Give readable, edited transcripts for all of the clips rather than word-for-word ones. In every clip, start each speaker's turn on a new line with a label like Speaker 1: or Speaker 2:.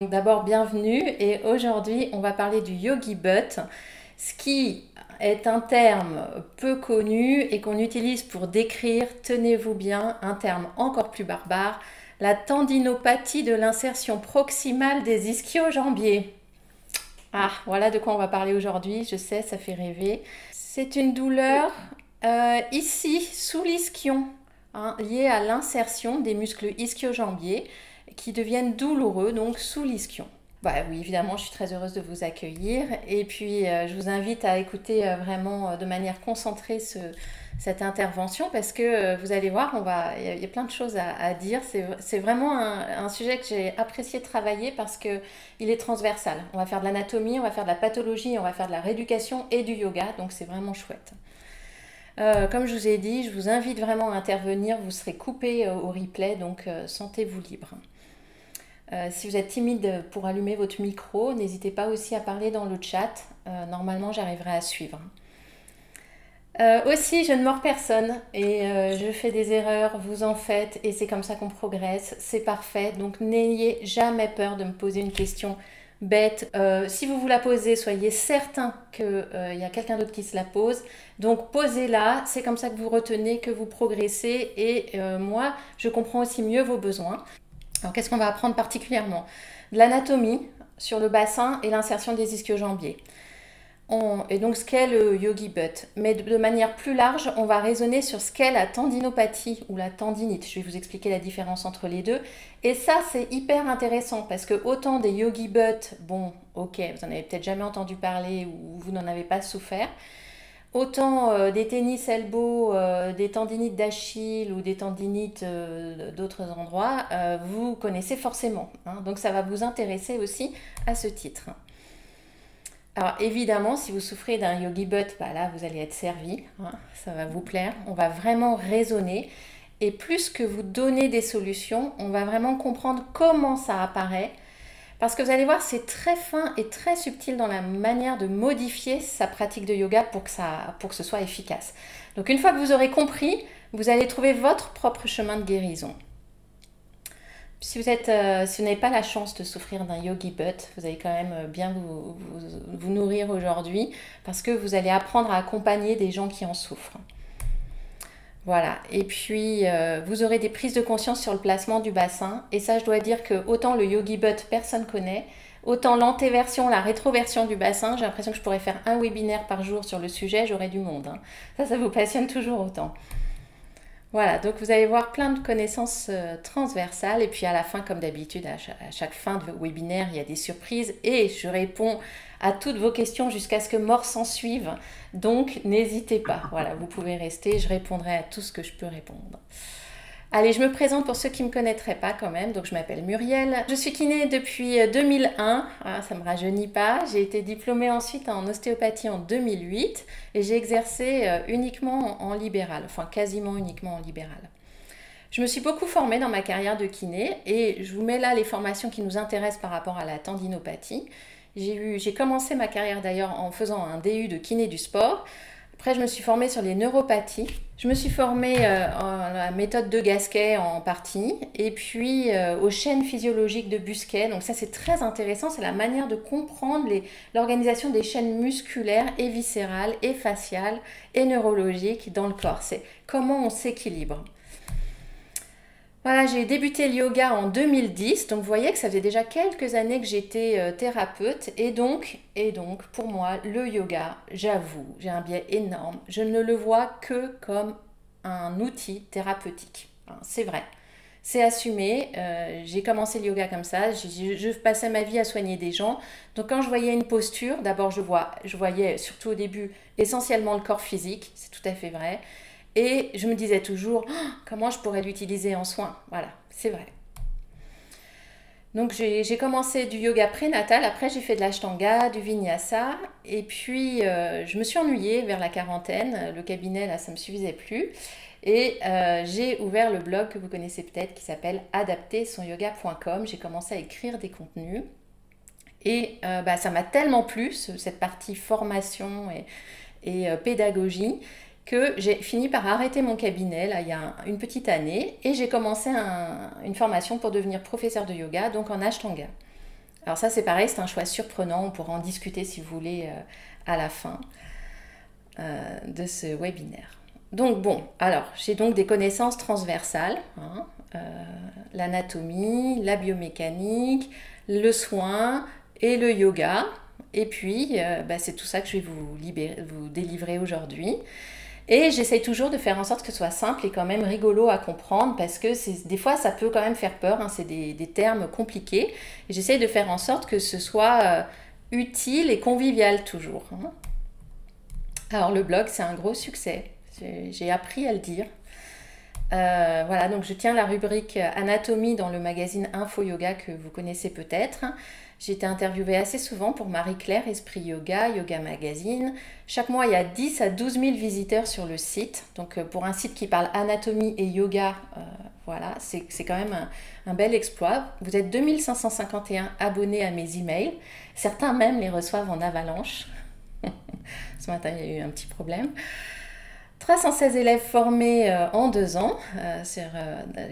Speaker 1: D'abord, bienvenue et aujourd'hui on va parler du yogi butt, ce qui est un terme peu connu et qu'on utilise pour décrire, tenez-vous bien, un terme encore plus barbare, la tendinopathie de l'insertion proximale des ischio-jambiers. Ah, voilà de quoi on va parler aujourd'hui, je sais, ça fait rêver. C'est une douleur ici, sous l'ischion, liée à l'insertion des muscles ischio-jambiers qui deviennent douloureux, donc sous l'ischion. Bah oui, évidemment, je suis très heureuse de vous accueillir et puis je vous invite à écouter vraiment de manière concentrée cette intervention parce que vous allez voir, il y a plein de choses à dire. C'est vraiment un sujet que j'ai apprécié travailler parce que il est transversal. On va faire de l'anatomie, on va faire de la pathologie, on va faire de la rééducation et du yoga, donc c'est vraiment chouette. Comme je vous ai dit, je vous invite vraiment à intervenir, vous serez coupé au replay, donc sentez-vous libre. Si vous êtes timide pour allumer votre micro, n'hésitez pas aussi à parler dans le chat. Normalement, j'arriverai à suivre. Aussi, je ne mords personne et je fais des erreurs, vous en faites et c'est comme ça qu'on progresse, c'est parfait. Donc n'ayez jamais peur de me poser une question bête. Si vous vous la posez, soyez certain qu'il y a quelqu'un d'autre qui se la pose. Donc posez-la, c'est comme ça que vous retenez, que vous progressez et moi, je comprends aussi mieux vos besoins. Alors qu'est-ce qu'on va apprendre particulièrement? De l'anatomie sur le bassin et l'insertion des ischio-jambiers. Et donc ce qu'est le yogi butt. Mais de manière plus large, on va raisonner sur ce qu'est la tendinopathie ou la tendinite. Je vais vous expliquer la différence entre les deux. Et ça, c'est hyper intéressant parce que autant des yogi butt, bon, ok, vous en avez peut-être jamais entendu parler ou vous n'en avez pas souffert. Autant des tennis elbow, des tendinites d'Achille ou des tendinites d'autres endroits, vous connaissez forcément. Donc ça va vous intéresser aussi à ce titre. Alors évidemment, si vous souffrez d'un yogi butt, bah là vous allez être servi, ça va vous plaire. On va vraiment raisonner et plus que vous donner des solutions, on va vraiment comprendre comment ça apparaît. Parce que vous allez voir, c'est très fin et très subtil dans la manière de modifier sa pratique de yoga pour que ce soit efficace. Donc une fois que vous aurez compris, vous allez trouver votre propre chemin de guérison. Si vous n'avez pas la chance de souffrir d'un yogi butt, vous allez quand même bien vous nourrir aujourd'hui parce que vous allez apprendre à accompagner des gens qui en souffrent. Voilà, et puis vous aurez des prises de conscience sur le placement du bassin. Et ça, je dois dire que autant le yogi butt, personne connaît, autant l'antéversion, la rétroversion du bassin, j'ai l'impression que je pourrais faire un webinaire par jour sur le sujet, j'aurais du monde. Ça vous passionne toujours autant. Voilà, donc vous allez voir plein de connaissances transversales. Et puis à la fin, comme d'habitude, à chaque fin de webinaire, il y a des surprises. Et je réponds à toutes vos questions jusqu'à ce que mort s'en suive. Donc n'hésitez pas. Voilà, vous pouvez rester, je répondrai à tout ce que je peux répondre. Allez, je me présente pour ceux qui ne me connaîtraient pas quand même. Donc je m'appelle Muriel. Je suis kiné depuis 2001. Ça ne me rajeunit pas. J'ai été diplômée ensuite en ostéopathie en 2008 et j'ai exercé uniquement en libéral, enfin quasiment uniquement en libéral. Je me suis beaucoup formée dans ma carrière de kiné et je vous mets là les formations qui nous intéressent par rapport à la tendinopathie. J'ai commencé ma carrière d'ailleurs en faisant un DU de kiné du sport. Après, je me suis formée sur les neuropathies. Je me suis formée en la méthode de Gasquet en partie, et puis aux chaînes physiologiques de Busquet. Donc ça, c'est très intéressant. C'est la manière de comprendre l'organisation des chaînes musculaires et viscérales et faciales et neurologiques dans le corps. C'est comment on s'équilibre. Voilà, j'ai débuté le yoga en 2010, donc vous voyez que ça faisait déjà quelques années que j'étais thérapeute et donc pour moi le yoga, j'avoue, j'ai un biais énorme, je ne le vois que comme un outil thérapeutique, c'est vrai, c'est assumé, j'ai commencé le yoga comme ça, je passais ma vie à soigner des gens, donc quand je voyais une posture, d'abord je voyais surtout au début essentiellement le corps physique, c'est tout à fait vrai. Et je me disais toujours, oh, comment je pourrais l'utiliser en soins? Voilà, c'est vrai. Donc j'ai commencé du yoga prénatal, après j'ai fait de l'ashtanga, du vinyasa, et puis je me suis ennuyée vers la quarantaine, le cabinet là ça ne me suffisait plus, et j'ai ouvert le blog que vous connaissez peut-être qui s'appelle adaptersonyoga.com, j'ai commencé à écrire des contenus, et ça m'a tellement plu, cette partie formation et pédagogie, que j'ai fini par arrêter mon cabinet là, il y a une petite année et j'ai commencé une formation pour devenir professeur de yoga, donc en Ashtanga. Alors ça, c'est pareil, c'est un choix surprenant. On pourra en discuter si vous voulez à la fin de ce webinaire. Donc bon, alors j'ai donc des connaissances transversales, hein, l'anatomie, la biomécanique, le soin et le yoga. Et puis, c'est tout ça que je vais vous délivrer aujourd'hui. Et j'essaye toujours de faire en sorte que ce soit simple et quand même rigolo à comprendre parce que des fois ça peut quand même faire peur, hein, c'est des termes compliqués. Et j'essaye de faire en sorte que ce soit utile et convivial toujours. Hein. Alors le blog, c'est un gros succès. J'ai appris à le dire. Voilà, donc je tiens la rubrique Anatomie dans le magazine Info Yoga que vous connaissez peut-être. J'ai été interviewée assez souvent pour Marie-Claire, Esprit Yoga, Yoga Magazine. Chaque mois, il y a 10 à 12 000 visiteurs sur le site. Donc pour un site qui parle anatomie et yoga, voilà, c'est quand même un bel exploit. Vous êtes 2551 abonnés à mes emails. Certains même les reçoivent en avalanche. Ce matin, il y a eu un petit problème. 316 élèves formés en 2 ans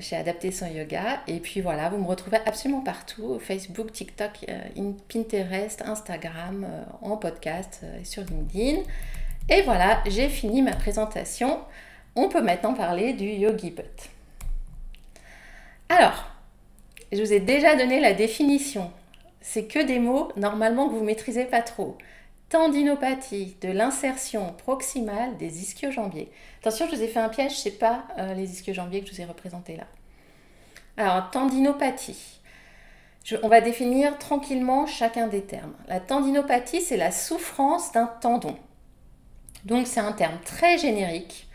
Speaker 1: chez Adapté Son Yoga. Et puis voilà, vous me retrouvez absolument partout, Facebook, TikTok, Pinterest, Instagram, en podcast et sur LinkedIn. Et voilà, j'ai fini ma présentation. On peut maintenant parler du Yogi Butt. Alors, je vous ai déjà donné la définition. C'est que des mots normalement que vous ne maîtrisez pas trop. Tendinopathie de l'insertion proximale des ischio-jambiers. Attention, je vous ai fait un piège, ce n'est pas les ischio-jambiers que je vous ai représentés là. Alors, tendinopathie. On va définir tranquillement chacun des termes. La tendinopathie, c'est la souffrance d'un tendon. Donc, c'est un terme très générique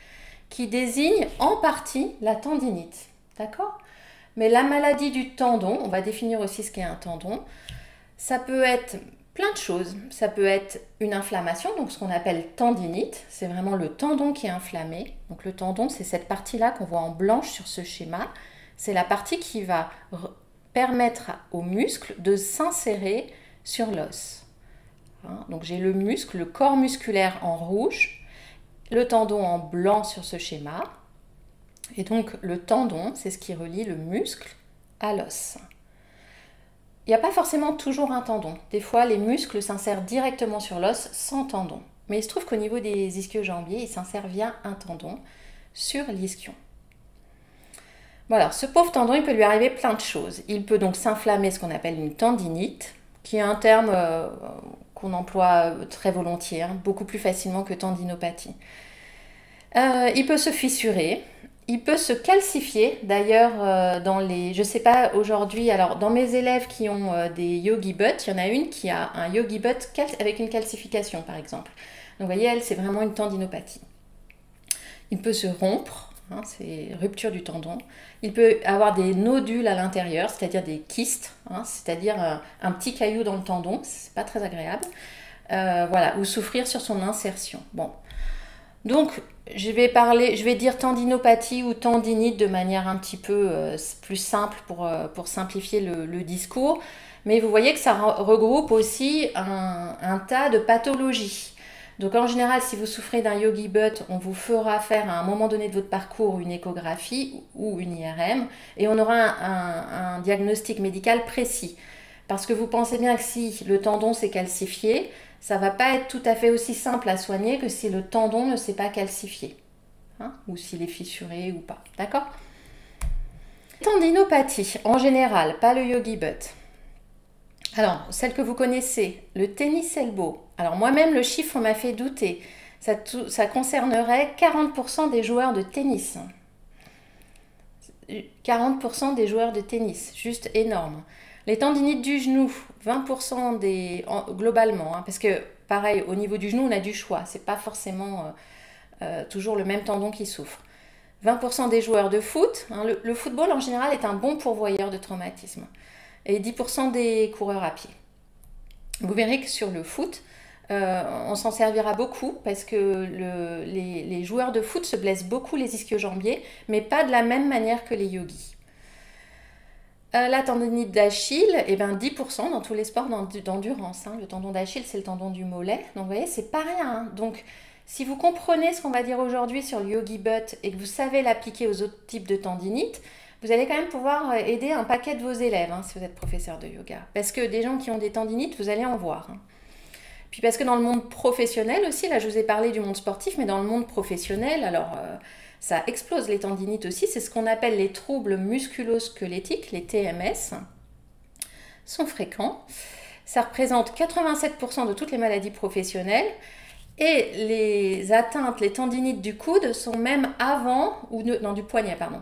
Speaker 1: qui désigne en partie la tendinite. D'accord ? Mais la maladie du tendon, on va définir aussi ce qu'est un tendon, ça peut être plein de choses. Ça peut être une inflammation, donc ce qu'on appelle tendinite. C'est vraiment le tendon qui est inflammé. Donc le tendon, c'est cette partie-là qu'on voit en blanche sur ce schéma. C'est la partie qui va permettre aux muscles de s'insérer sur l'os. Hein, donc j'ai le muscle, le corps musculaire en rouge, le tendon en blanc sur ce schéma. Et donc le tendon, c'est ce qui relie le muscle à l'os. Il n'y a pas forcément toujours un tendon. Des fois, les muscles s'insèrent directement sur l'os sans tendon. Mais il se trouve qu'au niveau des ischio-jambiers, il s'insère via un tendon sur l'ischion. Bon alors, ce pauvre tendon, il peut lui arriver plein de choses. Il peut donc s'inflammer, ce qu'on appelle une tendinite, qui est un terme qu'on emploie très volontiers, hein, beaucoup plus facilement que tendinopathie. Il peut se fissurer. Il peut se calcifier, d'ailleurs, je ne sais pas aujourd'hui, alors dans mes élèves qui ont des yogi butts, il y en a une qui a un yogi butt avec une calcification, par exemple. Donc vous voyez, elle, c'est vraiment une tendinopathie. Il peut se rompre, hein, c'est rupture du tendon. Il peut avoir des nodules à l'intérieur, c'est-à-dire des kystes, hein, c'est-à-dire un petit caillou dans le tendon, c'est pas très agréable. Voilà, ou souffrir sur son insertion. Bon. Donc, je vais dire tendinopathie ou tendinite de manière un petit peu plus simple pour simplifier le discours. Mais vous voyez que ça regroupe aussi un tas de pathologies. Donc en général, si vous souffrez d'un yogi butt, on vous fera faire à un moment donné de votre parcours une échographie ou une IRM et on aura un diagnostic médical précis. Parce que vous pensez bien que si le tendon s'est calcifié, ça ne va pas être tout à fait aussi simple à soigner que si le tendon ne s'est pas calcifié, hein, ou s'il est fissuré ou pas, d'accord ? Tendinopathie, en général, pas le yogi butt. Alors, celle que vous connaissez, le tennis elbow. Alors moi-même, le chiffre m'a fait douter. Ça concernerait 40% des joueurs de tennis. 40% des joueurs de tennis, juste énorme. Les tendinites du genou, 20% globalement, hein, parce que pareil, au niveau du genou, on a du choix. C'est pas forcément toujours le même tendon qui souffre. 20% des joueurs de foot, hein, le football en général est un bon pourvoyeur de traumatisme. Et 10% des coureurs à pied. Vous verrez que sur le foot, on s'en servira beaucoup parce que les joueurs de foot se blessent beaucoup les ischio-jambiers, mais pas de la même manière que les yogis. La tendinite d'Achille, 10% dans tous les sports d'endurance. Hein. Le tendon d'Achille, c'est le tendon du mollet. Donc vous voyez, c'est pas rien. Hein. Donc si vous comprenez ce qu'on va dire aujourd'hui sur le yogi butt et que vous savez l'appliquer aux autres types de tendinites, vous allez quand même pouvoir aider un paquet de vos élèves si vous êtes professeur de yoga. Parce que des gens qui ont des tendinites, vous allez en voir. Puis parce que dans le monde professionnel aussi, là je vous ai parlé du monde sportif, mais dans le monde professionnel, alors ça explose les tendinites aussi, c'est ce qu'on appelle les troubles musculo-squelettiques, les TMS, sont fréquents. Ça représente 87% de toutes les maladies professionnelles et les atteintes, les tendinites du coude sont même avant, non du poignet, pardon.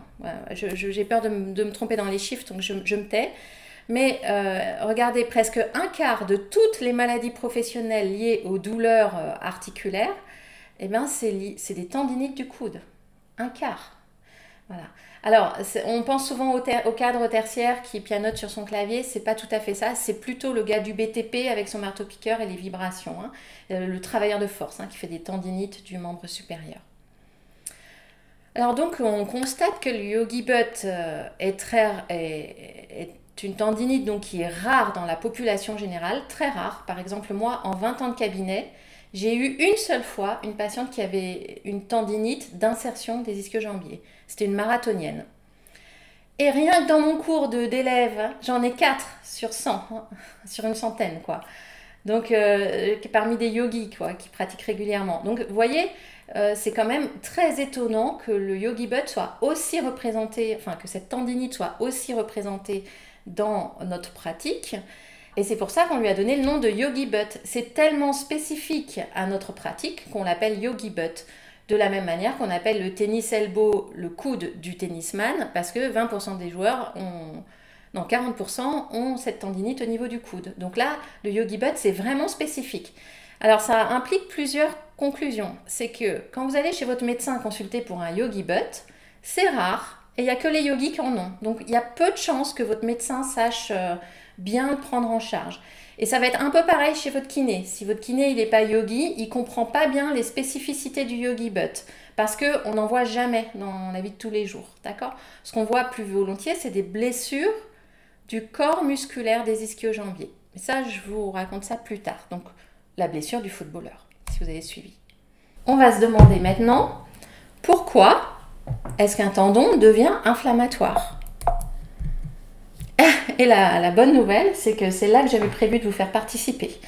Speaker 1: J'ai peur de me tromper dans les chiffres, donc je me tais. Mais regardez, presque un quart de toutes les maladies professionnelles liées aux douleurs articulaires, eh ben, c'est des tendinites du coude. Un quart. Voilà. Alors, on pense souvent au cadre tertiaire qui pianote sur son clavier, c'est pas tout à fait ça, c'est plutôt le gars du BTP avec son marteau-piqueur et les vibrations, le travailleur de force qui fait des tendinites du membre supérieur. Alors donc, on constate que le yogi butt est une tendinite donc, qui est rare dans la population générale, très rare. Par exemple, moi, en 20 ans de cabinet, j'ai eu une seule fois une patiente qui avait une tendinite d'insertion des ischio-jambiers. C'était une marathonienne. Et rien que dans mon cours d'élèves, j'en ai 4 sur 100, sur une centaine, quoi. Donc, parmi des yogis, quoi, qui pratiquent régulièrement. Donc, vous voyez, c'est quand même très étonnant que le yogi butt soit aussi représenté, enfin, que cette tendinite soit aussi représentée dans notre pratique. Et c'est pour ça qu'on lui a donné le nom de yogi butt. C'est tellement spécifique à notre pratique qu'on l'appelle yogi butt. De la même manière qu'on appelle le tennis elbow le coude du tennisman, parce que 20% des joueurs non, 40% ont cette tendinite au niveau du coude. Donc là, le yogi butt, c'est vraiment spécifique. Alors ça implique plusieurs conclusions. C'est que quand vous allez chez votre médecin consulter pour un yogi butt, c'est rare et il n'y a que les yogis qui en ont. Donc il y a peu de chances que votre médecin sache bien le prendre en charge. Et ça va être un peu pareil chez votre kiné. Si votre kiné il n'est pas yogi, il ne comprend pas bien les spécificités du yogi butt. Parce qu'on n'en voit jamais dans la vie de tous les jours. D'accord ? Ce qu'on voit plus volontiers, c'est des blessures du corps musculaire des ischio-jambiers. Mais ça, je vous raconte ça plus tard. Donc, la blessure du footballeur, si vous avez suivi. On va se demander maintenant, pourquoi est-ce qu'un tendon devient inflammatoire ? Et la bonne nouvelle, c'est que c'est là que j'avais prévu de vous faire participer.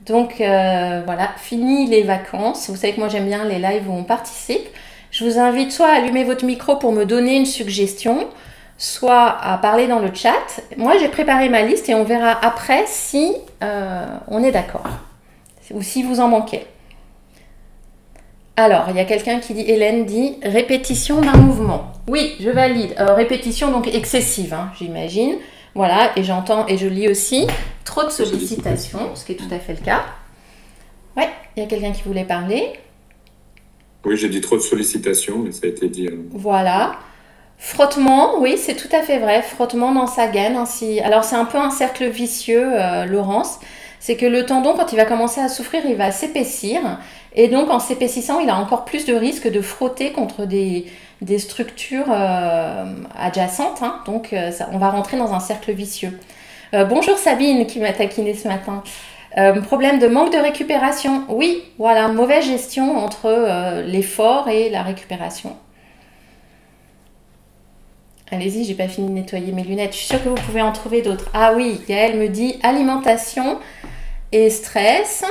Speaker 1: Donc, voilà, fini les vacances. Vous savez que moi, j'aime bien les lives où on participe. Je vous invite soit à allumer votre micro pour me donner une suggestion, soit à parler dans le chat. Moi, j'ai préparé ma liste et on verra après si on est d'accord ou si vous en manquez. Alors, il y a quelqu'un qui dit, Hélène dit, répétition d'un mouvement. Oui, je valide. Répétition donc excessive, j'imagine. Voilà, et j'entends et je lis aussi trop de sollicitations, ce qui est tout à fait le cas. Ouais, il y a quelqu'un qui voulait parler.
Speaker 2: Oui, j'ai dit trop de sollicitations, mais ça a été dit.
Speaker 1: Voilà. Frottement, oui, c'est tout à fait vrai. Frottement dans sa gaine. Ainsi. Alors, c'est un peu un cercle vicieux, Laurence. C'est que le tendon, quand il va commencer à souffrir, il va s'épaissir. Et donc, en s'épaississant, il a encore plus de risque de frotter contre des structures adjacentes. Donc, on va rentrer dans un cercle vicieux. Bonjour Sabine, qui m'a taquiné ce matin. Problème de manque de récupération. Oui, voilà, mauvaise gestion entre l'effort et la récupération. Allez-y, j'ai pas fini de nettoyer mes lunettes. Je suis sûre que vous pouvez en trouver d'autres. Ah oui, Gaëlle me dit alimentation et stress.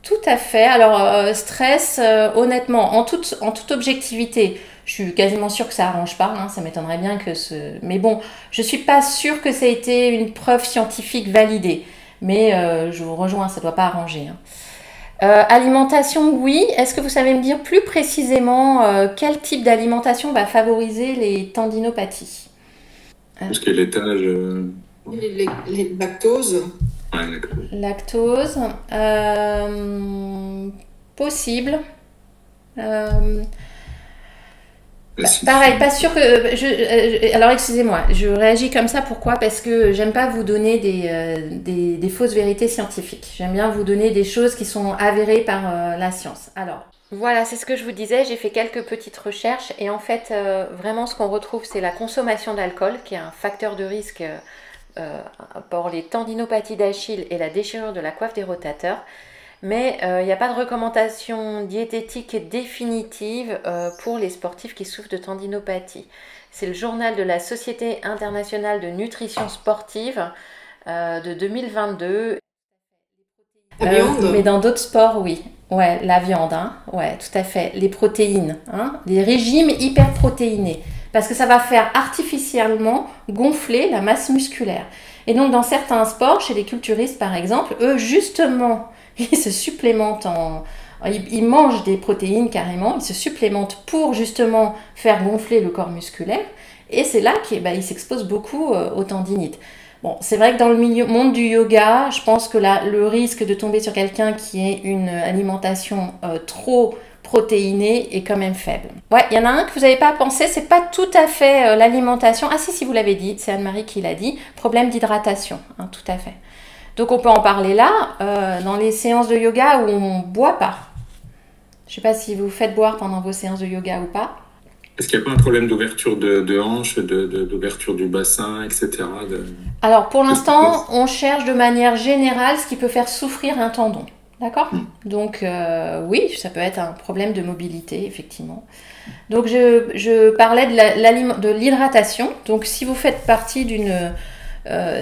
Speaker 1: Tout à fait. Alors, stress, honnêtement, en toute objectivité, je suis quasiment sûre que ça arrange pas. Ça m'étonnerait bien que ce... Mais bon, je suis pas sûre que ça ait été une preuve scientifique validée. Mais je vous rejoins, ça doit pas arranger. Alimentation, oui. Est-ce que vous savez me dire plus précisément quel type d'alimentation va favoriser les tendinopathies ?
Speaker 2: Tout ce qui est laitage.
Speaker 3: Les lactoses.
Speaker 2: Ouais,
Speaker 1: lactose. Possible. Pareil, pas sûr que... alors, excusez-moi, je réagis comme ça. Pourquoi ? Parce que j'aime pas vous donner des fausses vérités scientifiques. J'aime bien vous donner des choses qui sont avérées par la science. Alors, voilà, c'est ce que je vous disais. J'ai fait quelques petites recherches. Et en fait, vraiment, ce qu'on retrouve, c'est la consommation d'alcool, qui est un facteur de risque pour les tendinopathies d'Achille et la déchirure de la coiffe des rotateurs. Mais il n'y a pas de recommandation diététique définitive pour les sportifs qui souffrent de tendinopathie. C'est le journal de la Société internationale de nutrition sportive de 2022.
Speaker 3: La viande
Speaker 1: Mais dans d'autres sports, oui. Ouais, la viande, hein. Ouais, tout à fait. Les protéines, hein. Les régimes hyperprotéinés. Parce que ça va faire artificiellement gonfler la masse musculaire. Et donc, dans certains sports, chez les culturistes par exemple, eux, justement, ils se supplémentent ils mangent des protéines carrément, ils se supplémentent pour justement faire gonfler le corps musculaire. Et c'est là qu'ils s'exposent beaucoup aux tendinites. Bon, c'est vrai que dans le monde du yoga, je pense que là, le risque de tomber sur quelqu'un qui ait une alimentation trop protéinée est quand même faible. Ouais, il y en a un que vous n'avez pas pensé, c'est pas tout à fait l'alimentation. Ah si, vous l'avez dit, c'est Anne-Marie qui l'a dit, problème d'hydratation, hein, tout à fait. Donc on peut en parler là, dans les séances de yoga où on ne boit pas. Je ne sais pas si vous faites boire pendant vos séances de yoga ou pas.
Speaker 2: Est-ce qu'il n'y a pas un problème d'ouverture de hanche, d'ouverture du bassin, etc.
Speaker 1: Alors pour l'instant, on cherche de manière générale ce qui peut faire souffrir un tendon. D'accord ? Donc oui, ça peut être un problème de mobilité, effectivement. Donc je parlais de l'hydratation. Donc si vous faites partie d'une...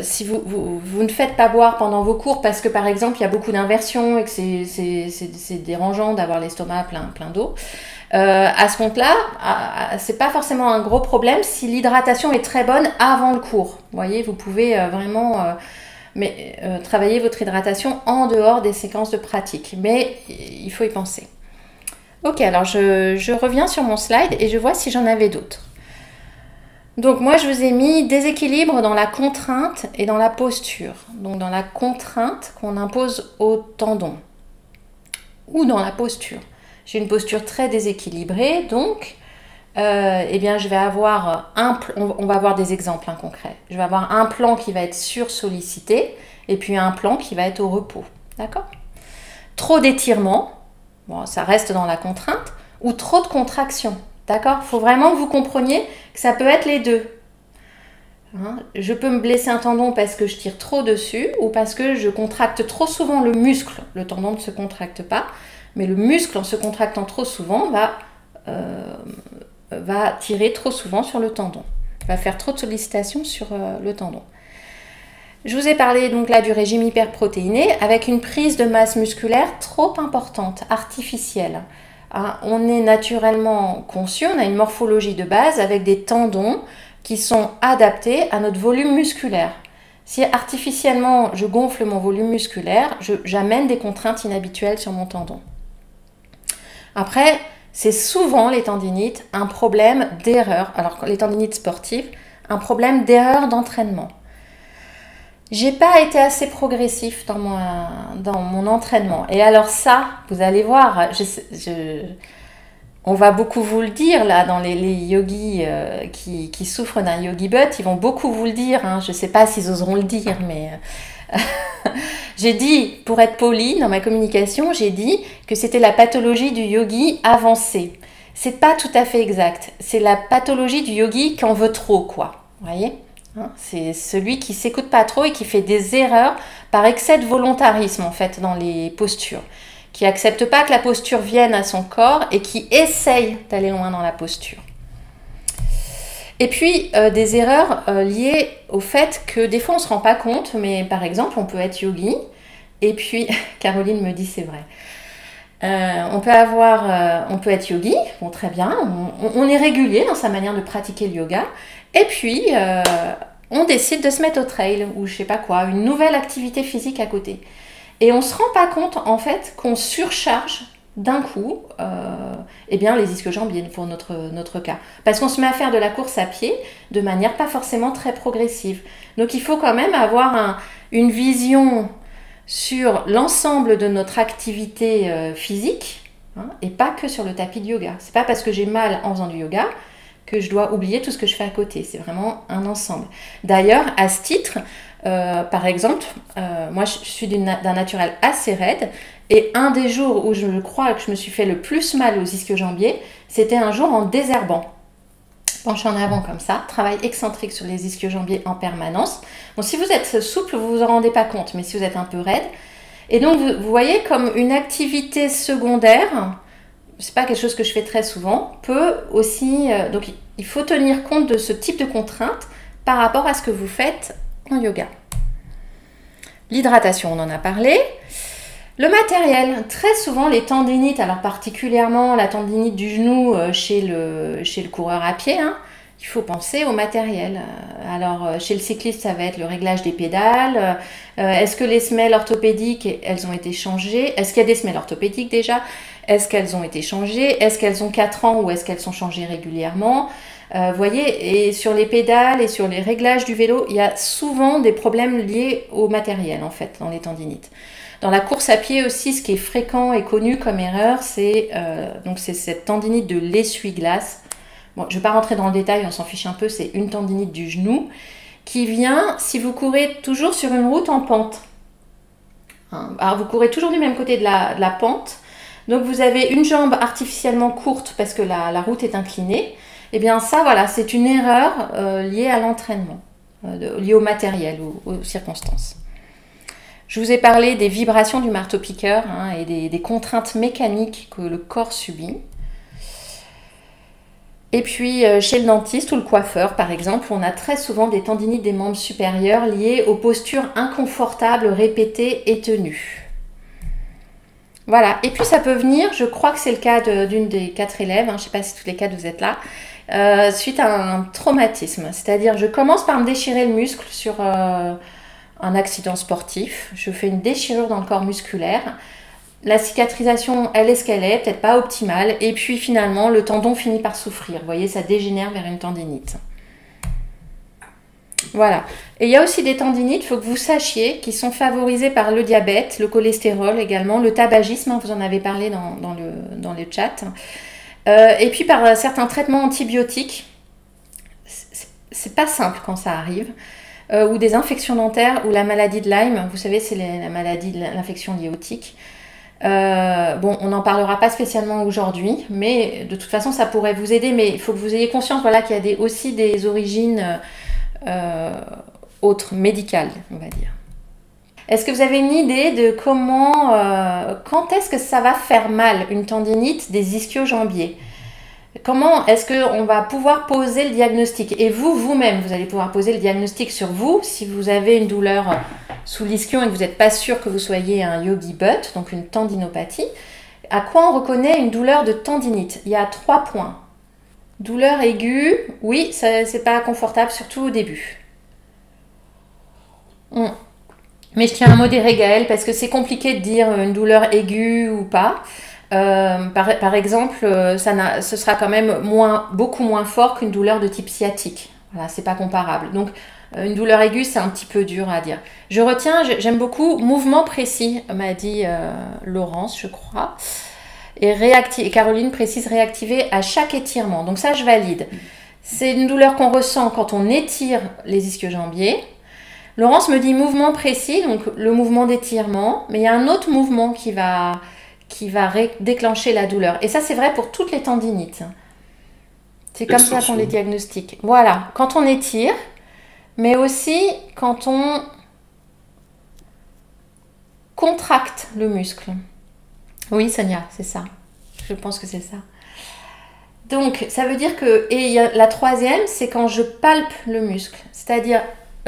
Speaker 1: si vous ne faites pas boire pendant vos cours parce que par exemple il y a beaucoup d'inversions et que c'est dérangeant d'avoir l'estomac plein d'eau, à ce compte-là, c'est pas forcément un gros problème si l'hydratation est très bonne avant le cours. Vous voyez, vous pouvez vraiment travailler votre hydratation en dehors des séquences de pratique, mais il faut y penser. Ok, alors je reviens sur mon slide et je vois si j'en avais d'autres. Donc moi je vous ai mis déséquilibre dans la contrainte et dans la posture. Donc dans la contrainte qu'on impose au tendon ou dans la posture. J'ai une posture très déséquilibrée, donc je vais avoir on va avoir des exemples concrets. Je vais avoir un plan qui va être sursollicité et puis un plan qui va être au repos. D'accord ? Trop d'étirement, bon, ça reste dans la contrainte, ou trop de contraction. D'accord ? Il faut vraiment que vous compreniez que ça peut être les deux. Hein ? Je peux me blesser un tendon parce que je tire trop dessus ou parce que je contracte trop souvent le muscle. Le tendon ne se contracte pas, mais le muscle, en se contractant trop souvent, va tirer trop souvent sur le tendon. Va faire trop de sollicitations sur le tendon. Je vous ai parlé donc là du régime hyperprotéiné avec une prise de masse musculaire trop importante, artificielle. On est naturellement conçu, on a une morphologie de base avec des tendons qui sont adaptés à notre volume musculaire. Si artificiellement je gonfle mon volume musculaire, j'amène des contraintes inhabituelles sur mon tendon. Après, c'est souvent les tendinites un problème d'erreur, alors les tendinites sportives, un problème d'erreur d'entraînement. J'ai pas été assez progressif dans mon entraînement. Et alors ça, vous allez voir, on va beaucoup vous le dire là, dans les yogis qui souffrent d'un yogi butt, ils vont beaucoup vous le dire. Hein. Je sais pas s'ils oseront le dire, mais j'ai dit, pour être poli dans ma communication, j'ai dit que c'était la pathologie du yogi avancé. C'est pas tout à fait exact. C'est la pathologie du yogi qui en veut trop, quoi. Vous voyez ? C'est celui qui s'écoute pas trop et qui fait des erreurs par excès de volontarisme en fait dans les postures, qui accepte pas que la posture vienne à son corps et qui essaye d'aller loin dans la posture. Et puis des erreurs liées au fait que des fois on se rend pas compte, mais par exemple on peut être yogi et puis Caroline me dit c'est vrai. On peut être yogi, bon très bien, on est régulier dans sa manière de pratiquer le yoga, et puis on décide de se mettre au trail ou je sais pas quoi, une nouvelle activité physique à côté. Et on se rend pas compte en fait qu'on surcharge d'un coup les ischio-jambiers pour notre cas. Parce qu'on se met à faire de la course à pied de manière pas forcément très progressive. Donc il faut quand même avoir une vision sur l'ensemble de notre activité physique et pas que sur le tapis de yoga. C'est pas parce que j'ai mal en faisant du yoga que je dois oublier tout ce que je fais à côté. C'est vraiment un ensemble. D'ailleurs, à ce titre, par exemple, moi je suis d'un naturel assez raide et un des jours où je crois que je me suis fait le plus mal aux ischio-jambiers, c'était un jour en désherbant. Penché en avant comme ça, travail excentrique sur les ischio-jambiers en permanence. Bon, si vous êtes souple, vous vous en rendez pas compte, mais si vous êtes un peu raide, Et donc, vous voyez comme une activité secondaire, c'est pas quelque chose que je fais très souvent, peut aussi... donc, il faut tenir compte de ce type de contrainte par rapport à ce que vous faites en yoga. L'hydratation, on en a parlé. Le matériel, très souvent les tendinites, alors particulièrement la tendinite du genou chez le coureur à pied, hein, il faut penser au matériel. Alors chez le cycliste, ça va être le réglage des pédales. Est-ce que les semelles orthopédiques, elles ont été changées? Est-ce qu'il y a des semelles orthopédiques déjà? Est-ce qu'elles ont été changées? Est-ce qu'elles ont 4 ans ou est-ce qu'elles sont changées régulièrement? Voyez, et sur les pédales et sur les réglages du vélo, il y a souvent des problèmes liés au matériel en fait, dans les tendinites. Dans la course à pied aussi, ce qui est fréquent et connu comme erreur, c'est cette tendinite de l'essuie-glace. Bon, je ne vais pas rentrer dans le détail, on s'en fiche un peu, c'est une tendinite du genou qui vient si vous courez toujours sur une route en pente. Alors vous courez toujours du même côté de la pente, donc vous avez une jambe artificiellement courte parce que la route est inclinée. Et bien ça, voilà, c'est une erreur liée à l'entraînement, liée au matériel, aux circonstances. Je vous ai parlé des vibrations du marteau-piqueur hein, et des contraintes mécaniques que le corps subit. Et puis, chez le dentiste ou le coiffeur, par exemple, on a très souvent des tendinites des membres supérieurs liées aux postures inconfortables, répétées et tenues. Voilà. Et puis, ça peut venir, je crois que c'est le cas d'une des 4 élèves, hein, je ne sais pas si tous les 4 vous êtes là, suite à un traumatisme. C'est-à-dire, je commence par me déchirer le muscle sur un accident sportif. Je fais une déchirure dans le corps musculaire. La cicatrisation, elle est ce qu'elle est, peut-être pas optimale. Et puis finalement, le tendon finit par souffrir. Vous voyez, ça dégénère vers une tendinite. Voilà. Et il y a aussi des tendinites, il faut que vous sachiez, qui sont favorisées par le diabète, le cholestérol également, le tabagisme, vous en avez parlé dans le chat. Et puis par certains traitements antibiotiques. C'est pas simple quand ça arrive. Ou des infections dentaires, ou la maladie de Lyme. Vous savez, c'est la maladie de l'infection liée au tic. Bon, on n'en parlera pas spécialement aujourd'hui, mais de toute façon, ça pourrait vous aider. Mais il faut que vous ayez conscience voilà, qu'il y a aussi des origines autres, médicales, on va dire. Est-ce que vous avez une idée de quand est-ce que ça va faire mal, une tendinite des ischio-jambiers? Comment est-ce qu'on va pouvoir poser le diagnostic? Et vous-même, vous allez pouvoir poser le diagnostic sur vous si vous avez une douleur sous l'ischio et que vous n'êtes pas sûr que vous soyez un yogi butt, donc une tendinopathie. À quoi on reconnaît une douleur de tendinite? Il y a 3 points. Douleur aiguë, oui, c'est pas confortable, surtout au début. Mais je tiens à modérer Gaëlle parce que c'est compliqué de dire une douleur aiguë ou pas. Par exemple, ce sera quand même beaucoup moins fort qu'une douleur de type sciatique. Voilà, c'est pas comparable. Donc, une douleur aiguë, c'est un petit peu dur à dire. Je retiens, j'aime beaucoup mouvement précis, m'a dit Laurence, je crois. Et Caroline précise réactiver à chaque étirement. Donc ça, je valide. C'est une douleur qu'on ressent quand on étire les ischio-jambiers. Laurence me dit mouvement précis, donc le mouvement d'étirement. Mais il y a un autre mouvement qui va déclencher la douleur. Et ça, c'est vrai pour toutes les tendinites. C'est comme ça qu'on les diagnostique. Voilà, quand on étire, mais aussi quand on contracte le muscle. Oui, Sonia, c'est ça. Je pense que c'est ça. Donc, ça veut dire que... Et la troisième, c'est quand je palpe le muscle. C'est-à-dire,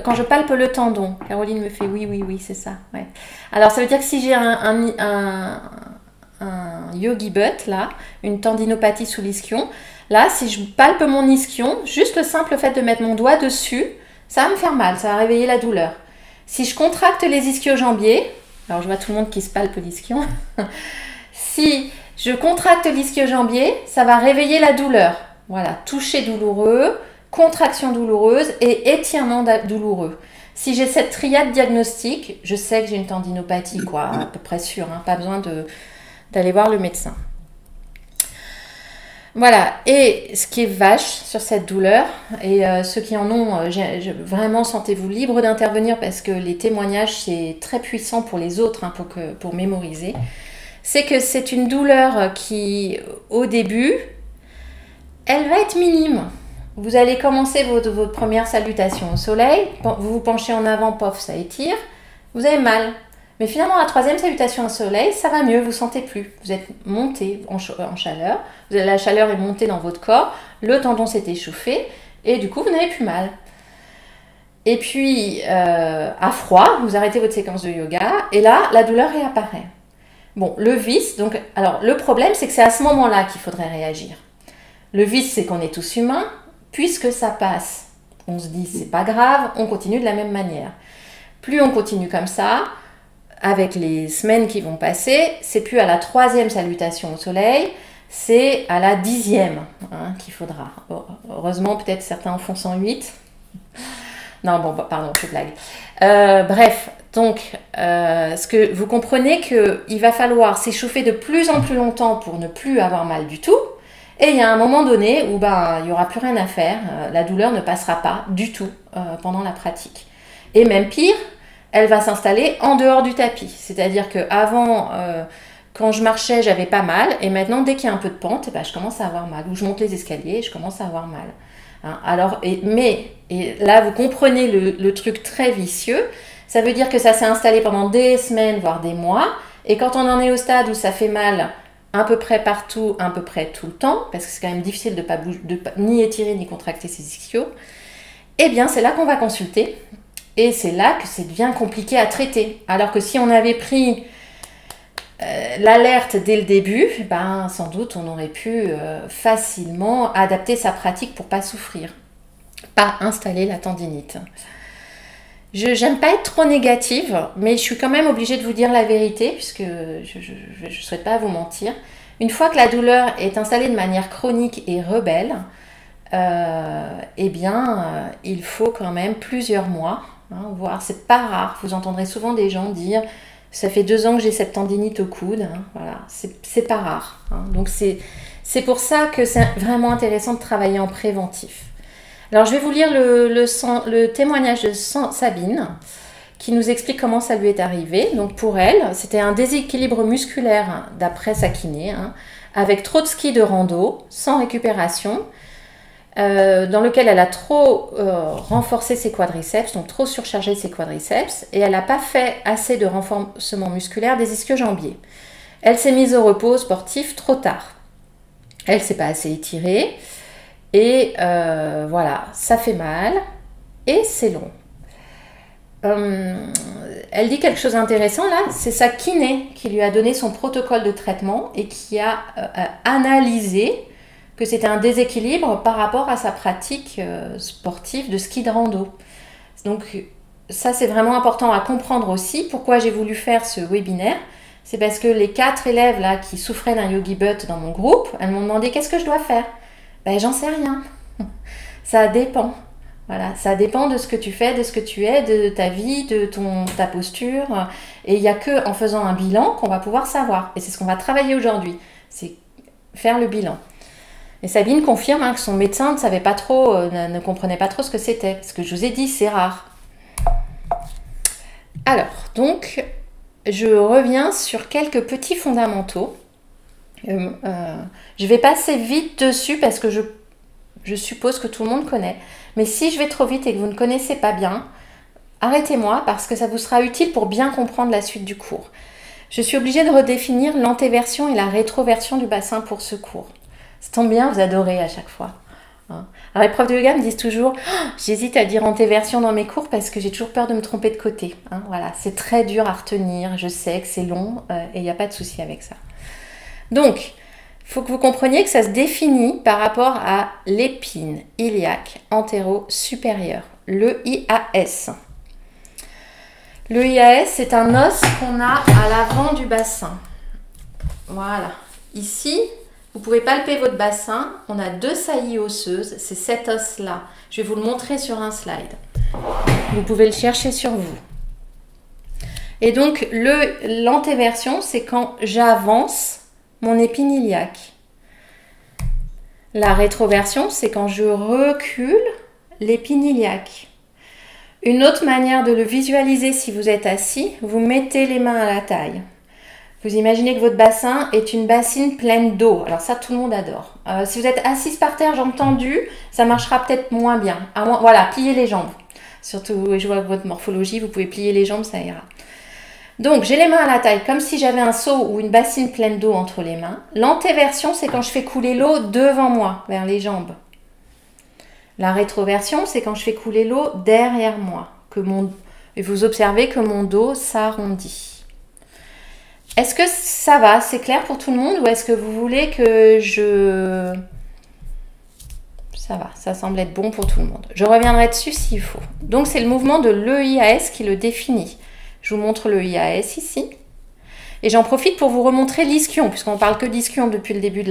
Speaker 1: quand je palpe le tendon. Caroline me fait oui, c'est ça. Ouais. Alors, ça veut dire que si j'ai un yogi butt, là, une tendinopathie sous l'ischion, là, si je palpe mon ischion, juste le simple fait de mettre mon doigt dessus, ça va me faire mal, ça va réveiller la douleur. Si je contracte les ischio-jambiers, alors je vois tout le monde qui se palpe l'ischion, si je contracte l'ischio-jambier, ça va réveiller la douleur. Voilà, toucher douloureux, contraction douloureuse et étirement douloureux. Si j'ai cette triade diagnostique, je sais que j'ai une tendinopathie, quoi, à peu près sûr, hein, pas besoin d'aller voir le médecin. Voilà, et ce qui est vache sur cette douleur, et ceux qui en ont, vraiment sentez-vous libre d'intervenir parce que les témoignages, c'est très puissant pour les autres, hein, pour mémoriser, c'est que c'est une douleur qui, au début, elle va être minime. Vous allez commencer votre première salutation au soleil, vous vous penchez en avant, pof, ça étire, vous avez mal. Mais finalement, la troisième salutation au soleil, ça va mieux, vous ne sentez plus. Vous êtes monté en chaleur, la chaleur est montée dans votre corps, le tendon s'est échauffé et du coup, vous n'avez plus mal. Et puis, à froid, vous arrêtez votre séquence de yoga et là, la douleur réapparaît. Bon, le vice, donc, alors le problème, c'est que c'est à ce moment-là qu'il faudrait réagir. Le vice, c'est qu'on est tous humains, puisque ça passe. On se dit, c'est pas grave, on continue de la même manière. Plus on continue comme ça, avec les semaines qui vont passer, c'est plus à la troisième salutation au soleil, c'est à la 10e qu'il faudra. Heureusement, peut-être certains en font 108. Non, bon, pardon, je blague. Bref, donc, ce que vous comprenez qu'il va falloir s'échauffer de plus en plus longtemps pour ne plus avoir mal du tout. Et il y a un moment donné où il n'y aura plus rien à faire, la douleur ne passera pas du tout pendant la pratique. Et même pire, elle va s'installer en dehors du tapis. C'est-à-dire qu'avant, quand je marchais, j'avais pas mal. Et maintenant, dès qu'il y a un peu de pente, je commence à avoir mal. Ou je monte les escaliers, je commence à avoir mal. Alors, mais là, vous comprenez le truc très vicieux. Ça veut dire que ça s'est installé pendant des semaines, voire des mois. Et quand on en est au stade où ça fait mal à peu près partout, à peu près tout le temps, parce que c'est quand même difficile de pas bouger, ni étirer ni contracter ses ischios, eh bien, c'est là qu'on va consulter. Et c'est là que c'est bien compliqué à traiter. Alors que si on avait pris l'alerte dès le début, sans doute on aurait pu facilement adapter sa pratique pour pas souffrir, pas installer la tendinite. Je n'aime pas être trop négative, mais je suis quand même obligée de vous dire la vérité, puisque je ne souhaite pas vous mentir. Une fois que la douleur est installée de manière chronique et rebelle, il faut quand même plusieurs mois, voire c'est pas rare. Vous entendrez souvent des gens dire « ça fait 2 ans que j'ai cette tendinite au coude », voilà, c'est pas rare. Donc c'est pour ça que c'est vraiment intéressant de travailler en préventif. Alors, je vais vous lire le témoignage de Sabine qui nous explique comment ça lui est arrivé. Donc, pour elle, c'était un déséquilibre musculaire d'après sa kiné, avec trop de ski de rando, sans récupération, dans lequel elle a trop renforcé ses quadriceps, donc trop surchargé ses quadriceps, et elle n'a pas fait assez de renforcement musculaire des ischio-jambiers. Elle s'est mise au repos sportif trop tard. Elle ne s'est pas assez étirée. Et voilà, ça fait mal et c'est long. Elle dit quelque chose d'intéressant là, c'est sa kiné qui lui a donné son protocole de traitement et qui a analysé que c'était un déséquilibre par rapport à sa pratique sportive de ski de rando. Donc ça c'est vraiment important à comprendre aussi. Pourquoi j'ai voulu faire ce webinaire, c'est parce que les 4 élèves là qui souffraient d'un yogi butt dans mon groupe, elles m'ont demandé qu'est-ce que je dois faire. J'en sais rien. Ça dépend. Voilà, ça dépend de ce que tu fais, de ce que tu es, de ta vie, de ta posture. Et il n'y a qu'en faisant un bilan qu'on va pouvoir savoir. Et c'est ce qu'on va travailler aujourd'hui. C'est faire le bilan. Et Sabine confirme que son médecin ne savait pas trop, ne comprenait pas trop ce que c'était. Ce que je vous ai dit, c'est rare. Alors, donc, je reviens sur quelques petits fondamentaux. Je vais passer vite dessus parce que je suppose que tout le monde connaît. Mais si je vais trop vite et que vous ne connaissez pas bien, arrêtez-moi parce que ça vous sera utile pour bien comprendre la suite du cours. Je suis obligée de redéfinir l'antéversion et la rétroversion du bassin pour ce cours. Ça tombe bien, vous adorez à chaque fois. Alors les profs de yoga me disent toujours j'hésite à dire antéversion dans mes cours parce que j'ai toujours peur de me tromper de côté. Voilà, c'est très dur à retenir, je sais que c'est long et il n'y a pas de souci avec ça. Donc, il faut que vous compreniez que ça se définit par rapport à l'épine iliaque antéro-supérieure, le IAS. Le IAS, c'est un os qu'on a à l'avant du bassin. Voilà. Ici, vous pouvez palper votre bassin. On a 2 saillies osseuses. C'est cet os-là. Je vais vous le montrer sur un slide. Vous pouvez le chercher sur vous. Et donc, l'antéversion, c'est quand j'avance mon épine iliaque. La rétroversion, c'est quand je recule l'épine iliaque. Une autre manière de le visualiser si vous êtes assis, vous mettez les mains à la taille. Vous imaginez que votre bassin est une bassine pleine d'eau. Alors ça, tout le monde adore. Si vous êtes assise par terre, jambes tendues, ça marchera peut-être moins bien. Voilà, pliez les jambes. Surtout, je vois votre morphologie, vous pouvez plier les jambes, ça ira. Donc, j'ai les mains à la taille, comme si j'avais un seau ou une bassine pleine d'eau entre les mains. L'antéversion, c'est quand je fais couler l'eau devant moi, vers les jambes. La rétroversion, c'est quand je fais couler l'eau derrière moi. Et vous observez que mon dos s'arrondit. Est-ce que ça va? C'est clair pour tout le monde? Ou est-ce que vous voulez que je... Ça va, ça semble être bon pour tout le monde. Je reviendrai dessus s'il faut. Donc, c'est le mouvement de l'EIAS qui le définit. Je vous montre le IAS ici. Et j'en profite pour vous remontrer l'ischion, puisqu'on parle que d'ischion depuis le début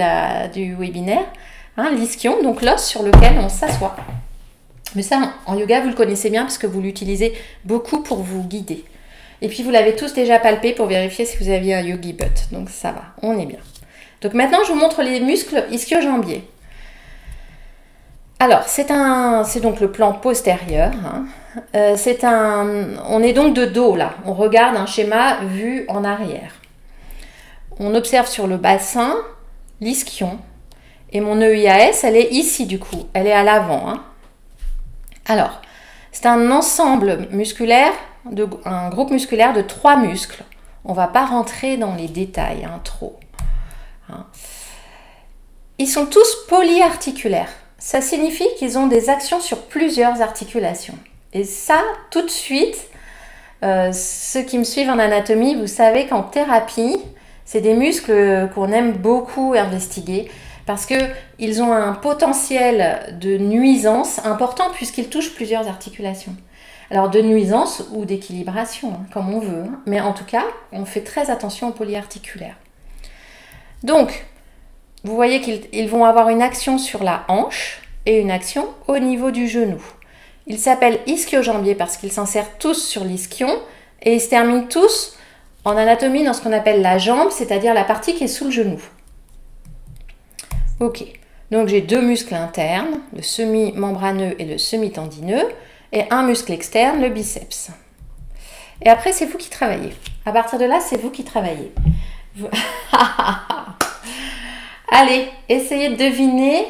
Speaker 1: du webinaire. Hein, l'ischion, donc l'os sur lequel on s'assoit. Mais ça, en yoga, vous le connaissez bien, parce que vous l'utilisez beaucoup pour vous guider. Et puis, vous l'avez tous déjà palpé pour vérifier si vous aviez un yogi butt. Donc, ça va, on est bien. Donc, maintenant, je vous montre les muscles ischio-jambiers. Alors, c'est donc le plan postérieur. Hein. On est donc de dos là. On regarde un schéma vu en arrière. On observe sur le bassin l'ischion. Et mon EIAS, elle est ici du coup. Elle est à l'avant. Hein. Alors, c'est un ensemble musculaire, un groupe musculaire de 3 muscles. On ne va pas rentrer dans les détails trop. Hein. Ils sont tous polyarticulaires. Ça signifie qu'ils ont des actions sur plusieurs articulations. Et ça, tout de suite, ceux qui me suivent en anatomie, vous savez qu'en thérapie, c'est des muscles qu'on aime beaucoup investiguer parce qu'ils ont un potentiel de nuisance important puisqu'ils touchent plusieurs articulations. Alors de nuisance ou d'équilibration, comme on veut. Hein. Mais en tout cas, on fait très attention aux polyarticulaires. Donc, vous voyez qu'ils vont avoir une action sur la hanche et une action au niveau du genou. Ils s'appellent ischio-jambiers parce qu'ils s'insèrent tous sur l'ischion et ils se terminent tous en anatomie dans ce qu'on appelle la jambe, c'est-à-dire la partie qui est sous le genou. Ok, donc j'ai 2 muscles internes, le semi-membraneux et le semi-tendineux, et un muscle externe, le biceps. Et après, c'est vous qui travaillez. À partir de là, c'est vous qui travaillez. Allez, essayez de deviner,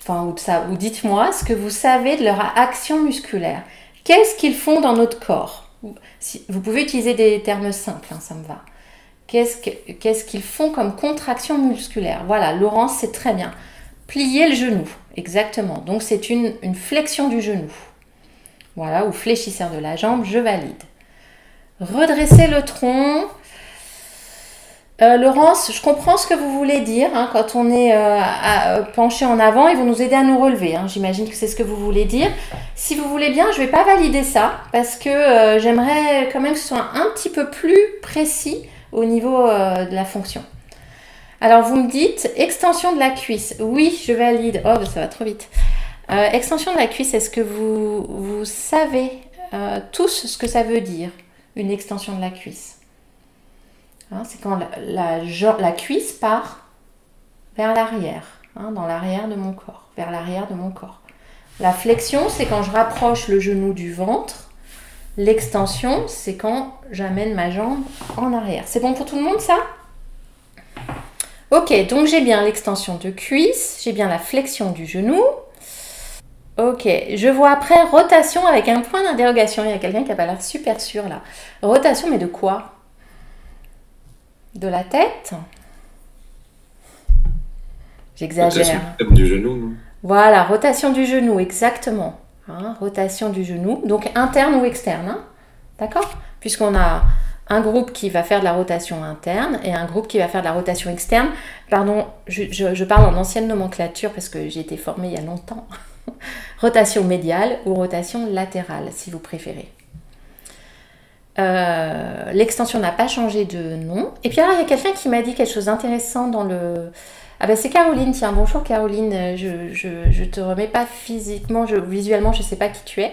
Speaker 1: ou dites-moi ce que vous savez de leur action musculaire. Qu'est-ce qu'ils font dans notre corps? Vous pouvez utiliser des termes simples, ça me va. Qu'est-ce qu'ils font comme contraction musculaire? Voilà, Laurence, c'est très bien. Plier le genou, exactement. Donc, c'est une flexion du genou. Voilà, ou fléchisseur de la jambe, je valide. Redresser le tronc. Laurence, je comprends ce que vous voulez dire. Quand on est penché en avant, ils vont nous aider à nous relever. J'imagine que c'est ce que vous voulez dire. Si vous voulez bien, je ne vais pas valider ça parce que j'aimerais quand même que ce soit un petit peu plus précis au niveau de la fonction. Alors, vous me dites extension de la cuisse. Oui, je valide. Oh, ça va trop vite. Extension de la cuisse, est-ce que vous savez tous ce que ça veut dire, une extension de la cuisse? C'est quand la cuisse part vers l'arrière, dans l'arrière de mon corps, vers l'arrière de mon corps. La flexion, c'est quand je rapproche le genou du ventre. L'extension, c'est quand j'amène ma jambe en arrière. C'est bon pour tout le monde, ça? Ok, donc j'ai bien l'extension de cuisse, j'ai bien la flexion du genou. Ok, je vois après rotation avec un point d'interrogation. Il y a quelqu'un qui n'a pas l'air super sûr là. Rotation, mais de quoi? De la tête? J'exagère.
Speaker 2: Rotation du genou, non?
Speaker 1: Voilà, rotation du genou, exactement. Rotation du genou, donc interne ou externe. D'accord? Puisqu'on a un groupe qui va faire de la rotation interne et un groupe qui va faire de la rotation externe. Pardon, je parle en ancienne nomenclature parce que j'ai été formée il y a longtemps. Rotation médiale ou rotation latérale, si vous préférez. L'extension n'a pas changé de nom. Et puis alors, il y a quelqu'un qui m'a dit quelque chose d'intéressant dans le... Ah ben c'est Caroline, tiens, bonjour Caroline, je te remets pas physiquement, visuellement, je sais pas qui tu es.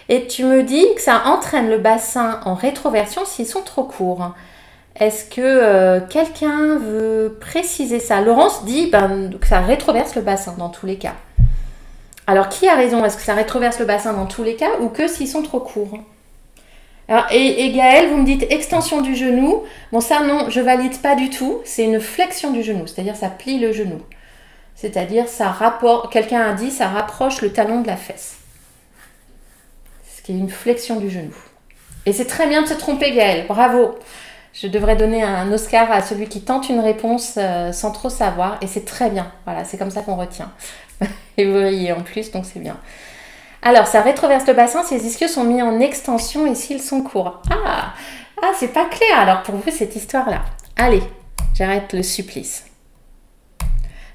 Speaker 1: Et tu me dis que ça entraîne le bassin en rétroversion s'ils sont trop courts. Est-ce que quelqu'un veut préciser ça? Laurence dit que ça rétroverse le bassin dans tous les cas. Alors qui a raison? Est-ce que ça rétroverse le bassin dans tous les cas ou que s'ils sont trop courts? Alors, et Gaëlle, vous me dites extension du genou. Bon, ça, non, je valide pas du tout. C'est une flexion du genou, c'est-à-dire ça plie le genou. C'est-à-dire, ça rapporte, quelqu'un a dit, ça rapproche le talon de la fesse. Ce qui est une flexion du genou. Et c'est très bien de se tromper, Gaëlle. Bravo. Je devrais donner un Oscar à celui qui tente une réponse sans trop savoir. Et c'est très bien. Voilà, c'est comme ça qu'on retient. Et vous riez en plus, donc c'est bien. Alors, ça rétroverse le bassin si les ischios sont mis en extension et s'ils sont courts. Ah, c'est pas clair alors pour vous cette histoire-là. Allez, j'arrête le supplice.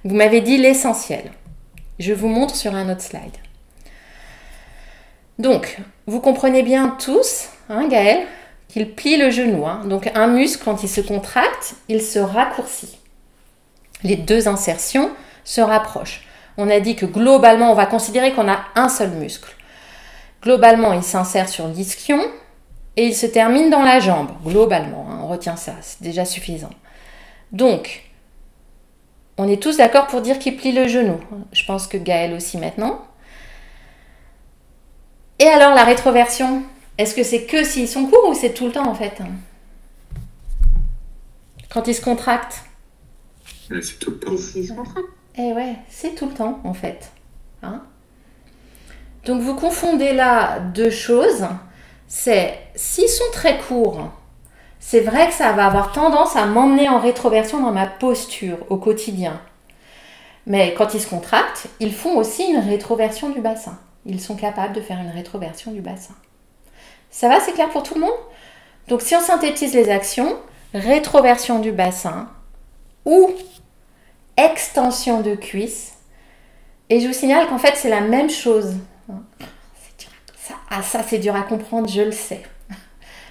Speaker 1: Vous m'avez dit l'essentiel. Je vous montre sur un autre slide. Donc, vous comprenez bien tous, hein, Gaëlle, qu'il plie le genou. Hein. Donc, un muscle, quand il se contracte, il se raccourcit. Les deux insertions se rapprochent. On a dit que globalement, on va considérer qu'on a un seul muscle. Globalement, il s'insère sur l'ischion et il se termine dans la jambe. Globalement, hein, on retient ça, c'est déjà suffisant. Donc, on est tous d'accord pour dire qu'il plie le genou. Je pense que Gaëlle aussi maintenant. Et alors, la rétroversion, est-ce que c'est que s'ils sont courts ou c'est tout le temps en fait? Quand ils se contractent?
Speaker 2: C'est tout le temps.
Speaker 1: Eh ouais, c'est tout le temps en fait. Hein? Donc vous confondez là deux choses. C'est, s'ils sont très courts, c'est vrai que ça va avoir tendance à m'emmener en rétroversion dans ma posture au quotidien. Mais quand ils se contractent, ils font aussi une rétroversion du bassin. Ils sont capables de faire une rétroversion du bassin. Ça va, c'est clair pour tout le monde? Donc si on synthétise les actions, rétroversion du bassin ou extension de cuisse. Et je vous signale qu'en fait c'est la même chose. Ça c'est dur à comprendre, je le sais.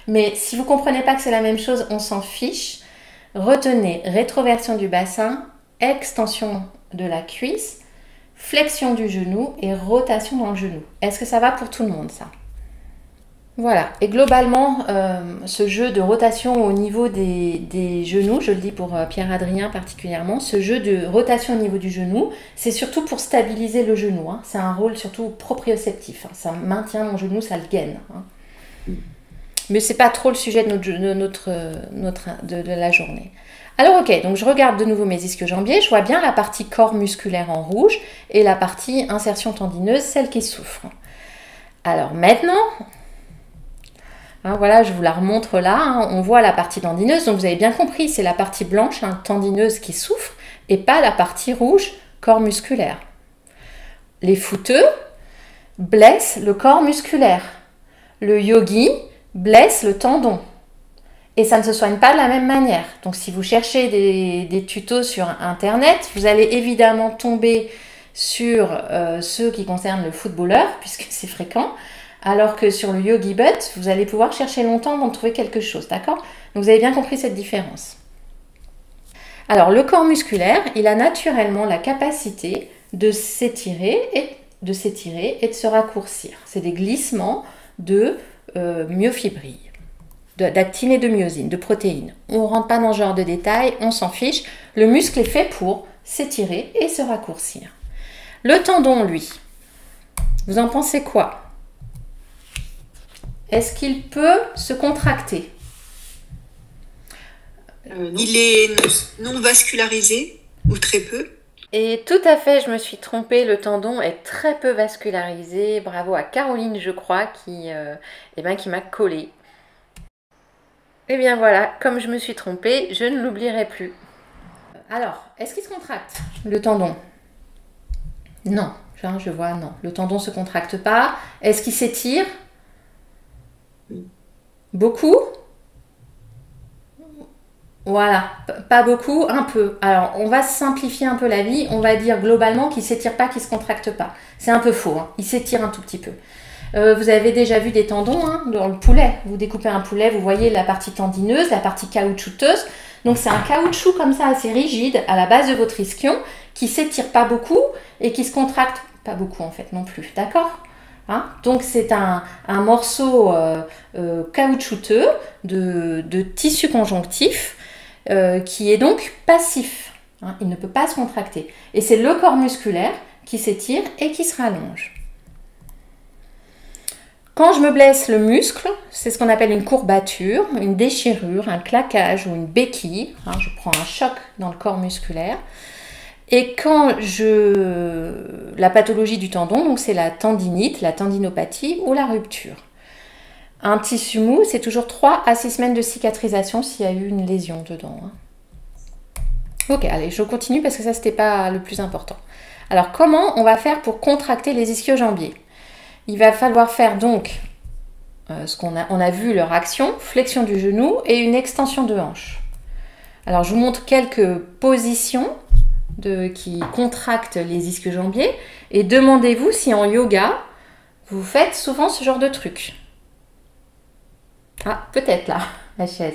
Speaker 1: Mais si vous ne comprenez pas que c'est la même chose, on s'en fiche. Retenez rétroversion du bassin, extension de la cuisse, flexion du genou et rotation dans le genou. Est-ce que ça va pour tout le monde ça? Voilà, et globalement, ce jeu de rotation au niveau des genoux, je le dis pour Pierre-Adrien particulièrement, ce jeu de rotation au niveau du genou, c'est surtout pour stabiliser le genou. Hein. C'est un rôle surtout proprioceptif. Hein. Ça maintient mon genou, ça le gaine. Hein. Mais c'est pas trop le sujet de la journée. Alors ok, donc je regarde de nouveau mes ischio-jambiers, je vois bien la partie corps musculaire en rouge et la partie insertion tendineuse, celle qui souffre. Alors maintenant... Hein, voilà, je vous la remontre là, hein, on voit la partie tendineuse, donc vous avez bien compris, c'est la partie blanche, hein, tendineuse qui souffre, et pas la partie rouge, corps musculaire. Les footeux blessent le corps musculaire. Le yogi blesse le tendon. Et ça ne se soigne pas de la même manière. Donc si vous cherchez des tutos sur Internet, vous allez évidemment tomber sur ceux qui concernent le footballeur, puisque c'est fréquent. Alors que sur le yogi butt, vous allez pouvoir chercher longtemps avant de trouver quelque chose, d'accord? Donc vous avez bien compris cette différence. Alors le corps musculaire, il a naturellement la capacité de s'étirer et de se raccourcir. C'est des glissements de myofibrilles, d'actine et de myosine, de protéines. On ne rentre pas dans ce genre de détails, on s'en fiche. Le muscle est fait pour s'étirer et se raccourcir. Le tendon, lui, vous en pensez quoi? Est-ce qu'il peut se contracter?
Speaker 3: Il est non vascularisé ou très peu.
Speaker 1: Et tout à fait, je me suis trompée, le tendon est très peu vascularisé. Bravo à Caroline, je crois, qui m'a collé. Et bien voilà, comme je me suis trompée, je ne l'oublierai plus. Alors, est-ce qu'il se contracte, le tendon? Non, je vois, non. Le tendon ne se contracte pas. Est-ce qu'il s'étire? Beaucoup? Voilà, pas beaucoup, un peu. Alors, on va simplifier un peu la vie. On va dire globalement qu'il ne s'étire pas, qu'il ne se contracte pas. C'est un peu faux, hein. Il s'étire un tout petit peu. Vous avez déjà vu des tendons hein, dans le poulet. Vous découpez un poulet, vous voyez la partie tendineuse, la partie caoutchouteuse. Donc, c'est un caoutchouc comme ça, assez rigide, à la base de votre ischion, qui ne s'étire pas beaucoup et qui se contracte pas beaucoup en fait non plus. D'accord ? Hein? Donc c'est un morceau caoutchouteux de tissu conjonctif qui est donc passif. Hein? Il ne peut pas se contracter. Et c'est le corps musculaire qui s'étire et qui se rallonge. Quand je me blesse le muscle, c'est ce qu'on appelle une courbature, une déchirure, un claquage ou une béquille. Hein? Je prends un choc dans le corps musculaire. Et quand la pathologie du tendon, donc c'est la tendinite, la tendinopathie ou la rupture. Un tissu mou, c'est toujours 3 à 6 semaines de cicatrisation s'il y a eu une lésion dedans. Ok, allez, je continue parce que ça, c'était pas le plus important. Alors, comment on va faire pour contracter les ischio-jambiers? Il va falloir faire donc on a vu leur action, flexion du genou et une extension de hanche. Alors, je vous montre quelques positions qui contractent les ischio-jambiers et demandez-vous si en yoga, vous faites souvent ce genre de truc. Ah, peut-être là, la chaise.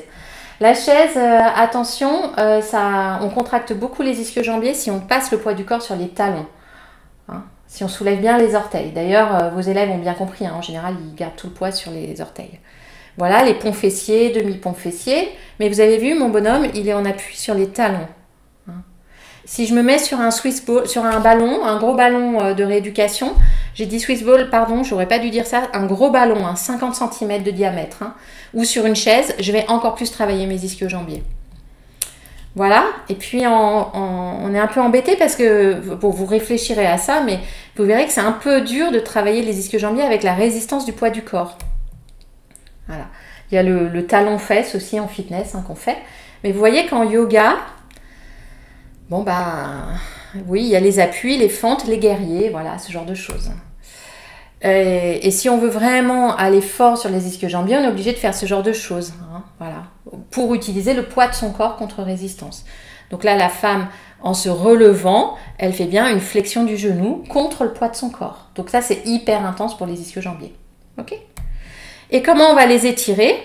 Speaker 1: La chaise, attention, on contracte beaucoup les ischio-jambiers si on passe le poids du corps sur les talons. Hein, si on soulève bien les orteils. D'ailleurs, vos élèves ont bien compris, hein, en général, ils gardent tout le poids sur les orteils. Voilà, les ponts fessiers, demi-ponts fessiers. Mais vous avez vu, mon bonhomme, il est en appui sur les talons. Hein. Si je me mets sur un Swiss ball, sur un ballon, un gros ballon de rééducation, j'ai dit Swiss ball, pardon, j'aurais pas dû dire ça, un gros ballon, 50 cm de diamètre, hein, ou sur une chaise, je vais encore plus travailler mes ischio-jambiers. Voilà, et puis on est un peu embêté parce que, bon, vous réfléchirez à ça, mais vous verrez que c'est un peu dur de travailler les ischio-jambiers avec la résistance du poids du corps. Voilà. Il y a le talon-fesse aussi en fitness, hein, qu'on fait. Mais vous voyez qu'en yoga, bon bah, oui, il y a les appuis, les fentes, les guerriers, voilà, ce genre de choses. Et si on veut vraiment aller fort sur les ischio-jambiers, on est obligé de faire ce genre de choses, hein, voilà, pour utiliser le poids de son corps contre résistance. Donc là, la femme, en se relevant, elle fait bien une flexion du genou contre le poids de son corps. Donc ça, c'est hyper intense pour les ischio-jambiers. Ok ? Et comment on va les étirer?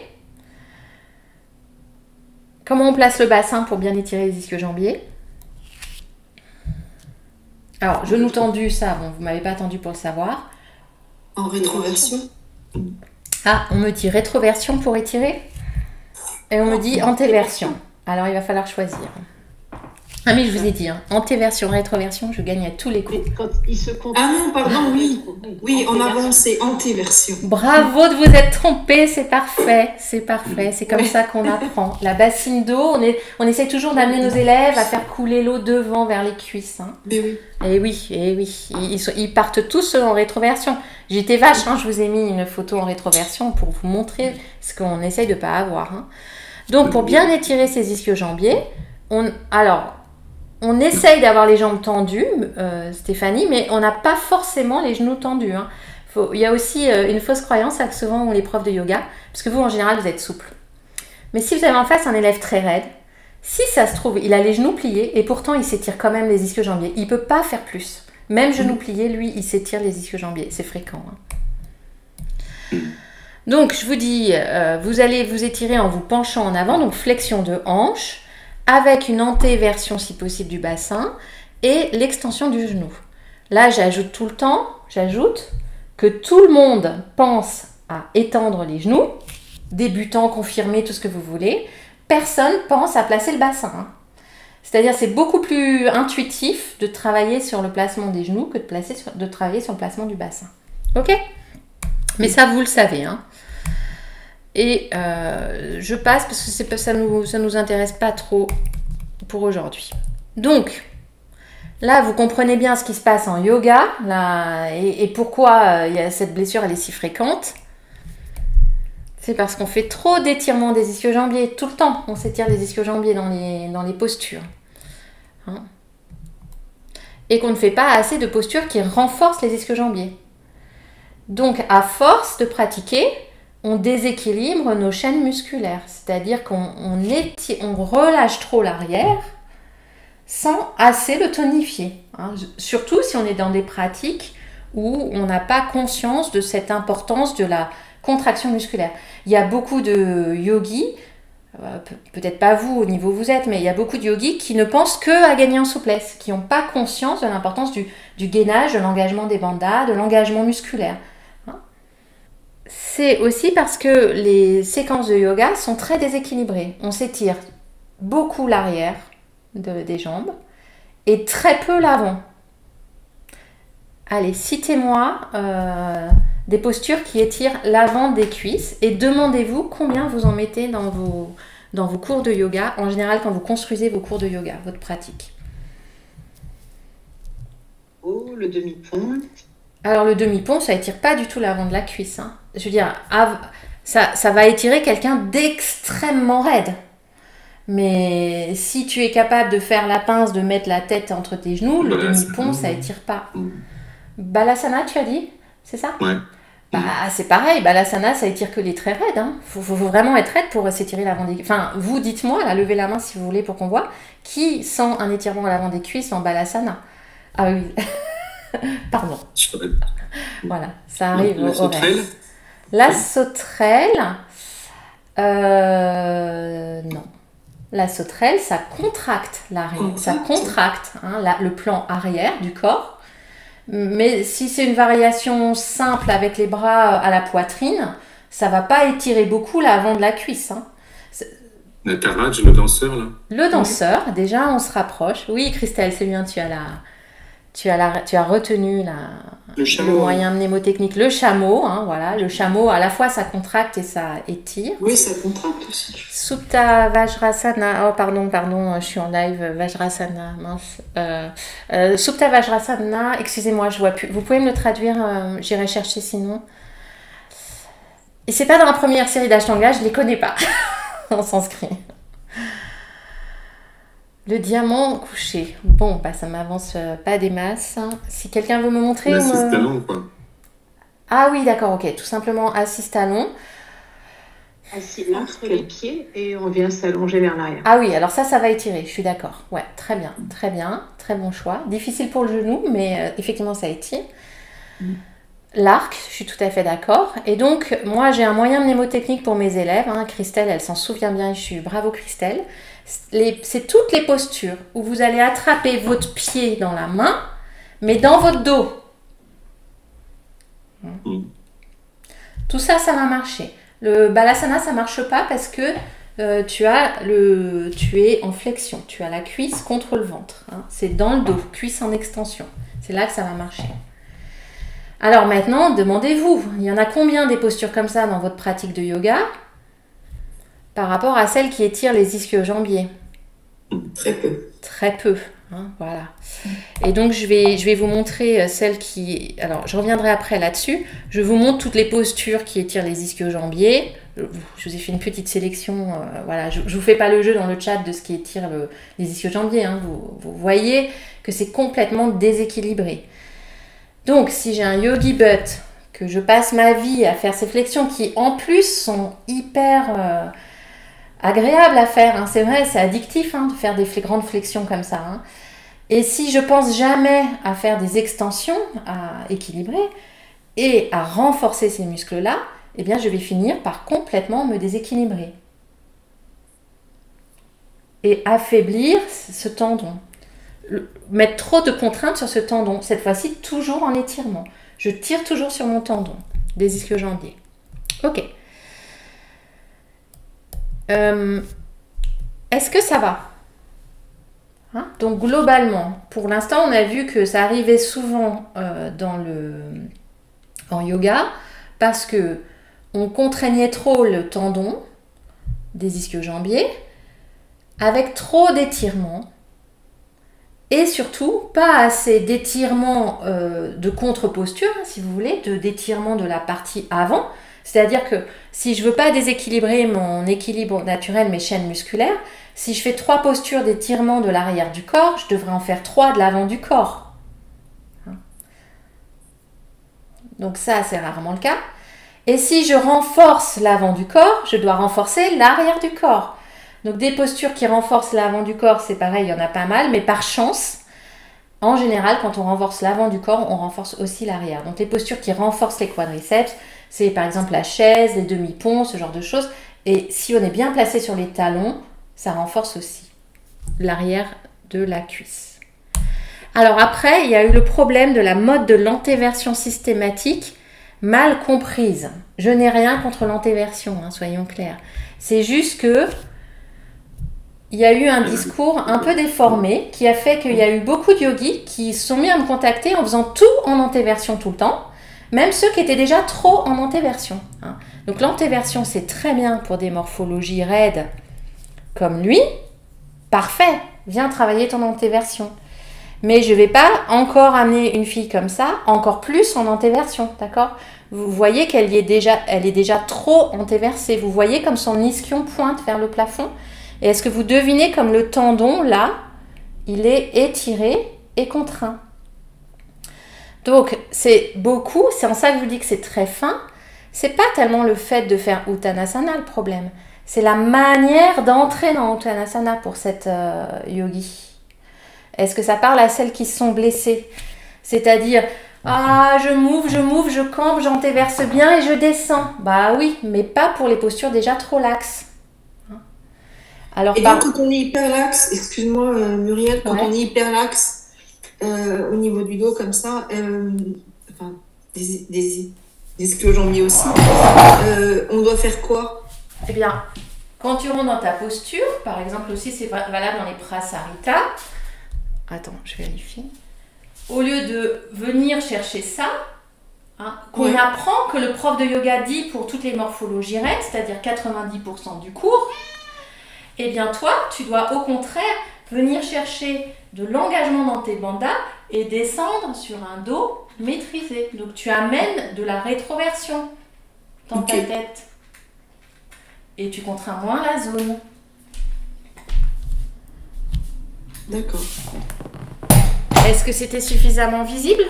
Speaker 1: Comment on place le bassin pour bien étirer les ischio-jambiers? Alors, genou tendu, ça, bon, vous ne m'avez pas attendu pour le savoir.
Speaker 3: En rétroversion.
Speaker 1: Ah, on me dit rétroversion pour étirer et on me dit antéversion. Alors, il va falloir choisir. Ah mais je vous ai dit, hein, antéversion, rétroversion, je gagne à tous les coups.
Speaker 4: Quand il se
Speaker 3: Ah non, pardon, oui. Oui, en avant, c'est antéversion.
Speaker 1: Bravo de vous être trompé, c'est parfait, c'est comme ça qu'on apprend. La bassine d'eau, on essaie toujours d'amener nos élèves à faire couler l'eau devant vers les cuisses. Hein.
Speaker 3: Mais oui.
Speaker 1: Et oui, ils partent tous en rétroversion. J'étais vache, hein, je vous ai mis une photo en rétroversion pour vous montrer ce qu'on essaye de ne pas avoir. Hein. Donc pour bien étirer ces ischio-jambiers, on essaye d'avoir les jambes tendues, Stéphanie, mais on n'a pas forcément les genoux tendus. Hein. Il y a aussi une fausse croyance que souvent ont les profs de yoga, parce que vous, en général, vous êtes souple. Mais si vous avez en face un élève très raide, si ça se trouve, il a les genoux pliés, et pourtant il s'étire quand même les ischio-jambiers. Il ne peut pas faire plus. Même genoux pliés, lui, il s'étire les ischio-jambiers. C'est fréquent. Hein. Donc, je vous dis, vous allez vous étirer en vous penchant en avant, donc flexion de hanche, avec une antéversion si possible du bassin et l'extension du genou. Là, j'ajoute tout le temps, que tout le monde pense à étendre les genoux, débutant, confirmé, tout ce que vous voulez. Personne pense à placer le bassin. Hein. C'est-à-dire, c'est beaucoup plus intuitif de travailler sur le placement des genoux que de travailler sur le placement du bassin. Ok ? Mais ça, vous le savez. Hein. Et je passe parce que ça nous intéresse pas trop pour aujourd'hui. Donc, là, vous comprenez bien ce qui se passe en yoga là, et pourquoi cette blessure elle est si fréquente. C'est parce qu'on fait trop d'étirements des ischio-jambiers tout le temps. On s'étire les ischio-jambiers dans les postures. Hein. Et qu'on ne fait pas assez de postures qui renforcent les ischio-jambiers. Donc, à force de pratiquer, on déséquilibre nos chaînes musculaires. C'est-à-dire qu'on relâche trop l'arrière sans assez le tonifier. Hein. Surtout si on est dans des pratiques où on n'a pas conscience de cette importance de la contraction musculaire. Il y a beaucoup de yogis, peut-être pas vous au niveau où vous êtes, mais il y a beaucoup de yogis qui ne pensent que à gagner en souplesse, qui n'ont pas conscience de l'importance du gainage, de l'engagement des bandas, de l'engagement musculaire. C'est aussi parce que les séquences de yoga sont très déséquilibrées. On s'étire beaucoup l'arrière des jambes et très peu l'avant. Allez, citez-moi des postures qui étirent l'avant des cuisses et demandez-vous combien vous en mettez dans vos cours de yoga, en général quand vous construisez vos cours de yoga, votre pratique.
Speaker 3: Oh, le demi-pont.
Speaker 1: Alors le demi-pont, ça étire pas du tout l'avant de la cuisse. Hein. Je veux dire, Ça va étirer quelqu'un d'extrêmement raide. Mais si tu es capable de faire la pince, de mettre la tête entre tes genoux, le demi-pont, ça étire pas. Balasana, tu as dit? C'est ça?
Speaker 2: Ouais.
Speaker 1: Bah, c'est pareil, Balasana, ça étire que les traits raides. Hein. Faut vraiment être raide pour s'étirer l'avant des cuisses. Enfin, vous, dites-moi, là, levez la main si vous voulez pour qu'on voit, qui sent un étirement à l'avant des cuisses en Balasana? Ah oui. Pardon. Voilà, ça arrive
Speaker 2: La
Speaker 1: au
Speaker 2: sauterelle.
Speaker 1: reste. La sauterelle, non. La sauterelle, ça contracte l'arrière, ça contracte le plan arrière du corps. Mais si c'est une variation simple avec les bras à la poitrine, ça va pas étirer beaucoup l'avant de la cuisse. Hein.
Speaker 2: Nataraj, le danseur, là.
Speaker 1: Le danseur, déjà, on se rapproche. Oui, Christelle, c'est bien, tu as retenu le moyen mnémotechnique, le chameau. Hein, voilà, le chameau, à la fois, ça contracte et ça étire.
Speaker 3: Oui, ça contracte aussi.
Speaker 1: Supta Vajrasana. Oh, pardon, je suis en live. Vajrasana, mince. Supta Vajrasana, excusez-moi, je vois plus. Vous pouvez me le traduire, j'irai chercher sinon. Et c'est pas dans la première série d'Ashtanga, je les connais pas en sanskrit. Le diamant couché. Bon, bah ça m'avance pas des masses. Si quelqu'un veut me montrer...
Speaker 2: L'assist-talon, quoi.
Speaker 1: Ah oui, d'accord, ok. Tout simplement assist-talon.
Speaker 3: Assis entre les pieds et on vient s'allonger vers l'arrière.
Speaker 1: Ah oui, alors ça va étirer, je suis d'accord. Ouais, très bien. Très bon choix. Difficile pour le genou, mais effectivement, ça étire. L'arc, je suis tout à fait d'accord. Et donc, moi, j'ai un moyen mnémotechnique pour mes élèves. Hein. Christelle, elle s'en souvient bien. Bravo, Christelle. C'est toutes les postures où vous allez attraper votre pied dans la main, mais dans votre dos. Tout ça, ça va marcher. Le Balasana, ça marche pas parce que tu es en flexion. Tu as la cuisse contre le ventre. Hein. C'est dans le dos, cuisse en extension. C'est là que ça va marcher. Alors maintenant, demandez-vous, il y en a combien des postures comme ça dans votre pratique de yoga par rapport à celles qui étirent les ischio-jambiers?
Speaker 3: Très peu.
Speaker 1: Très peu, hein, voilà. Et donc je vais vous montrer celles qui... Alors je reviendrai après là-dessus. Je vous montre toutes les postures qui étirent les ischio-jambiers. Je vous ai fait une petite sélection. Voilà, je vous fais pas le jeu dans le chat de ce qui étire les ischio-jambiers. Hein. Vous voyez que c'est complètement déséquilibré. Donc, si j'ai un yogi butt, que je passe ma vie à faire ces flexions qui, en plus, sont hyper agréables à faire, hein. C'est vrai, c'est addictif de faire des grandes flexions comme ça. Hein. Et si je pense jamais à faire des extensions, à équilibrer et à renforcer ces muscles-là, eh bien, je vais finir par complètement me déséquilibrer. Et affaiblir ce tendon. Mettre trop de contraintes sur ce tendon, cette fois-ci toujours en étirement. Je tire toujours sur mon tendon des ischio-jambiers. Ok. Est-ce que ça va? Hein? Donc globalement, pour l'instant, on a vu que ça arrivait souvent en yoga parce que on contraignait trop le tendon des ischio-jambiers avec trop d'étirements. Et surtout, pas assez d'étirement de contre-posture, si vous voulez, d'étirement de la partie avant. C'est-à-dire que si je ne veux pas déséquilibrer mon équilibre naturel, mes chaînes musculaires, si je fais 3 postures d'étirement de l'arrière du corps, je devrais en faire 3 de l'avant du corps. Donc ça, c'est rarement le cas. Et si je renforce l'avant du corps, je dois renforcer l'arrière du corps. Donc des postures qui renforcent l'avant du corps, c'est pareil, il y en a pas mal, mais par chance, en général, quand on renforce l'avant du corps, on renforce aussi l'arrière. Donc les postures qui renforcent les quadriceps, c'est par exemple la chaise, les demi-ponts, ce genre de choses. Et si on est bien placé sur les talons, ça renforce aussi l'arrière de la cuisse. Alors après, il y a eu le problème de la mode de l'antéversion systématique, mal comprise. Je n'ai rien contre l'antéversion, soyons clairs. C'est juste que il y a eu un discours un peu déformé qui a fait qu'il y a eu beaucoup de yogis qui se sont mis à me contacter en faisant tout en antéversion tout le temps, même ceux qui étaient déjà trop en antéversion. Donc l'antéversion, c'est très bien pour des morphologies raides comme lui. Parfait, viens travailler ton antéversion. Mais je ne vais pas encore amener une fille comme ça, encore plus en antéversion, d'accord? Vous voyez qu'elle est déjà trop antéversée. Vous voyez comme son ischion pointe vers le plafond. Et est-ce que vous devinez comme le tendon, là, il est étiré et contraint? Donc, c'est beaucoup, c'est en ça que je vous dis que c'est très fin. C'est pas tellement le fait de faire Uttanasana le problème. C'est la manière d'entrer dans Uttanasana pour cette yogi. Est-ce que ça parle à celles qui se sont blessées? C'est-à-dire, ah, je m'ouvre, je campe, j'antéverse bien et je descends. Bah oui, mais pas pour les postures déjà trop laxes.
Speaker 4: Alors, et donc, quand on est hyper laxe, excuse-moi Muriel, quand on est hyper laxe au niveau du dos comme ça, enfin, des ischio-jambiers aussi, on doit faire quoi?
Speaker 1: Eh bien, quand tu rentres dans ta posture, par exemple aussi, c'est valable dans les prasarita. Attends, je vérifie. Au lieu de venir chercher ça, hein, qu'on apprend, que le prof de yoga dit pour toutes les morphologies raides, c'est-à-dire 90% du cours, eh bien toi, tu dois au contraire venir chercher de l'engagement dans tes bandhas et descendre sur un dos maîtrisé. Donc tu amènes de la rétroversion dans ta tête. Et tu contrains moins la zone.
Speaker 4: D'accord.
Speaker 1: Est-ce que c'était suffisamment visible?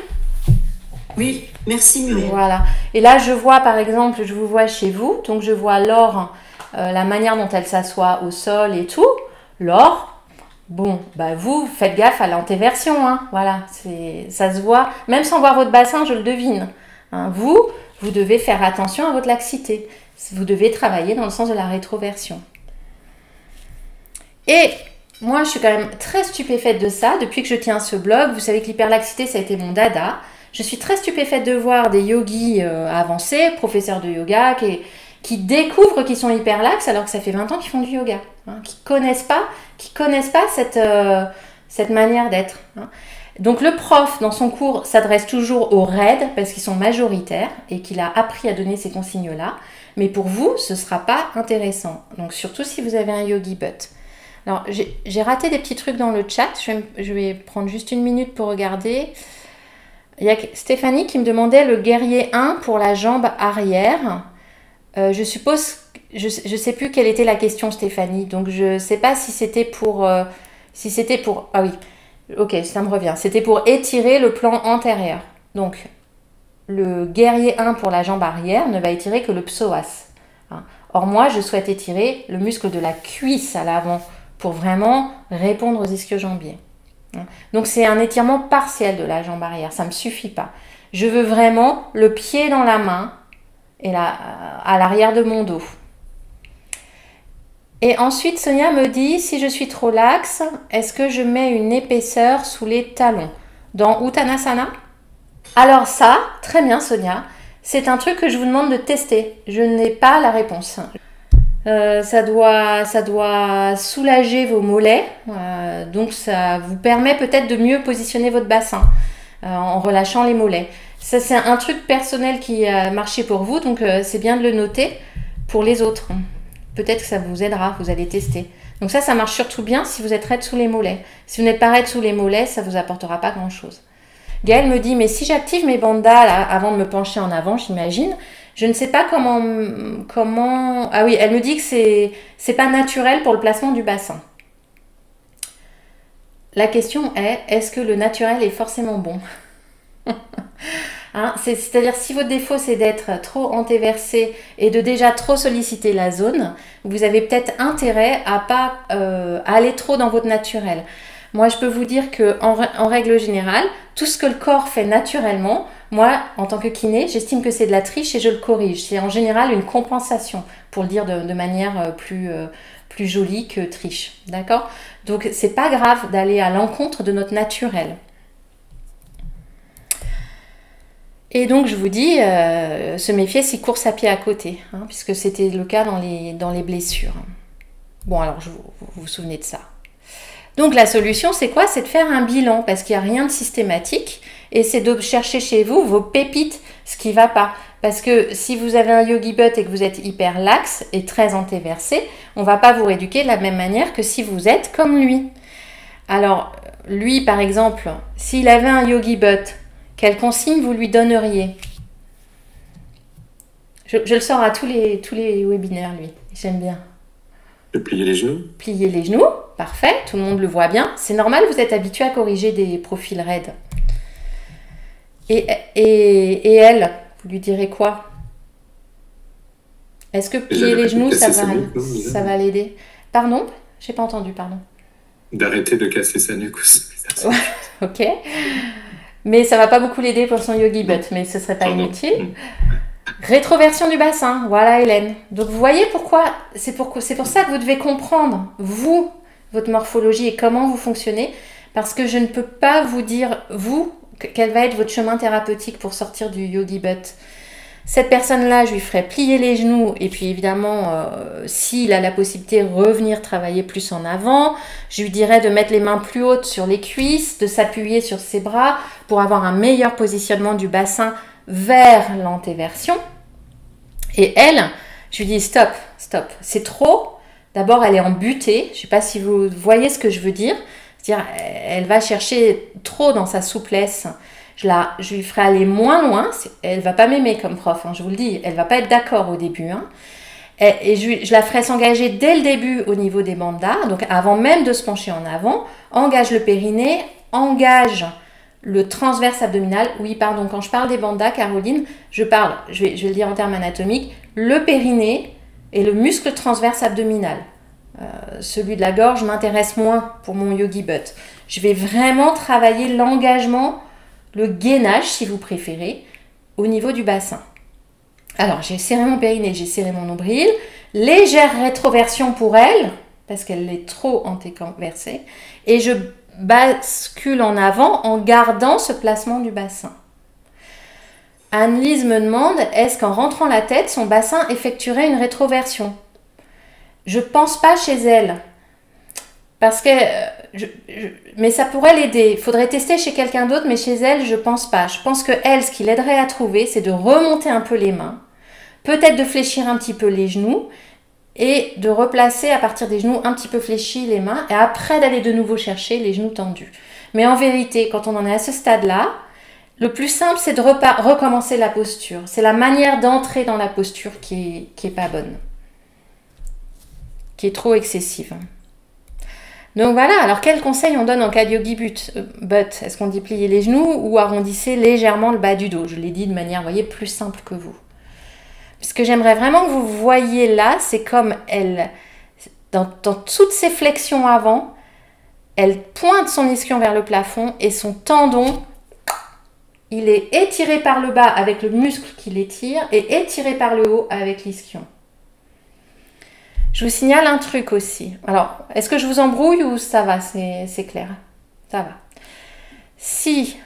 Speaker 4: Oui, merci Muriel.
Speaker 1: Voilà. Et là, je vois par exemple, je vous vois chez vous, donc je vois Laure, la manière dont elle s'assoit au sol et tout. Laure, bon, bah vous faites gaffe à l'antéversion, hein. Voilà, ça se voit, même sans voir votre bassin, je le devine. Hein. Vous devez faire attention à votre laxité. Vous devez travailler dans le sens de la rétroversion. Et moi, je suis quand même très stupéfaite de ça. Depuis que je tiens ce blog, vous savez que l'hyperlaxité, ça a été mon dada. Je suis très stupéfaite de voir des yogis avancés, professeurs de yoga, qui découvrent qu'ils sont hyperlaxes alors que ça fait 20 ans qu'ils font du yoga. Hein, qui connaissent pas cette manière d'être. Hein. Donc le prof, dans son cours, s'adresse toujours aux raides parce qu'ils sont majoritaires et qu'il a appris à donner ces consignes-là. Mais pour vous, ce ne sera pas intéressant. Donc surtout si vous avez un yogi butt. Alors j'ai raté des petits trucs dans le chat. Je vais prendre juste une minute pour regarder. Il y a Stéphanie qui me demandait le guerrier 1 pour la jambe arrière. Je suppose, je ne sais plus quelle était la question Stéphanie. Donc je ne sais pas si c'était pour... ah oui, ok, ça me revient. C'était pour étirer le plan antérieur. Donc le guerrier 1 pour la jambe arrière ne va étirer que le psoas. Hein. Or moi, je souhaite étirer le muscle de la cuisse à l'avant pour vraiment répondre aux ischio-jambiers. Hein. Donc c'est un étirement partiel de la jambe arrière, ça ne me suffit pas. Je veux vraiment le pied dans la main et à l'arrière de mon dos. Et ensuite, Sonia me dit, si je suis trop laxe, est-ce que je mets une épaisseur sous les talons dans Uttanasana? Alors ça, très bien Sonia, c'est un truc que je vous demande de tester. Je n'ai pas la réponse. Ça doit soulager vos mollets, donc ça vous permet peut-être de mieux positionner votre bassin en relâchant les mollets. Ça c'est un truc personnel qui a marché pour vous, donc c'est bien de le noter pour les autres. Peut-être que ça vous aidera, vous allez tester. Donc ça marche surtout bien si vous êtes raide sous les mollets. Si vous n'êtes pas raide sous les mollets, ça ne vous apportera pas grand-chose. Gaëlle me dit, mais si j'active mes bandhas là, avant de me pencher en avant, j'imagine, je ne sais pas comment... Ah oui, elle me dit que c'est pas naturel pour le placement du bassin. La question est, est-ce que le naturel est forcément bon? Hein, c'est-à-dire, si votre défaut, c'est d'être trop antéversé et de déjà trop solliciter la zone, vous avez peut-être intérêt à pas aller trop dans votre naturel. Moi, je peux vous dire qu'en règle générale, tout ce que le corps fait naturellement, moi, en tant que kiné, j'estime que c'est de la triche et je le corrige. C'est en général une compensation, pour le dire de manière plus jolie que triche. D'accord? Donc, c'est pas grave d'aller à l'encontre de notre naturel. Et donc, je vous dis, se méfier si course à pied à côté, hein, puisque c'était le cas dans les blessures. Bon, alors, vous vous souvenez de ça. Donc la solution, c'est quoi? C'est de faire un bilan, parce qu'il n'y a rien de systématique, et c'est de chercher chez vous vos pépites, ce qui ne va pas. Parce que si vous avez un yogi butt et que vous êtes hyper laxe et très antéversé, on ne va pas vous rééduquer de la même manière que si vous êtes comme lui. Alors, lui, par exemple, s'il avait un yogi butt, quelle consigne vous lui donneriez? Je le sors à tous les webinaires, lui. J'aime bien.
Speaker 2: De plier les genoux.
Speaker 1: Plier les genoux, parfait, tout le monde le voit bien. C'est normal, vous êtes habitué à corriger des profils raides. Et elle, vous lui direz quoi? Est-ce que plier les genoux, ça va l'aider? Pardon? J'ai pas entendu, pardon.
Speaker 2: D'arrêter de casser sa nuque aussi.
Speaker 1: Ouais, ok. Mais ça va pas beaucoup l'aider pour son yogi butt, mais ce serait pas inutile. Rétroversion du bassin, voilà Hélène. Donc vous voyez pourquoi, c'est pour ça que vous devez comprendre, vous, votre morphologie et comment vous fonctionnez, parce que je ne peux pas vous dire, vous, quel va être votre chemin thérapeutique pour sortir du yogi butt. Cette personne-là, je lui ferai plier les genoux et puis évidemment, s'il a la possibilité, revenir travailler plus en avant. Je lui dirais de mettre les mains plus hautes sur les cuisses, de s'appuyer sur ses bras pour avoir un meilleur positionnement du bassin vers l'antéversion. Et elle, je lui dis stop, c'est trop. D'abord, elle est en butée. Je ne sais pas si vous voyez ce que je veux dire. C'est-à-dire, elle va chercher trop dans sa souplesse. Je lui ferai aller moins loin. Elle ne va pas m'aimer comme prof, hein, je vous le dis. Elle ne va pas être d'accord au début. Hein. Et je la ferai s'engager dès le début au niveau des bandas. Donc, avant même de se pencher en avant, engage le périnée, engage le transverse abdominal. Oui, pardon, quand je parle des bandas, Caroline, je vais le dire en termes anatomiques, le périnée et le muscle transverse abdominal. Celui de la gorge m'intéresse moins pour mon yogi butt. Je vais vraiment travailler l'engagement, le gainage, si vous préférez, au niveau du bassin. Alors, j'ai serré mon périnée, j'ai serré mon nombril. Légère rétroversion pour elle, parce qu'elle est trop antéconversée. Et je bascule en avant en gardant ce placement du bassin. Anne-Lise me demande, est-ce qu'en rentrant la tête, son bassin effectuerait une rétroversion? Je pense pas chez elle. Parce que, mais ça pourrait l'aider. Il faudrait tester chez quelqu'un d'autre, mais chez elle, je pense pas. Je pense que elle, ce qui l'aiderait à trouver, c'est de remonter un peu les mains, peut-être de fléchir un petit peu les genoux, et de replacer à partir des genoux un petit peu fléchis les mains, et après d'aller de nouveau chercher les genoux tendus. Mais en vérité, quand on en est à ce stade-là, le plus simple, c'est de recommencer la posture. C'est la manière d'entrer dans la posture qui est pas bonne, qui est trop excessive. Donc voilà, alors quel conseil on donne en cas de yogi butt? Est-ce qu'on dit plier les genoux ou arrondissez légèrement le bas du dos? Je l'ai dit de manière, vous voyez, plus simple que vous. Ce que j'aimerais vraiment que vous voyiez là, c'est comme elle, dans toutes ses flexions avant, elle pointe son ischion vers le plafond et son tendon, il est étiré par le bas avec le muscle qui l'étire et étiré par le haut avec l'ischion. Je vous signale un truc aussi. Alors, est-ce que je vous embrouille ou ça va, c'est clair? Ça va. Si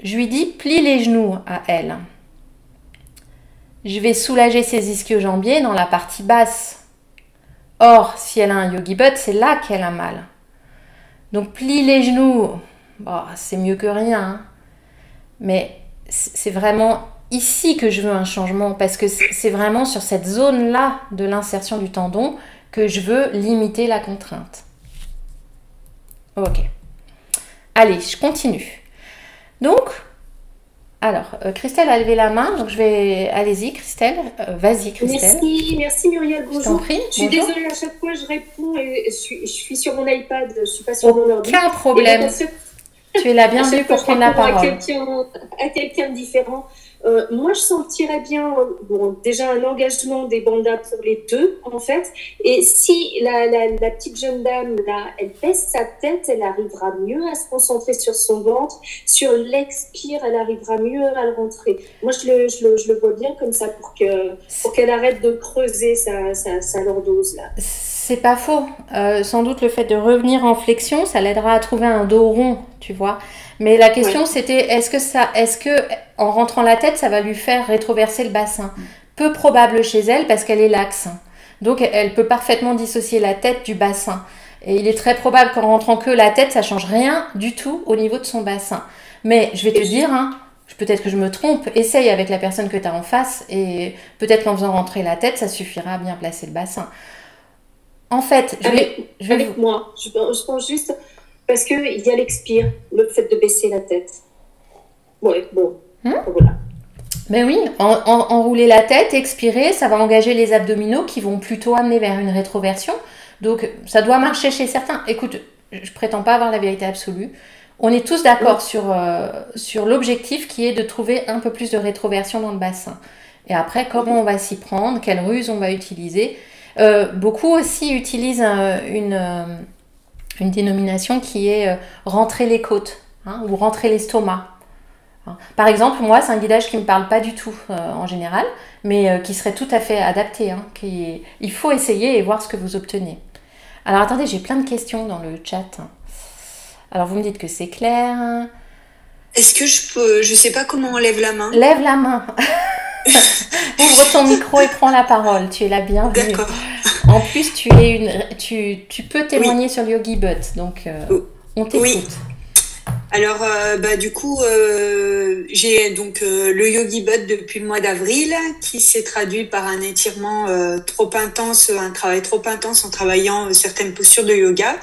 Speaker 1: je lui dis plie les genoux à elle, je vais soulager ses ischio-jambiers dans la partie basse. Or, si elle a un yogi butt, c'est là qu'elle a mal. Donc, plie les genoux, bon, c'est mieux que rien. Hein. Mais c'est vraiment ici que je veux un changement parce que c'est vraiment sur cette zone-là de l'insertion du tendon que je veux limiter la contrainte. Ok. Allez, je continue. Donc, alors, Christelle a levé la main, donc je vais... Allez-y, Christelle. Vas-y, Christelle.
Speaker 5: Merci Muriel, bonjour.
Speaker 1: Je t'en prie.
Speaker 5: Je suis désolée, à chaque fois je réponds et je suis sur mon iPad, je ne suis pas sur mon ordi.
Speaker 1: Aucun problème. Tu es la bienvenue pour prendre la parole.
Speaker 5: À quelqu'un de différent. Moi, je sentirais bien déjà un engagement des bandas pour les deux, en fait. Et si la petite jeune dame, là, elle baisse sa tête, elle arrivera mieux à se concentrer sur son ventre. Sur l'expire, elle arrivera mieux à le rentrer. Moi, je le vois bien comme ça pour qu'elle arrête de creuser sa lordose, là.
Speaker 1: C'est pas faux. Sans doute le fait de revenir en flexion, ça l'aidera à trouver un dos rond, tu vois. Mais la question c'était, est-ce que en rentrant la tête, ça va lui faire rétroverser le bassin? Peu probable chez elle parce qu'elle est laxe. Donc elle peut parfaitement dissocier la tête du bassin. Et il est très probable qu'en rentrant que la tête, ça change rien du tout au niveau de son bassin. Mais je vais te dire, hein, peut-être que je me trompe, essaye avec la personne que tu as en face et peut-être qu'en faisant rentrer la tête, ça suffira à bien placer le bassin. En fait,
Speaker 5: avec moi, je pense juste, parce qu'il y a l'expire, le fait de baisser la tête. Ouais, bon, voilà.
Speaker 1: Ben oui, enrouler la tête, expirer, ça va engager les abdominaux qui vont plutôt amener vers une rétroversion. Donc, ça doit marcher chez certains. Écoute, je prétends pas avoir la vérité absolue. On est tous d'accord sur l'objectif qui est de trouver un peu plus de rétroversion dans le bassin. Et après, comment on va s'y prendre, quelle ruse on va utiliser. Beaucoup aussi utilisent une dénomination qui est rentrer les côtes, ou rentrer l'estomac. Par exemple, moi, c'est un guidage qui ne me parle pas du tout en général, mais qui serait tout à fait adapté. Il faut essayer et voir ce que vous obtenez. Alors attendez, j'ai plein de questions dans le chat. Alors vous me dites que c'est clair.
Speaker 6: Est-ce que je sais pas comment on lève la main.
Speaker 1: Lève la main. Ouvre ton micro et prends la parole. Tu es la bienvenue.
Speaker 6: D'accord.
Speaker 1: En plus, tu peux témoigner sur le Yogi Butt, donc on t'écoute.
Speaker 6: Oui. Alors, du coup, j'ai donc le Yogi Butt depuis le mois d'avril, qui s'est traduit par un étirement trop intense, un travail trop intense en travaillant certaines postures de yoga.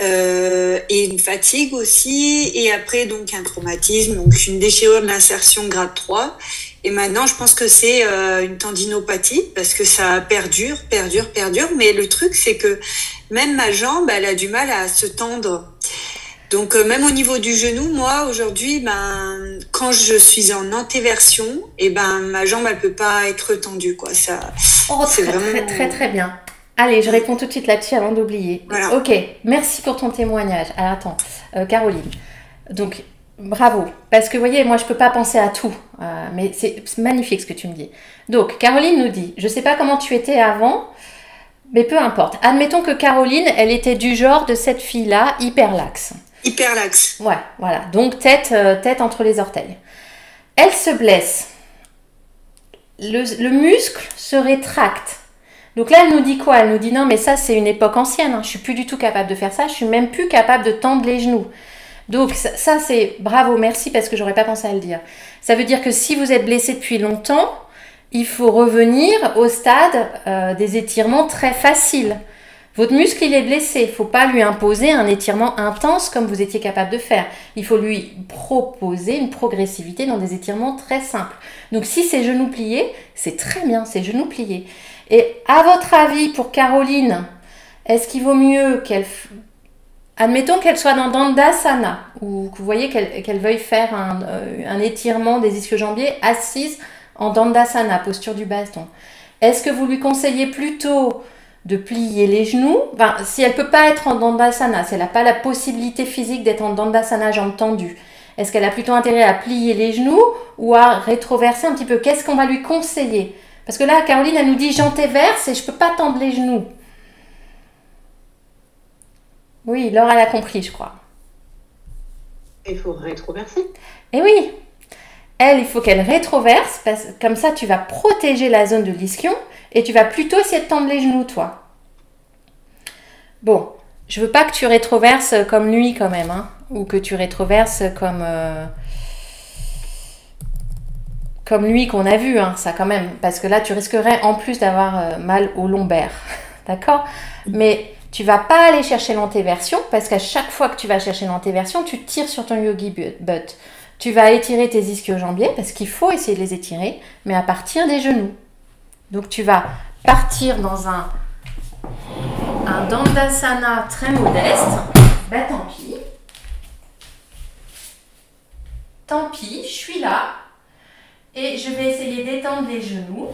Speaker 6: Et une fatigue aussi, et après donc un traumatisme, donc une déchirure de l'insertion grade 3. Et maintenant, je pense que c'est une tendinopathie parce que ça perdure. Mais le truc, c'est que même ma jambe, elle a du mal à se tendre. Donc, même au niveau du genou, moi, aujourd'hui, quand je suis en antéversion, ma jambe, elle peut pas être tendue, quoi. Ça,
Speaker 1: c'est vraiment... très bien. Allez, je réponds tout de suite là-dessus avant d'oublier.
Speaker 6: Voilà.
Speaker 1: Ok, merci pour ton témoignage. Alors, attends, Caroline. Donc, bravo. Parce que, vous voyez, moi, je peux pas penser à tout. Mais c'est magnifique ce que tu me dis. Donc, Caroline nous dit, je sais pas comment tu étais avant, mais peu importe. Admettons que Caroline, elle était du genre de cette fille-là, hyperlaxe.
Speaker 6: Hyperlaxe.
Speaker 1: Ouais, voilà. Donc, tête entre les orteils. Elle se blesse. Le muscle se rétracte. Donc là, elle nous dit quoi? Elle nous dit non, mais ça, c'est une époque ancienne. Je suis plus du tout capable de faire ça. Je suis même plus capable de tendre les genoux. Donc ça, c'est bravo, merci, parce que j'aurais pas pensé à le dire. Ça veut dire que si vous êtes blessé depuis longtemps, il faut revenir au stade des étirements très faciles. Votre muscle, il est blessé. Il ne faut pas lui imposer un étirement intense comme vous étiez capable de faire. Il faut lui proposer une progressivité dans des étirements très simples. Donc si c'est genoux pliés, c'est très bien, c'est genoux pliés. Et à votre avis, pour Caroline, est-ce qu'il vaut mieux qu'elle... Admettons qu'elle soit dans Dandasana, ou que vous voyez qu'elle veuille faire un étirement des ischio-jambiers assise en Dandasana, posture du baston. Est-ce que vous lui conseillez plutôt de plier les genoux? Si elle ne peut pas être en Dandasana, si elle n'a pas la possibilité physique d'être en Dandasana, jambes tendues, est-ce qu'elle a plutôt intérêt à plier les genoux ou à rétroverser un petit peu? Qu'est-ce qu'on va lui conseiller? Parce que là, Caroline, elle nous dit « j'antéverse et je ne peux pas tendre les genoux ». Oui, Laure, elle a compris, je crois.
Speaker 3: Il faut rétroverser.
Speaker 1: Eh oui, elle, il faut qu'elle rétroverse, parce que comme ça, tu vas protéger la zone de l'ischio et tu vas plutôt essayer de tendre les genoux, toi. Bon, je veux pas que tu rétroverses comme lui, quand même, ou que tu rétroverses comme lui qu'on a vu, ça quand même, parce que là, tu risquerais en plus d'avoir mal au lombaire, d'accord? Mais tu vas pas aller chercher l'antéversion, parce qu'à chaque fois que tu vas chercher l'antéversion, tu tires sur ton Yogi Butt. Tu vas étirer tes ischio-jambiers, parce qu'il faut essayer de les étirer, mais à partir des genoux. Donc tu vas partir dans un Dandasana très modeste. Tant pis. Tant pis, je suis là. Et je vais essayer d'étendre les genoux,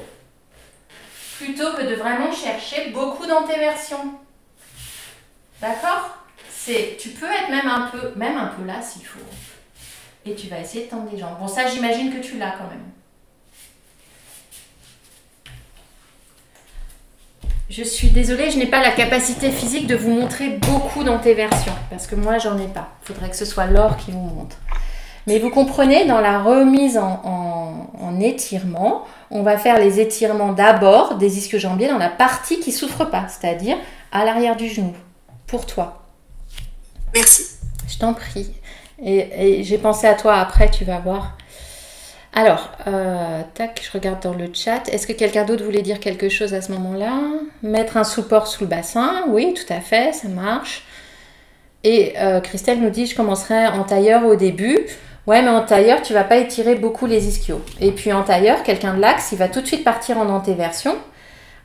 Speaker 1: plutôt que de vraiment chercher beaucoup d'antéversion. D'accord? Tu peux être même un peu là s'il faut. Et tu vas essayer de tendre les jambes. Bon, ça, j'imagine que tu l'as quand même. Je suis désolée, je n'ai pas la capacité physique de vous montrer beaucoup d'antéversion. Parce que moi, j'en ai pas. Il faudrait que ce soit Laure qui vous montre. Mais vous comprenez, dans la remise en étirement, on va faire les étirements d'abord des ischio-jambiers dans la partie qui ne souffre pas, c'est-à-dire à l'arrière du genou, pour toi.
Speaker 6: Merci.
Speaker 1: Je t'en prie. Et j'ai pensé à toi après, tu vas voir. Alors, tac, je regarde dans le chat. Est-ce que quelqu'un d'autre voulait dire quelque chose à ce moment-là? Mettre un support sous le bassin, oui, tout à fait, ça marche. Et Christelle nous dit, je commencerai en tailleur au début. Ouais, mais en tailleur, tu vas pas étirer beaucoup les ischios. Et puis en tailleur, quelqu'un de l'axe, il va tout de suite partir en antéversion.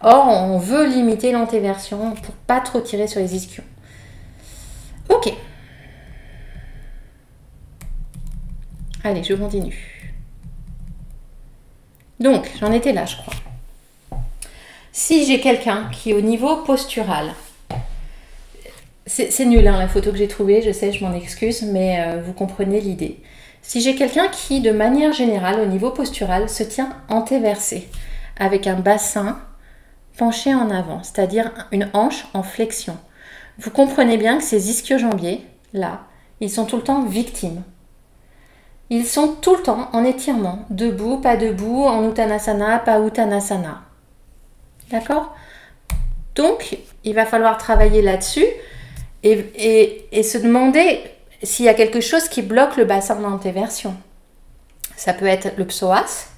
Speaker 1: Or, on veut limiter l'antéversion pour pas trop tirer sur les ischios. Ok. Allez, je continue. Donc, j'en étais là, je crois. Si j'ai quelqu'un qui, au niveau postural, c'est nul, hein, la photo que j'ai trouvée, je sais, je m'en excuse, mais vous comprenez l'idée. Si j'ai quelqu'un qui, de manière générale, au niveau postural, se tient antéversé, avec un bassin penché en avant, c'est-à-dire une hanche en flexion, vous comprenez bien que ces ischio-jambiers, là, ils sont tout le temps victimes. Ils sont tout le temps en étirement, debout, pas debout, en uttanasana, pas uttanasana. D'accord? Donc, il va falloir travailler là-dessus et se demander s'il y a quelque chose qui bloque le bassin d'antéversion. Ça peut être le psoas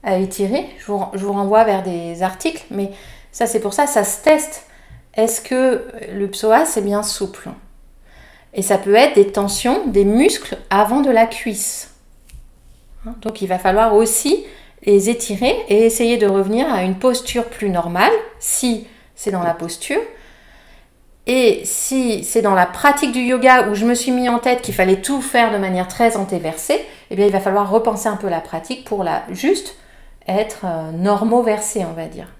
Speaker 1: à étirer. Je vous renvoie vers des articles, mais ça, c'est pour ça, ça se teste. Est-ce que le psoas est bien souple? Et ça peut être des tensions des muscles avant de la cuisse. Donc, il va falloir aussi les étirer et essayer de revenir à une posture plus normale, si c'est dans la posture. Et si c'est dans la pratique du yoga où je me suis mis en tête qu'il fallait tout faire de manière très antéversée, eh bien, il va falloir repenser un peu la pratique pour juste être normo-versé, on va dire.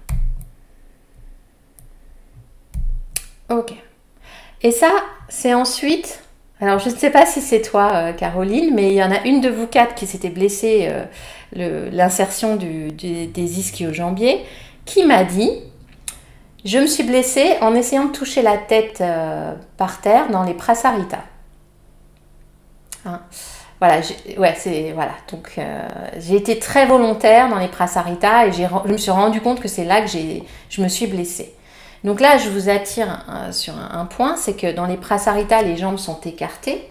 Speaker 1: Ok. Et ça, c'est ensuite... Alors, je ne sais pas si c'est toi, Caroline, mais il y en a une de vous quatre qui s'était blessée l'insertion des ischio-jambiers, qui m'a dit « Je me suis blessée en essayant de toucher la tête par terre dans les prasarita. » Hein. Voilà, voilà. Donc, j'ai été très volontaire dans les prasarita et je me suis rendu compte que c'est là que je me suis blessée. Donc là, je vous attire sur un point, c'est que dans les prasarita, les jambes sont écartées.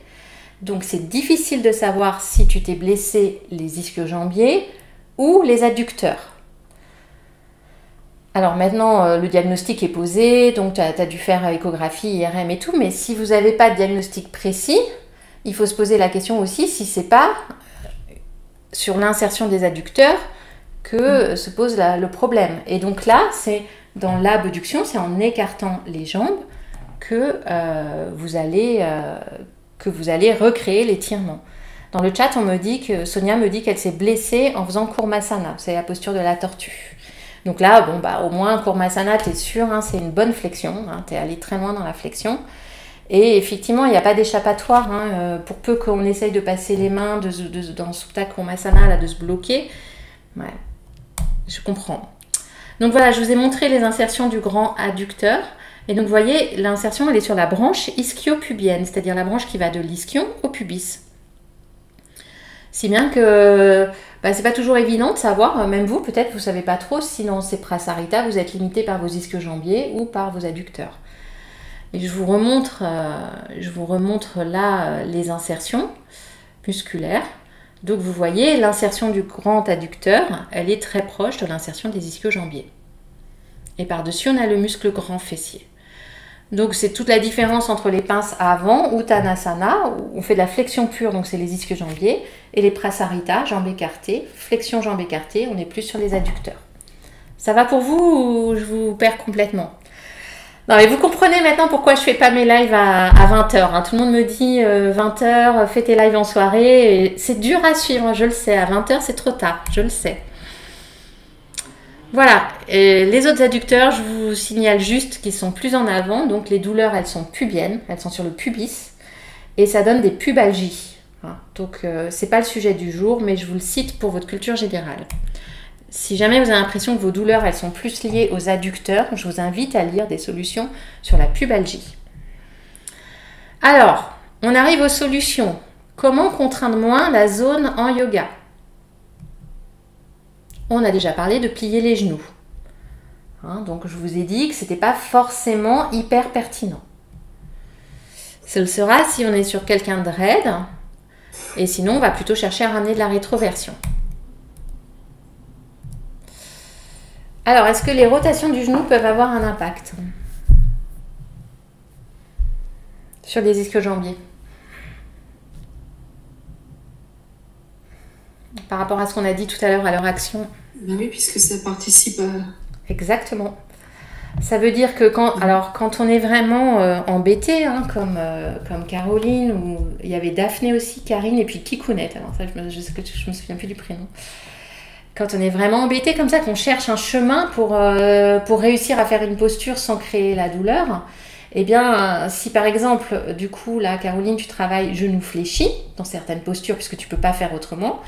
Speaker 1: Donc c'est difficile de savoir si tu t'es blessé les ischio-jambiers ou les adducteurs. Alors maintenant, le diagnostic est posé, donc tu as dû faire échographie, IRM et tout, mais si vous n'avez pas de diagnostic précis, il faut se poser la question aussi si c'est pas sur l'insertion des adducteurs que se pose le problème. Et donc là, c'est dans l'abduction, c'est en écartant les jambes que vous allez recréer l'étirement. Dans le chat, Sonia me dit qu'elle s'est blessée en faisant Kurmasana, c'est la posture de la tortue. Donc là, bon, au moins Kurmasana, tu es sûr, hein, c'est une bonne flexion, hein, tu es allé très loin dans la flexion. Et effectivement, il n'y a pas d'échappatoire, hein, pour peu qu'on essaye de passer les mains dans Supta Kurmasana, là, de se bloquer. Ouais, je comprends. Donc voilà, je vous ai montré les insertions du grand adducteur. Et donc vous voyez, l'insertion, elle est sur la branche ischio-pubienne, c'est-à-dire la branche qui va de l'ischion au pubis. Si bien que c'est pas toujours évident de savoir, même vous, peut-être vous savez pas trop si dans ces prasarita, vous êtes limité par vos ischio-jambiers ou par vos adducteurs. Et je vous remontre là les insertions musculaires. Donc vous voyez, l'insertion du grand adducteur, elle est très proche de l'insertion des ischio-jambiers. Et par-dessus, on a le muscle grand fessier. Donc c'est toute la différence entre les pinces avant, Uttanasana, où on fait de la flexion pure, donc c'est les ischio-jambiers, et les prasarita, jambes écartées, flexion jambes écartées, on est plus sur les adducteurs. Ça va pour vous ou je vous perds complètement? Non, mais vous comprenez maintenant pourquoi je fais pas mes lives à 20h. Hein. Tout le monde me dit 20h, fais tes lives en soirée. C'est dur à suivre, je le sais. À 20h, c'est trop tard, je le sais. Voilà. Et les autres adducteurs, je vous signale juste qu'ils sont plus en avant. Donc les douleurs, elles sont pubiennes, elles sont sur le pubis. Et ça donne des pubalgies. Hein. Donc c'est pas le sujet du jour, mais je vous le cite pour votre culture générale. Si jamais vous avez l'impression que vos douleurs, elles sont plus liées aux adducteurs, je vous invite à lire des solutions sur la pubalgie. Alors, on arrive aux solutions. Comment contraindre moins la zone en yoga? On a déjà parlé de plier les genoux. Hein, donc, je vous ai dit que ce n'était pas forcément hyper pertinent. Ce le sera si on est sur quelqu'un de raide. Et sinon, on va plutôt chercher à ramener de la rétroversion. Alors, est-ce que les rotations du genou peuvent avoir un impact? sur les ischio-jambiers. Par rapport à ce qu'on a dit tout à l'heure à leur action.
Speaker 4: Ben oui, puisque ça participe à...
Speaker 1: Exactement. Ça veut dire que quand on est vraiment embêté, hein, comme Caroline, ou il y avait Daphné aussi, Karine, et puis Kikounette. Alors ça, je me souviens plus du prénom. Quand on est vraiment embêté comme ça, qu'on cherche un chemin pour réussir à faire une posture sans créer la douleur, eh bien, si par exemple, du coup, là, Caroline, tu travailles genou fléchi dans certaines postures, puisque tu peux pas faire autrement,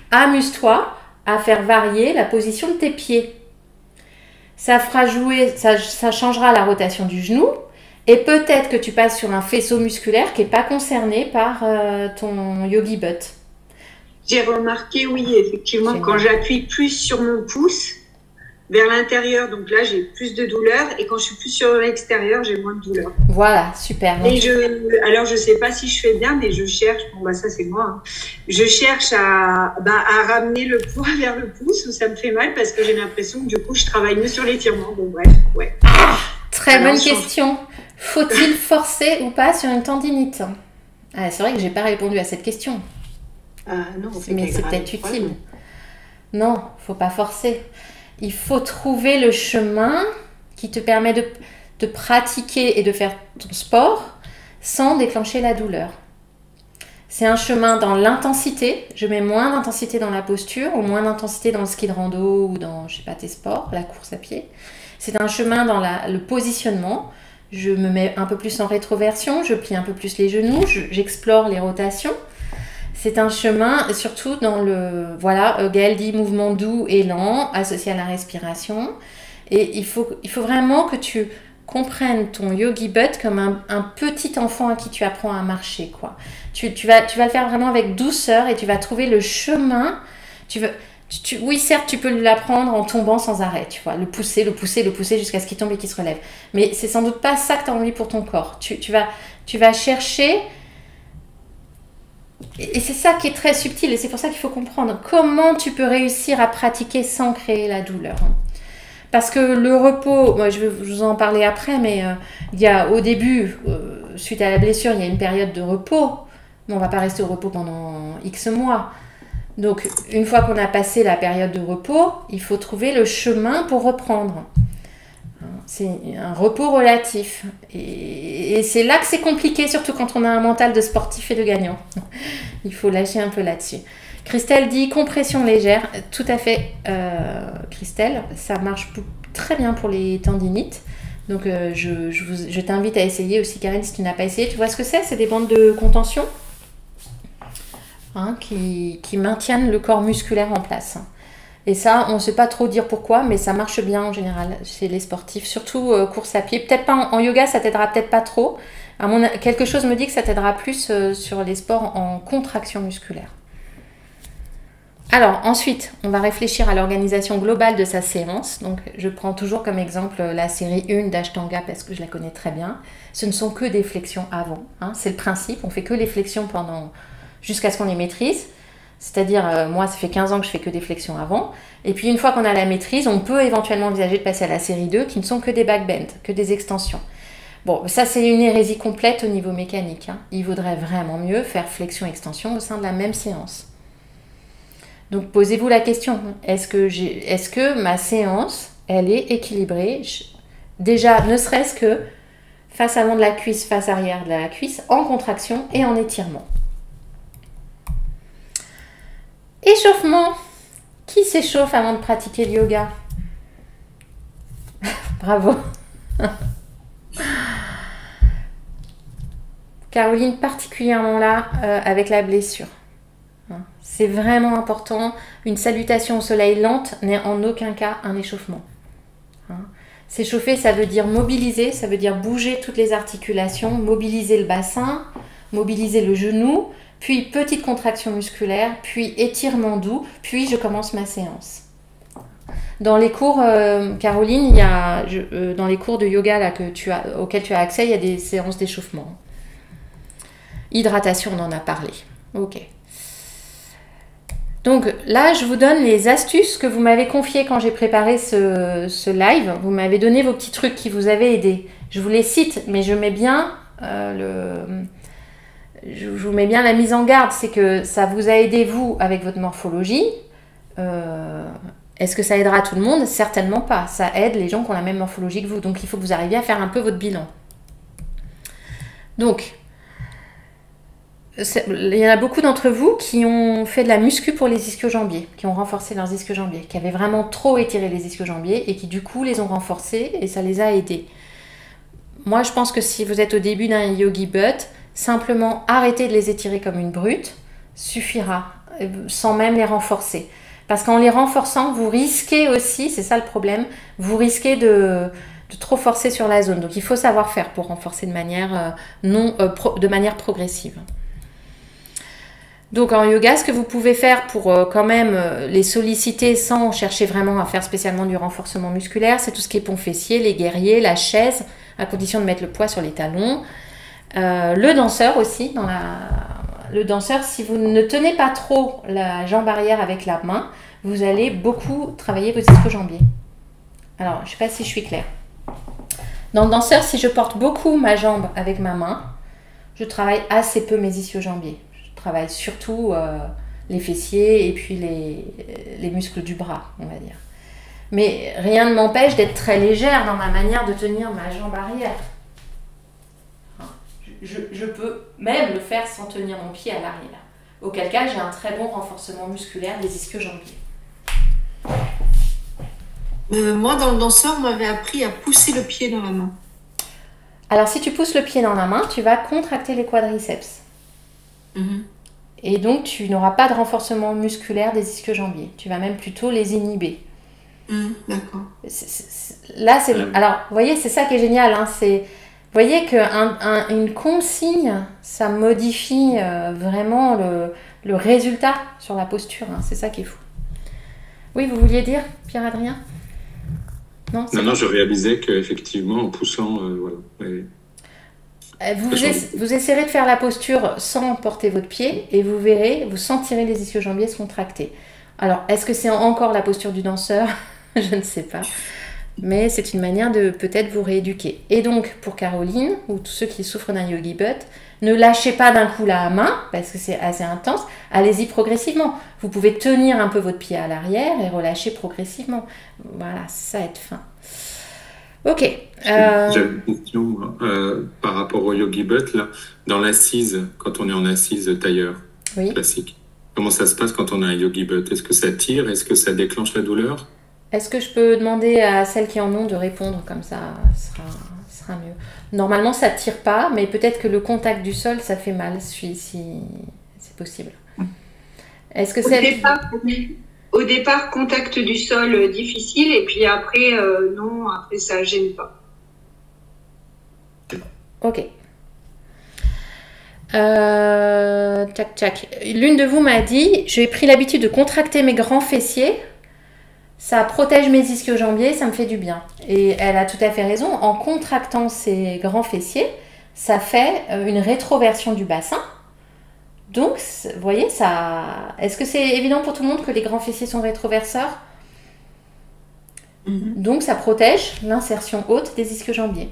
Speaker 1: amuse-toi à faire varier la position de tes pieds. Ça fera jouer, ça changera la rotation du genou, et peut-être que tu passes sur un faisceau musculaire qui n'est pas concerné par ton yogi butt.
Speaker 6: J'ai remarqué, oui, effectivement, quand j'appuie plus sur mon pouce vers l'intérieur, donc là j'ai plus de douleur, et quand je suis plus sur l'extérieur, j'ai moins de douleur.
Speaker 1: Voilà, super.
Speaker 6: Et alors je sais pas si je fais bien, mais je cherche, bon bah ça c'est moi, hein. Je cherche à ramener le poids vers le pouce où ça me fait mal parce que j'ai l'impression que du coup je travaille mieux sur l'étirement. Bon bref, ouais.
Speaker 1: Très bonne question. Faut-il forcer ou pas sur une tendinite? C'est vrai que j'ai pas répondu à cette question.
Speaker 3: Non,
Speaker 1: mais c'est peut-être utile. Non, faut pas forcer. Il faut trouver le chemin qui te permet de pratiquer et de faire ton sport sans déclencher la douleur. C'est un chemin dans l'intensité. Je mets moins d'intensité dans la posture ou moins d'intensité dans le ski de rando ou dans, je sais pas, tes sports, la course à pied. C'est un chemin dans le positionnement. Je me mets un peu plus en rétroversion, je plie un peu plus les genoux, j'explore les rotations. C'est un chemin, surtout dans le... Voilà, Gaëlle dit mouvement doux et lent, associé à la respiration. Et il faut vraiment que tu comprennes ton yogi butt comme un petit enfant à qui tu apprends à marcher, quoi. Tu vas le faire vraiment avec douceur et tu vas trouver le chemin. Oui, certes, tu peux l'apprendre en tombant sans arrêt, tu vois, le pousser jusqu'à ce qu'il tombe et qu'il se relève. Mais c'est sans doute pas ça que tu as envie pour ton corps. Tu vas chercher... Et c'est ça qui est très subtil et c'est pour ça qu'il faut comprendre comment tu peux réussir à pratiquer sans créer la douleur. Parce que le repos, moi je vais vous en parler après, mais il y a au début, suite à la blessure, il y a une période de repos. Mais on ne va pas rester au repos pendant X mois. Donc une fois qu'on a passé la période de repos, il faut trouver le chemin pour reprendre. C'est un repos relatif. Et c'est là que c'est compliqué, surtout quand on a un mental de sportif et de gagnant. Il faut lâcher un peu là-dessus. Christelle dit compression légère. Tout à fait, Christelle. Ça marche très bien pour les tendinites. Donc, je t'invite à essayer aussi, Karine, si tu n'as pas essayé. Tu vois ce que c'est? C'est des bandes de contention qui maintiennent le corps musculaire en place. Et ça, on ne sait pas trop dire pourquoi, mais ça marche bien en général chez les sportifs, surtout course à pied. Peut-être pas en yoga, ça t'aidera peut-être pas trop. Quelque chose me dit que ça t'aidera plus sur les sports en contraction musculaire. Alors ensuite, on va réfléchir à l'organisation globale de sa séance. Donc je prends toujours comme exemple la série 1 d'Ashtanga parce que je la connais très bien. Ce ne sont que des flexions avant. C'est le principe, on fait que les flexions jusqu'à ce qu'on les maîtrise. C'est-à-dire, moi, ça fait 15 ans que je fais que des flexions avant. Et puis, une fois qu'on a la maîtrise, on peut éventuellement envisager de passer à la série 2, qui ne sont que des backbends, que des extensions. Bon, ça, c'est une hérésie complète au niveau mécanique. Il vaudrait vraiment mieux faire flexion-extension au sein de la même séance. Donc, posez-vous la question. Est-ce que ma séance, elle est équilibrée? Déjà, ne serait-ce que face avant de la cuisse, face arrière de la cuisse, en contraction et en étirement. Échauffement. Qui s'échauffe avant de pratiquer le yoga? Bravo. Caroline, particulièrement là, avec la blessure. C'est vraiment important. Une salutation au soleil lente n'est en aucun cas un échauffement. S'échauffer, ça veut dire mobiliser, ça veut dire bouger toutes les articulations, mobiliser le bassin, mobiliser le genou, puis petite contraction musculaire, puis étirement doux, puis je commence ma séance. Dans les cours, Caroline, dans les cours de yoga là, auxquels tu as accès, il y a des séances d'échauffement. Hydratation, on en a parlé. Ok. Donc là, je vous donne les astuces que vous m'avez confiées quand j'ai préparé ce live. Vous m'avez donné vos petits trucs qui vous avaient aidé. Je vous les cite, mais je mets bien je vous mets bien la mise en garde, c'est que ça vous a aidé vous avec votre morphologie. Est-ce que ça aidera tout le monde? Certainement pas. Ça aide les gens qui ont la même morphologie que vous. Donc il faut que vous arriviez à faire un peu votre bilan. Donc, il y en a beaucoup d'entre vous qui ont fait de la muscu pour les ischio-jambiers, qui ont renforcé leurs ischio-jambiers, qui avaient vraiment trop étiré les ischio-jambiers et qui du coup les ont renforcés et ça les a aidés. Moi je pense que si vous êtes au début d'un yogi butt, simplement arrêter de les étirer comme une brute suffira, sans même les renforcer. Parce qu'en les renforçant, vous risquez aussi, c'est ça le problème, vous risquez de trop forcer sur la zone. Donc il faut savoir faire pour renforcer de manière, de manière progressive. Donc en yoga, ce que vous pouvez faire pour quand même les solliciter sans chercher vraiment à faire spécialement du renforcement musculaire, c'est tout ce qui est pont fessier, les guerriers, la chaise, à condition de mettre le poids sur les talons. Le danseur aussi. Le danseur, si vous ne tenez pas trop la jambe arrière avec la main, vous allez beaucoup travailler vos ischio-jambiers. Alors, je ne sais pas si je suis claire. Dans le danseur, si je porte beaucoup ma jambe avec ma main, je travaille assez peu mes ischio-jambiers. Je travaille surtout les fessiers et puis les muscles du bras, on va dire. Mais rien ne m'empêche d'être très légère dans ma manière de tenir ma jambe arrière. Je peux même le faire sans tenir mon pied à l'arrière. Auquel cas, j'ai un très bon renforcement musculaire des ischio-jambiers.
Speaker 4: Moi, dans le danseur, on m'avait appris à pousser le pied dans la main.
Speaker 1: Alors, si tu pousses le pied dans la main, tu vas contracter les quadriceps. Et donc, tu n'auras pas de renforcement musculaire des ischio-jambiers. Tu vas même plutôt les inhiber.
Speaker 4: D'accord.
Speaker 1: Là, c'est... Alors, vous voyez, c'est ça qui est génial. Hein, vous voyez qu'une consigne, ça modifie vraiment le résultat sur la posture. Hein, c'est ça qui est fou. Oui, vous vouliez dire, Pierre-Adrien?
Speaker 2: Non, je réalisais qu'effectivement, en poussant, voilà.
Speaker 1: Vous essayerez de faire la posture sans porter votre pied et vous verrez, vous sentirez les ischio-jambiers se contracter. Alors, est-ce que c'est encore la posture du danseur? Je ne sais pas. Mais c'est une manière de peut-être vous rééduquer. Et donc, pour Caroline, ou tous ceux qui souffrent d'un yogi butt, ne lâchez pas d'un coup la main, parce que c'est assez intense. Allez-y progressivement. Vous pouvez tenir un peu votre pied à l'arrière et relâcher progressivement. Voilà, ça être fin. Ok.
Speaker 2: J'avais une question par rapport au yogi butt. Là, dans l'assise, quand on est en assise tailleur classique, comment ça se passe quand on a un yogi butt? Est-ce que ça tire? Est-ce que ça déclenche la douleur?
Speaker 1: Est-ce que je peux demander à celles qui en ont de répondre comme ça sera mieux. Normalement, ça ne tire pas, mais peut-être que le contact du sol, ça fait mal, si c'est possible. Est-ce que
Speaker 6: Au départ, contact du sol difficile, et puis après, non, après ça ne gêne pas.
Speaker 1: Ok. Tchac. L'une de vous m'a dit, j'ai pris l'habitude de contracter mes grands fessiers. Ça protège mes ischio-jambiers, ça me fait du bien. Et elle a tout à fait raison. En contractant ces grands fessiers, ça fait une rétroversion du bassin. Donc, vous voyez, ça... Est-ce que c'est évident pour tout le monde que les grands fessiers sont rétroverseurs? Donc, ça protège l'insertion haute des ischio-jambiers.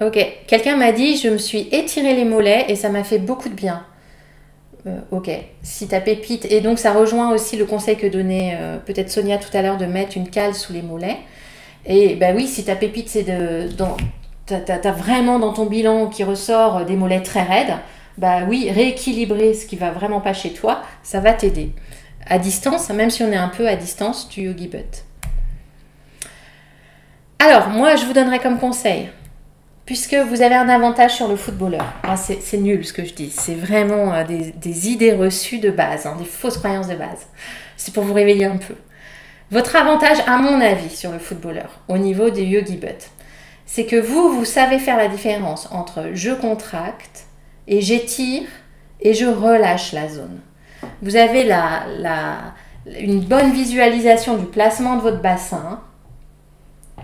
Speaker 1: Ok. Quelqu'un m'a dit, je me suis étiré les mollets et ça m'a fait beaucoup de bien. Ok, si ta pépite, et donc ça rejoint aussi le conseil que donnait peut-être Sonia tout à l'heure de mettre une cale sous les mollets. Et ben oui, si ta pépite c'est t'as vraiment dans ton bilan qui ressort des mollets très raides, bah oui, rééquilibrer ce qui va vraiment pas chez toi, ça va t'aider. À distance, même si on est un peu à distance du yogi butt. Alors, moi je vous donnerais comme conseil, puisque vous avez un avantage sur le footballeur. Ah, c'est nul ce que je dis. C'est vraiment des idées reçues de base, des fausses croyances de base. C'est pour vous réveiller un peu. Votre avantage, à mon avis, sur le footballeur, au niveau des yogi butt, c'est que vous savez faire la différence entre je contracte et j'étire et je relâche la zone. Vous avez une bonne visualisation du placement de votre bassin.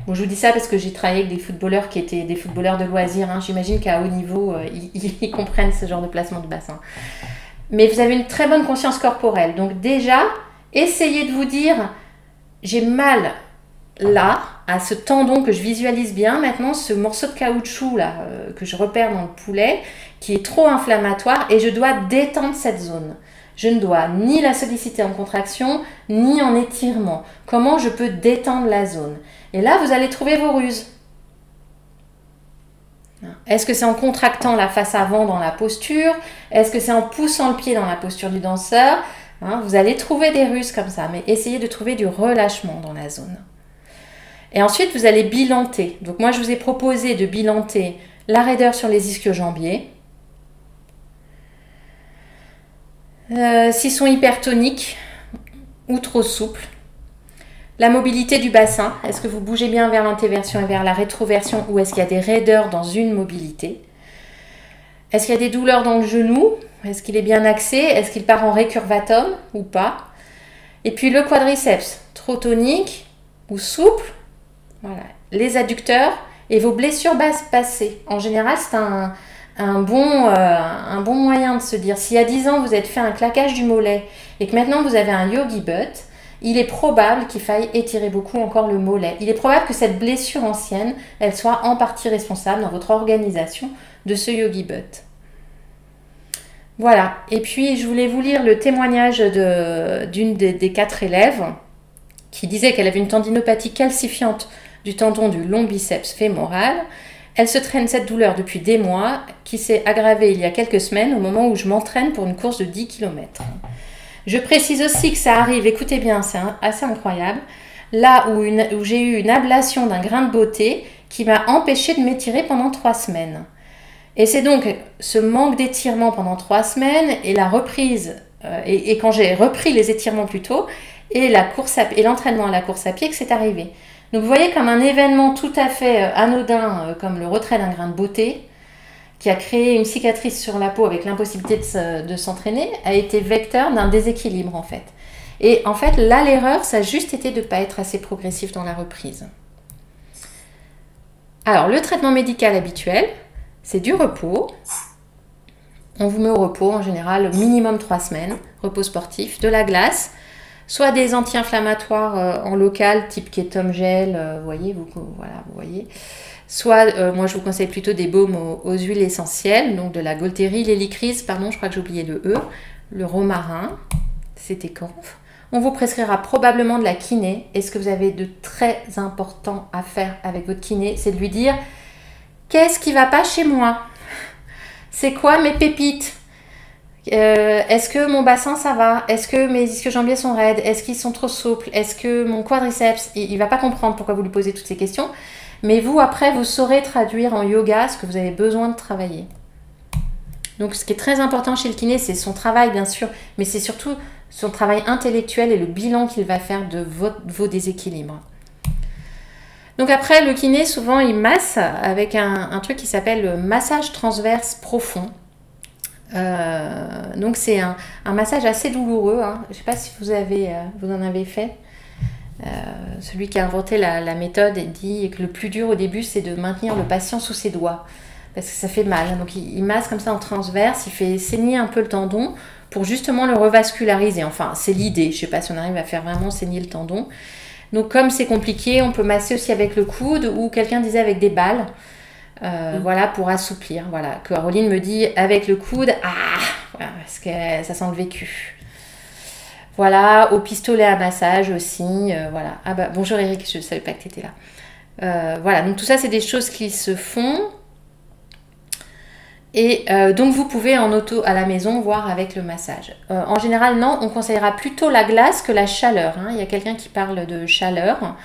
Speaker 1: Bon, je vous dis ça parce que j'ai travaillé avec des footballeurs qui étaient des footballeurs de loisirs. J'imagine qu'à haut niveau, ils comprennent ce genre de placement de bassin. Mais vous avez une très bonne conscience corporelle. Donc déjà, essayez de vous dire, j'ai mal là, à ce tendon que je visualise bien maintenant, ce morceau de caoutchouc là, que je repère dans le poulet, qui est trop inflammatoire, et je dois détendre cette zone. Je ne dois ni la solliciter en contraction, ni en étirement. Comment je peux détendre la zone? Et là, vous allez trouver vos ruses. Est-ce que c'est en contractant la face avant dans la posture? Est-ce que c'est en poussant le pied dans la posture du danseur? Vous allez trouver des ruses comme ça, mais essayez de trouver du relâchement dans la zone. Et ensuite, vous allez bilanter. Donc moi, je vous ai proposé de bilanter la raideur sur les ischio-jambiers. S'ils sont hypertoniques ou trop souples. La mobilité du bassin. Est-ce que vous bougez bien vers l'antéversion et vers la rétroversion, ou est-ce qu'il y a des raideurs dans une mobilité? Est-ce qu'il y a des douleurs dans le genou? Est-ce qu'il est bien axé? Est-ce qu'il part en récurvatum ou pas? Et puis le quadriceps, trop tonique ou souple? Voilà. Les adducteurs et vos blessures basses passées. En général, c'est un bon moyen de se dire, si à 10 ans vous êtes fait un claquage du mollet et que maintenant vous avez un yogi butt, il est probable qu'il faille étirer beaucoup encore le mollet. Il est probable que cette blessure ancienne, elle soit en partie responsable dans votre organisation de ce yogi butt. Voilà. Et puis, je voulais vous lire le témoignage d'une des 4 élèves qui disait qu'elle avait une tendinopathie calcifiante du tendon du long biceps fémoral. Elle se traîne cette douleur depuis des mois, qui s'est aggravée il y a quelques semaines au moment où je m'entraîne pour une course de 10 km. Je précise aussi que ça arrive, écoutez bien, c'est assez incroyable, là où j'ai eu une ablation d'un grain de beauté qui m'a empêché de m'étirer pendant 3 semaines. Et c'est donc ce manque d'étirement pendant 3 semaines et la reprise, et quand j'ai repris les étirements plus tôt, et l'entraînement à la course à pied que c'est arrivé. Donc vous voyez, comme un événement tout à fait anodin, comme le retrait d'un grain de beauté, qui a créé une cicatrice sur la peau avec l'impossibilité de s'entraîner, a été vecteur d'un déséquilibre en fait. Et en fait, là, l'erreur, ça a juste été de ne pas être assez progressif dans la reprise. Alors, le traitement médical habituel, c'est du repos. On vous met au repos, en général, au minimum 3 semaines, repos sportif, de la glace, soit des anti-inflammatoires en local, type Ketomgel, vous voyez, soit, moi je vous conseille plutôt des baumes aux huiles essentielles, donc de la Golterie, l'hélicryse, pardon, je crois que j'ai oublié le E, le romarin, c'était Conf. On vous prescrira probablement de la kiné, et ce que vous avez de très important à faire avec votre kiné, c'est de lui dire « Qu'est-ce qui ne va pas chez moi? C'est quoi mes pépites? Est-ce que mon bassin ça va? Est-ce que mes ischio-jambiers sont raides? Est-ce qu'ils sont trop souples? Est-ce que mon quadriceps? Il ne va pas comprendre pourquoi vous lui posez toutes ces questions. Mais vous, après, vous saurez traduire en yoga ce que vous avez besoin de travailler. Donc, ce qui est très important chez le kiné, c'est son travail, bien sûr, mais c'est surtout son travail intellectuel et le bilan qu'il va faire de vos déséquilibres. Donc après, le kiné, souvent, il masse avec un truc qui s'appelle le massage transverse profond. Donc c'est un massage assez douloureux, hein. Je ne sais pas si vous en avez fait. Celui qui a inventé la méthode dit que le plus dur au début, c'est de maintenir le patient sous ses doigts, parce que ça fait mal. Donc il masse comme ça en transverse, il fait saigner un peu le tendon pour justement le revasculariser. Enfin, c'est l'idée. Je ne sais pas si on arrive à faire vraiment saigner le tendon. Donc comme c'est compliqué, on peut masser aussi avec le coude, ou quelqu'un disait avec des balles. Voilà, pour assouplir. Voilà, Caroline me dit avec le coude, voilà, parce que ça sent le vécu. Voilà, au pistolet à massage aussi. Voilà. Ah bah bonjour Eric, je ne savais pas que tu étais là. Voilà, donc tout ça, c'est des choses qui se font. Et donc vous pouvez en auto à la maison voir avec le massage. En général, non, on conseillera plutôt la glace que la chaleur. Hein. Il y a quelqu'un qui parle de chaleur.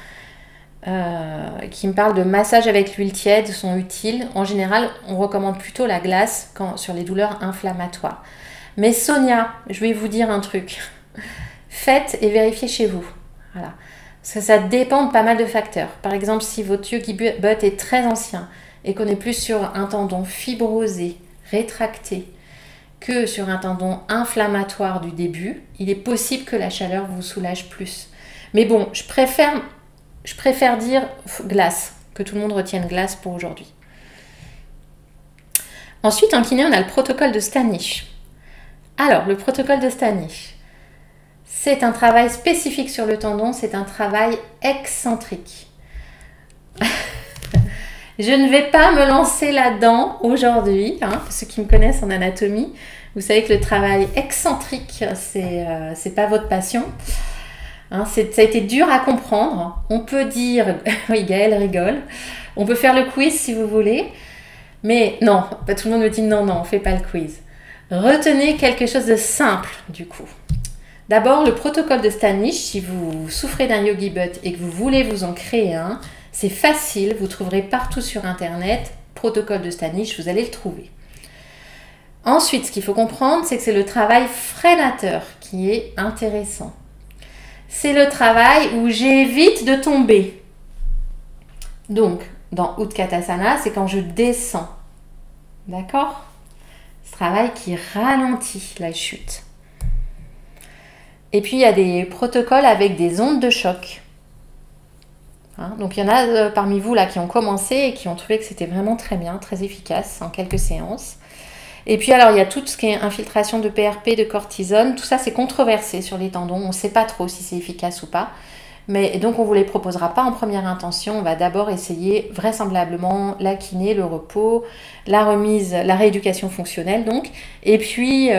Speaker 1: Qui me parle de massage avec l'huile tiède sont utiles. En général, on recommande plutôt la glace sur les douleurs inflammatoires. Mais Sonia, je vais vous dire un truc. Faites et vérifiez chez vous. Voilà. Parce que ça dépend de pas mal de facteurs. Par exemple, si votre yogi butt est très ancien et qu'on est plus sur un tendon fibrosé, rétracté, que sur un tendon inflammatoire du début, il est possible que la chaleur vous soulage plus. Mais bon, je préfère dire glace, que tout le monde retienne glace pour aujourd'hui. Ensuite, en kiné, on a le protocole de Stanish. Alors, le protocole de Stanish, C'est un travail spécifique sur le tendon, c'est un travail excentrique. Je ne vais pas me lancer là-dedans aujourd'hui, hein, pour ceux qui me connaissent en anatomie. Vous savez que le travail excentrique, c'est pas votre passion. Hein, ça a été dur à comprendre. On peut dire, oui, Gaëlle rigole, on peut faire le quiz si vous voulez, mais non, pas tout le monde me dit non, on ne fait pas le quiz. Retenez quelque chose de simple du coup. D'abord, le protocole de Stanich, si vous souffrez d'un Yogi Butt et que vous voulez vous en créer un, c'est facile, vous trouverez partout sur internet, protocole de Stanich, vous allez le trouver. Ensuite, ce qu'il faut comprendre, c'est que c'est le travail freinateur qui est intéressant. C'est le travail où j'évite de tomber. Donc, dans Utkatasana, c'est quand je descends. D'accord? Ce travail qui ralentit la chute. Et puis, il y a des protocoles avec des ondes de choc. Hein, donc, il y en a parmi vous là qui ont commencé et qui ont trouvé que c'était vraiment très bien, très efficace en quelques séances. Et puis, alors, il y a tout ce qui est infiltration de PRP, de cortisone. Tout ça, c'est controversé sur les tendons. On ne sait pas trop si c'est efficace ou pas. Mais donc, on ne vous les proposera pas en première intention. On va d'abord essayer vraisemblablement la kiné, le repos, la remise, la rééducation fonctionnelle donc. Et puis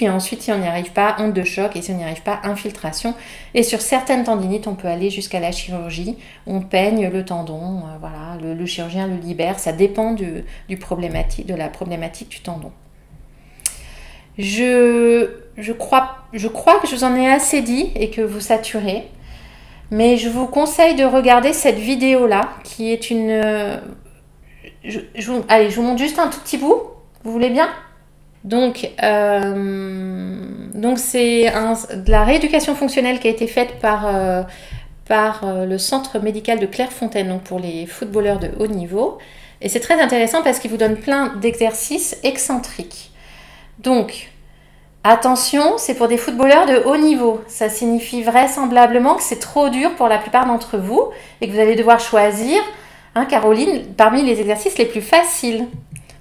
Speaker 1: ensuite, si on n'y arrive pas, onde de choc. Et si on n'y arrive pas, infiltration. Et sur certaines tendinites, on peut aller jusqu'à la chirurgie. On peigne le tendon. Voilà, le chirurgien le libère. Ça dépend de la problématique du tendon. Je crois que je vous en ai assez dit et que vous saturez. Mais je vous conseille de regarder cette vidéo-là, qui est une... allez, je vous montre juste un tout petit bout. Vous voulez bien? Donc c'est de la rééducation fonctionnelle qui a été faite par le centre médical de Clairefontaine, donc pour les footballeurs de haut niveau. Et c'est très intéressant parce qu'il vous donne plein d'exercices excentriques. Donc... attention, c'est pour des footballeurs de haut niveau. Ça signifie vraisemblablement que c'est trop dur pour la plupart d'entre vous et que vous allez devoir choisir, hein, Caroline, parmi les exercices les plus faciles.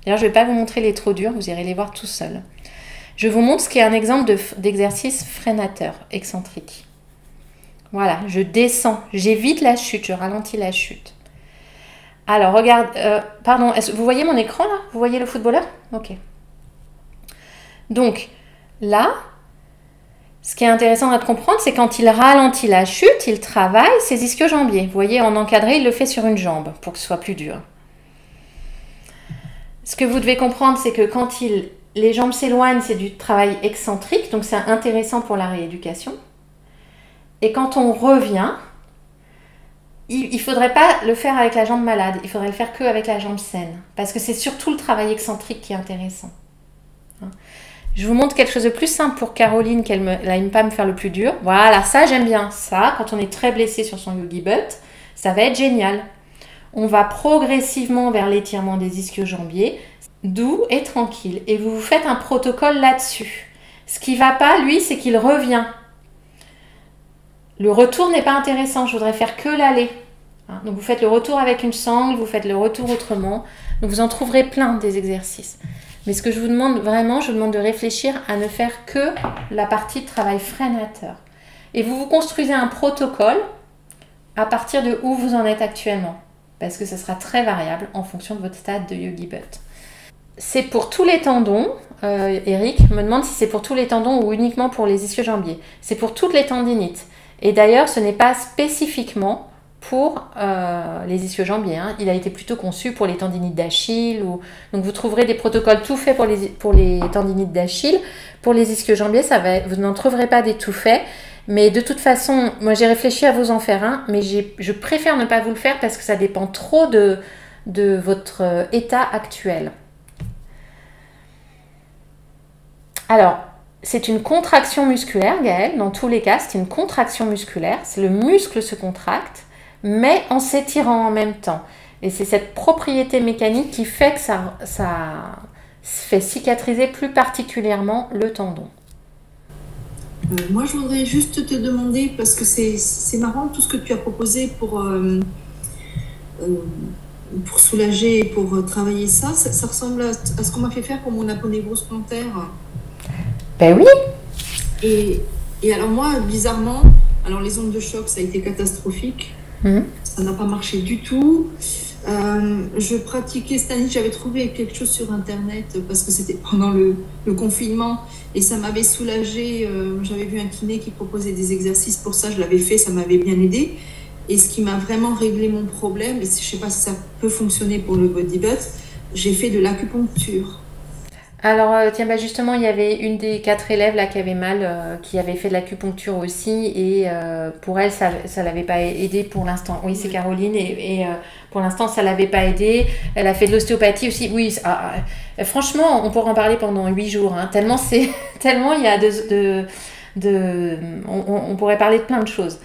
Speaker 1: D'ailleurs, je ne vais pas vous montrer les trop durs, vous irez les voir tout seul. Je vous montre ce qui est un exemple d'exercice freinateur, excentrique. Voilà, je descends, j'évite la chute, je ralentis la chute. Alors, regarde, pardon, vous voyez mon écran là? Vous voyez le footballeur? Ok. Donc, là, ce qui est intéressant à comprendre, c'est quand il ralentit la chute, il travaille ses ischio-jambiers. Vous voyez, en encadré, il le fait sur une jambe pour que ce soit plus dur. Ce que vous devez comprendre, c'est que quand les jambes s'éloignent, c'est du travail excentrique, donc c'est intéressant pour la rééducation. Et quand on revient, il ne faudrait pas le faire avec la jambe malade, il faudrait le faire qu'avec la jambe saine, parce que c'est surtout le travail excentrique qui est intéressant. Je vous montre quelque chose de plus simple pour Caroline, qu'elle n'aime pas me faire le plus dur. Voilà, ça j'aime bien. Ça, quand on est très blessé sur son Yogi Butt, ça va être génial. On va progressivement vers l'étirement des ischio-jambiers, doux et tranquille. Et vous faites un protocole là-dessus. Ce qui ne va pas, lui, c'est qu'il revient. Le retour n'est pas intéressant. Je voudrais faire que l'aller. Donc vous faites le retour avec une sangle, vous faites le retour autrement. Donc vous en trouverez plein des exercices. Mais ce que je vous demande vraiment, je vous demande de réfléchir à ne faire que la partie de travail freinateur. Et vous vous construisez un protocole à partir de où vous en êtes actuellement. Parce que ce sera très variable en fonction de votre stade de Yogi Butt. C'est pour tous les tendons. Eric me demande si c'est pour tous les tendons ou uniquement pour les ischio-jambiers. C'est pour toutes les tendinites. Et d'ailleurs, ce n'est pas spécifiquement pour les ischio-jambiers. Hein. Il a été plutôt conçu pour les tendinites d'Achille. Donc vous trouverez des protocoles tout faits pour les tendinites d'Achille. Pour les ischio-jambiers, vous n'en trouverez pas des tout faits. Mais de toute façon, moi j'ai réfléchi à vous en faire un, mais je préfère ne pas vous le faire parce que ça dépend trop de votre état actuel. Alors, c'est une contraction musculaire, Gaëlle, dans tous les cas, c'est une contraction musculaire. C'est le muscle se contracte, mais en s'étirant en même temps. Et c'est cette propriété mécanique qui fait que ça fait cicatriser plus particulièrement le tendon.
Speaker 4: Moi, je voudrais juste te demander, parce que c'est marrant tout ce que tu as proposé pour soulager, pour travailler ça. Ça ressemble à ce qu'on m'a fait faire pour mon aponévrose plantaire.
Speaker 1: Ben oui.
Speaker 4: Et Et alors moi, bizarrement, alors les ondes de choc, ça a été catastrophique. Ça n'a pas marché du tout. Je pratiquais cette année, j'avais trouvé quelque chose sur Internet parce que c'était pendant le confinement et ça m'avait soulagée. J'avais vu un kiné qui proposait des exercices pour ça, je l'avais fait, ça m'avait bien aidé. Et ce qui m'a vraiment réglé mon problème, et je ne sais pas si ça peut fonctionner pour le body butt, j'ai fait de l'acupuncture.
Speaker 1: Alors, tiens, bah justement, il y avait une des 4 élèves là qui avait mal, qui avait fait de l'acupuncture aussi, et pour elle, ça l'avait pas aidé pour l'instant. Oui, c'est Caroline, et pour l'instant, ça l'avait pas aidé. Elle a fait de l'ostéopathie aussi. Oui, franchement, on pourrait en parler pendant 8 jours, hein, tellement il y a on pourrait parler de plein de choses.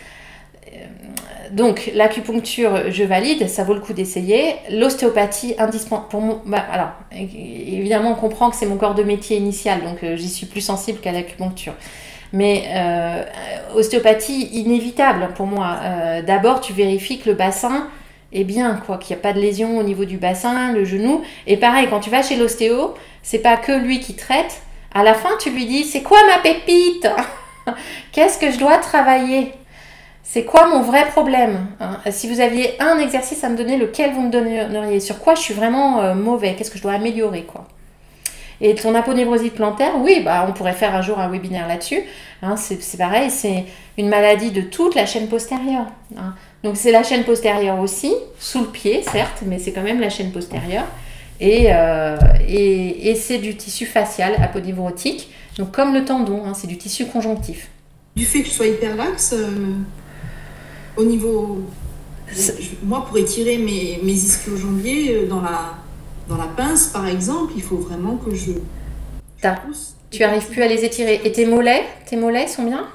Speaker 1: Donc, l'acupuncture, je valide, ça vaut le coup d'essayer. L'ostéopathie, indispensable pour moi. Bah, alors, évidemment, on comprend que c'est mon corps de métier initial, donc j'y suis plus sensible qu'à l'acupuncture. Mais ostéopathie, inévitable pour moi. D'abord, tu vérifies que le bassin est bien, quoi, qu'il n'y a pas de lésion au niveau du bassin, le genou. Et pareil, quand tu vas chez l'ostéo, c'est pas que lui qui traite. À la fin, tu lui dis, c'est quoi ma pépite? Qu'est-ce que je dois travailler? C'est quoi mon vrai problème, hein? Si vous aviez un exercice à me donner, lequel vous me donneriez? Sur quoi je suis vraiment mauvais? Qu'est-ce que je dois améliorer, quoi? Et ton aponevrosite plantaire, oui, bah, on pourrait faire un jour un webinaire là-dessus. Hein, c'est pareil, c'est une maladie de toute la chaîne postérieure. Hein. Donc c'est la chaîne postérieure aussi, sous le pied, certes, mais c'est quand même la chaîne postérieure. Et c'est du tissu facial aponevrotique, donc comme le tendon, hein, c'est du tissu conjonctif.
Speaker 4: Du fait que je sois hyperlaxe, au niveau... Moi, pour étirer mes ischio-jambiers dans la pince, par exemple, il faut vraiment que je pousse.
Speaker 1: Tu n'arrives plus à les étirer. Et tes mollets sont bien?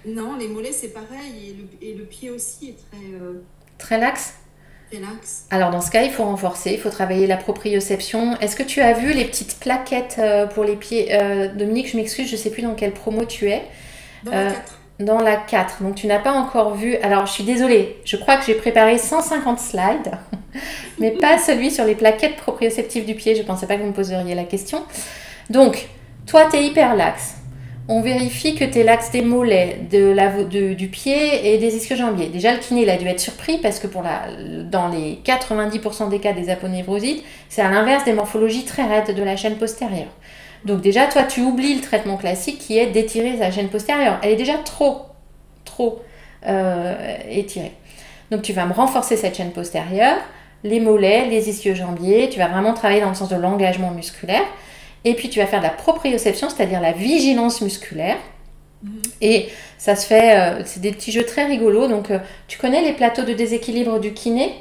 Speaker 4: Non, les mollets, c'est pareil. Et le pied aussi est
Speaker 1: très laxe?
Speaker 4: Très laxe.
Speaker 1: Alors, dans ce cas, il faut renforcer. Il faut travailler la proprioception. Est-ce que tu as vu les petites plaquettes pour les pieds? Dominique, je m'excuse, je ne sais plus dans quelle promo tu es.
Speaker 4: Dans la 4.
Speaker 1: Dans la 4, donc tu n'as pas encore vu. Alors je suis désolée, je crois que j'ai préparé 150 slides, mais pas celui sur les plaquettes proprioceptives du pied. Je ne pensais pas que vous me poseriez la question. Donc, toi tu es hyper laxe. On vérifie que tu es laxe des mollets, du pied et des ischio-jambiers. Déjà le kiné il a dû être surpris parce que dans les 90% des cas des aponevrosites, c'est à l'inverse des morphologies très raides de la chaîne postérieure. Donc déjà, toi, tu oublies le traitement classique qui est d'étirer sa chaîne postérieure. Elle est déjà trop étirée. Donc tu vas me renforcer cette chaîne postérieure, les mollets, les ischio-jambiers. Tu vas vraiment travailler dans le sens de l'engagement musculaire. Et puis tu vas faire de la proprioception, c'est-à-dire la vigilance musculaire. Et ça se fait, c'est des petits jeux très rigolos. Donc tu connais les plateaux de déséquilibre du kiné?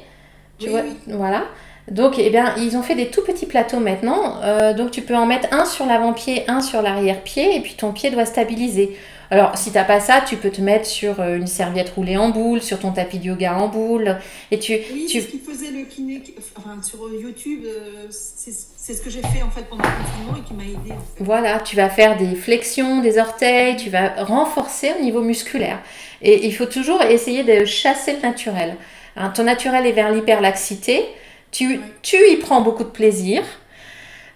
Speaker 1: Tu vois, voilà. Donc, eh bien, ils ont fait des tout petits plateaux maintenant. Donc, tu peux en mettre un sur l'avant-pied, un sur l'arrière-pied, et puis ton pied doit stabiliser. Alors, si tu n'as pas ça, tu peux te mettre sur une serviette roulée en boule, sur ton tapis de yoga en boule. Et
Speaker 4: c'est ce qu'il faisait le kiné, enfin, sur YouTube. C'est ce que j'ai fait en fait pendant le confinement et qui m'a aidé. En fait.
Speaker 1: Voilà, tu vas faire des flexions des orteils, tu vas renforcer au niveau musculaire. Et il faut toujours essayer de chasser le naturel. Hein, ton naturel est vers l'hyperlaxité. Tu y prends beaucoup de plaisir,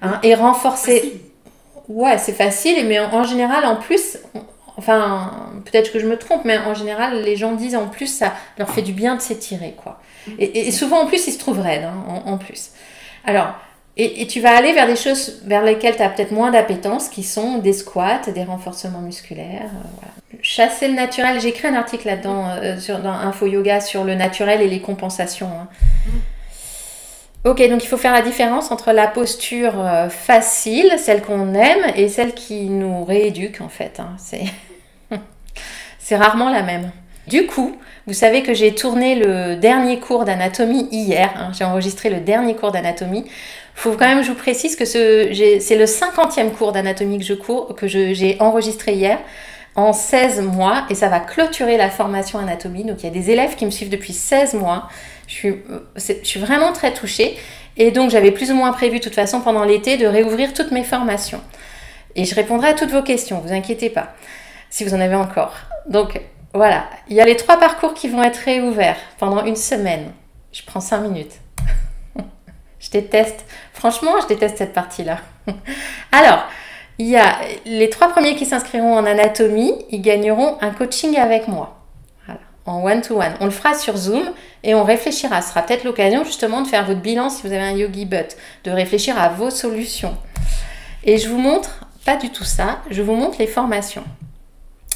Speaker 1: hein, et renforcer.
Speaker 4: Facile.
Speaker 1: Ouais, c'est facile, mais en général, en plus, enfin, peut-être que je me trompe, mais en général, les gens disent en plus, ça leur fait du bien de s'étirer, quoi. Et souvent, en plus, ils se trouvent raides, hein, en plus. Alors, et tu vas aller vers des choses vers lesquelles tu as peut-être moins d'appétence, qui sont des squats, des renforcements musculaires. Voilà. Chasser le naturel. J'ai écrit un article là-dedans, dans Info Yoga, sur le naturel et les compensations. Hein. Ok, donc il faut faire la différence entre la posture facile, celle qu'on aime, et celle qui nous rééduque en fait. Hein. C'est rarement la même. Du coup, vous savez que j'ai tourné le dernier cours d'anatomie hier. Hein. J'ai enregistré le dernier cours d'anatomie. Il faut quand même que je vous précise que c'est le 50e cours d'anatomie que j'ai enregistré hier en 16 mois et ça va clôturer la formation anatomie. Donc il y a des élèves qui me suivent depuis 16 mois. Je suis vraiment très touchée et donc j'avais plus ou moins prévu de toute façon pendant l'été de réouvrir toutes mes formations. Et je répondrai à toutes vos questions, vous inquiétez pas, si vous en avez encore. Donc voilà, il y a les 3 parcours qui vont être réouverts pendant une semaine. Je prends 5 minutes. Je déteste, franchement je déteste cette partie-là. Alors, il y a les 3 premiers qui s'inscriront en anatomie, ils gagneront un coaching avec moi. Voilà, en one-to-one. On le fera sur Zoom et on réfléchira. Ce sera peut-être l'occasion justement de faire votre bilan si vous avez un Yogi Butt, de réfléchir à vos solutions. Et je vous montre pas du tout ça, je vous montre les formations.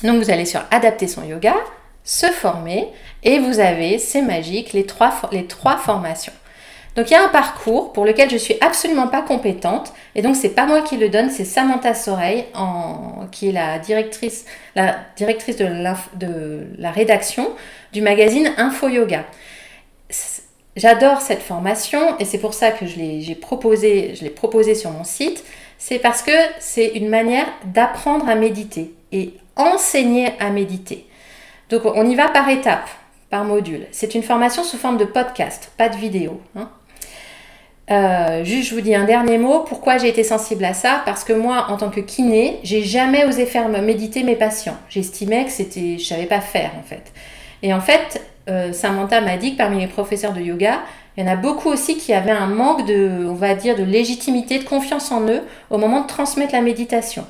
Speaker 1: Donc vous allez sur Adapter son yoga, se former et vous avez, c'est magique, les trois formations. Donc il y a un parcours pour lequel je suis absolument pas compétente et donc c'est pas moi qui le donne, c'est Samantha Soreille qui est la directrice de la rédaction du magazine Info Yoga. J'adore cette formation et c'est pour ça que je l'ai proposée sur mon site. C'est parce que c'est une manière d'apprendre à méditer et enseigner à méditer. Donc on y va par étapes, par module. C'est une formation sous forme de podcast, pas de vidéo. Juste, je vous dis un dernier mot. Pourquoi j'ai été sensible à ça? Parce que moi, en tant que kiné, j'ai jamais osé faire méditer mes patients. J'estimais que je savais pas faire en fait. Et en fait, Samantha m'a dit que parmi les professeurs de yoga, il y en a beaucoup aussi qui avaient un manque de légitimité, de confiance en eux au moment de transmettre la méditation.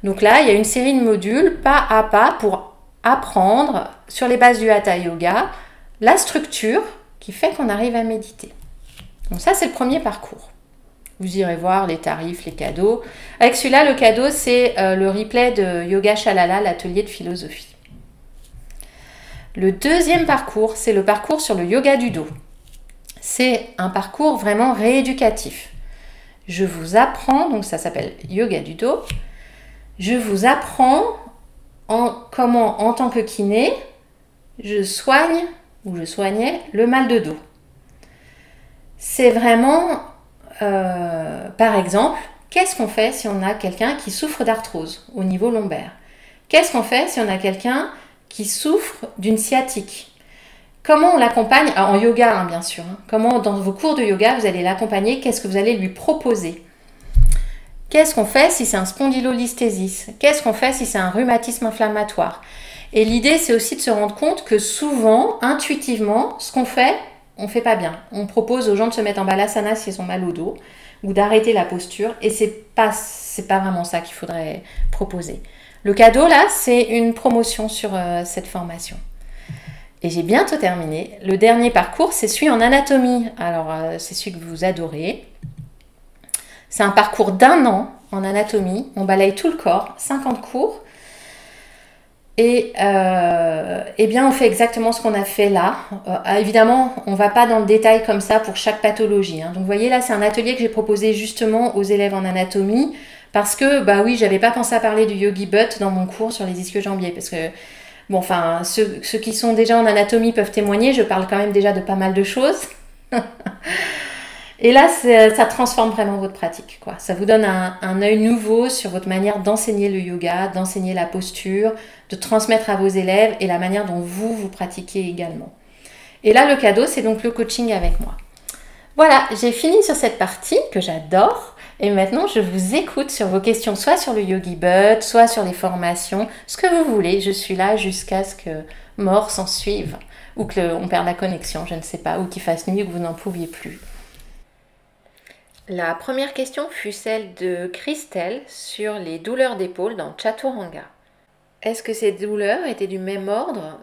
Speaker 1: Donc là, il y a une série de modules pas à pas pour apprendre sur les bases du Hatha Yoga la structure qui fait qu'on arrive à méditer. Donc ça, c'est le premier parcours. Vous irez voir les tarifs, les cadeaux. Avec celui-là, le cadeau, c'est le replay de Yoga Shalala, l'atelier de philosophie. Le deuxième parcours, c'est le parcours sur le yoga du dos. C'est un parcours vraiment rééducatif. Je vous apprends, donc ça s'appelle Yoga du dos, je vous apprends comment, en tant que kiné, je soignais le mal de dos. C'est vraiment, par exemple, qu'est-ce qu'on fait si on a quelqu'un qui souffre d'arthrose au niveau lombaire? Qu'est-ce qu'on fait si on a quelqu'un qui souffre d'une sciatique? Comment on l'accompagne? En yoga, bien sûr. Comment, dans vos cours de yoga, vous allez l'accompagner? Qu'est-ce que vous allez lui proposer? Qu'est-ce qu'on fait si c'est un spondylolisthésis? Qu'est-ce qu'on fait si c'est un rhumatisme inflammatoire? Et l'idée, c'est aussi de se rendre compte que souvent, intuitivement, ce qu'on fait, on ne fait pas bien. On propose aux gens de se mettre en balasana si ils ont mal au dos ou d'arrêter la posture. Et c'est pas vraiment ça qu'il faudrait proposer. Le cadeau, là, c'est une promotion sur cette formation. Et j'ai bientôt terminé. Le dernier parcours, c'est celui en anatomie. Alors, c'est celui que vous adorez. C'est un parcours d'1 an en anatomie. On balaye tout le corps, 50 cours. Et bien, on fait exactement ce qu'on a fait là. Évidemment, on ne va pas dans le détail comme ça pour chaque pathologie. Donc, vous voyez, là, c'est un atelier que j'ai proposé justement aux élèves en anatomie. Parce que, oui, j'avais pas pensé à parler du Yogi Butt dans mon cours sur les ischio-jambiers. Parce que, bon, enfin, ceux qui sont déjà en anatomie peuvent témoigner. Je parle quand même déjà de pas mal de choses. Et là, ça transforme vraiment votre pratique, quoi. Ça vous donne un œil nouveau sur votre manière d'enseigner le yoga, d'enseigner la posture, de transmettre à vos élèves et la manière dont vous pratiquez également. Et là, le cadeau, c'est donc le coaching avec moi. Voilà, j'ai fini sur cette partie que j'adore. Et maintenant, je vous écoute sur vos questions, soit sur le Yogi Butt, soit sur les formations, ce que vous voulez. Je suis là jusqu'à ce que mort s'en suive, ou qu'on perde la connexion, je ne sais pas, ou qu'il fasse nuit, ou que vous n'en pouviez plus. La première question fut celle de Christelle sur les douleurs d'épaule dans Chaturanga. Est-ce que ces douleurs étaient du même ordre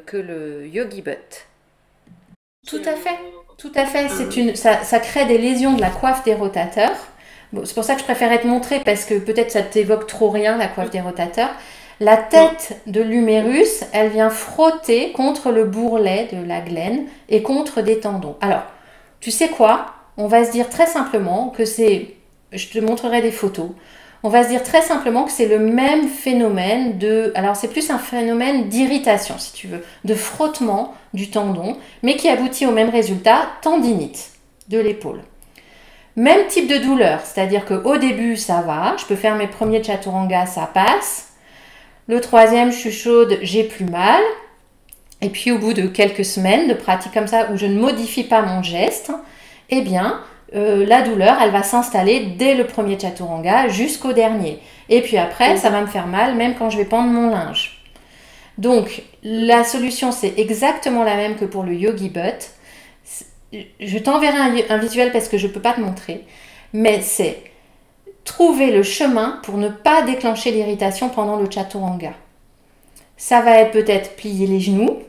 Speaker 1: que le Yogi Butt? Tout à fait, tout à fait. Ça crée des lésions de la coiffe des rotateurs. Bon, c'est pour ça que je préférais te montrer parce que peut-être ça t'évoque trop rien, la coiffe des rotateurs. La tête de l'humérus, elle vient frotter contre le bourrelet de la glène et contre des tendons. Alors, tu sais quoi? On va se dire très simplement que je te montrerai des photos, on va se dire très simplement que c'est le même phénomène alors c'est plus un phénomène d'irritation si tu veux, de frottement du tendon, mais qui aboutit au même résultat, tendinite de l'épaule. Même type de douleur, c'est-à-dire qu'au début ça va, je peux faire mes premiers chaturanga, ça passe. Le troisième, je suis chaude, j'ai plus mal. Et puis au bout de quelques semaines de pratique comme ça, où je ne modifie pas mon geste, eh bien, la douleur, elle va s'installer dès le premier chaturanga jusqu'au dernier. Et puis après, ça va me faire mal, même quand je vais pendre mon linge. Donc, la solution, c'est exactement la même que pour le Yogi Butt. Je t'enverrai un visuel parce que je ne peux pas te montrer. Mais c'est trouver le chemin pour ne pas déclencher l'irritation pendant le chaturanga. Ça va être peut-être plier les genoux,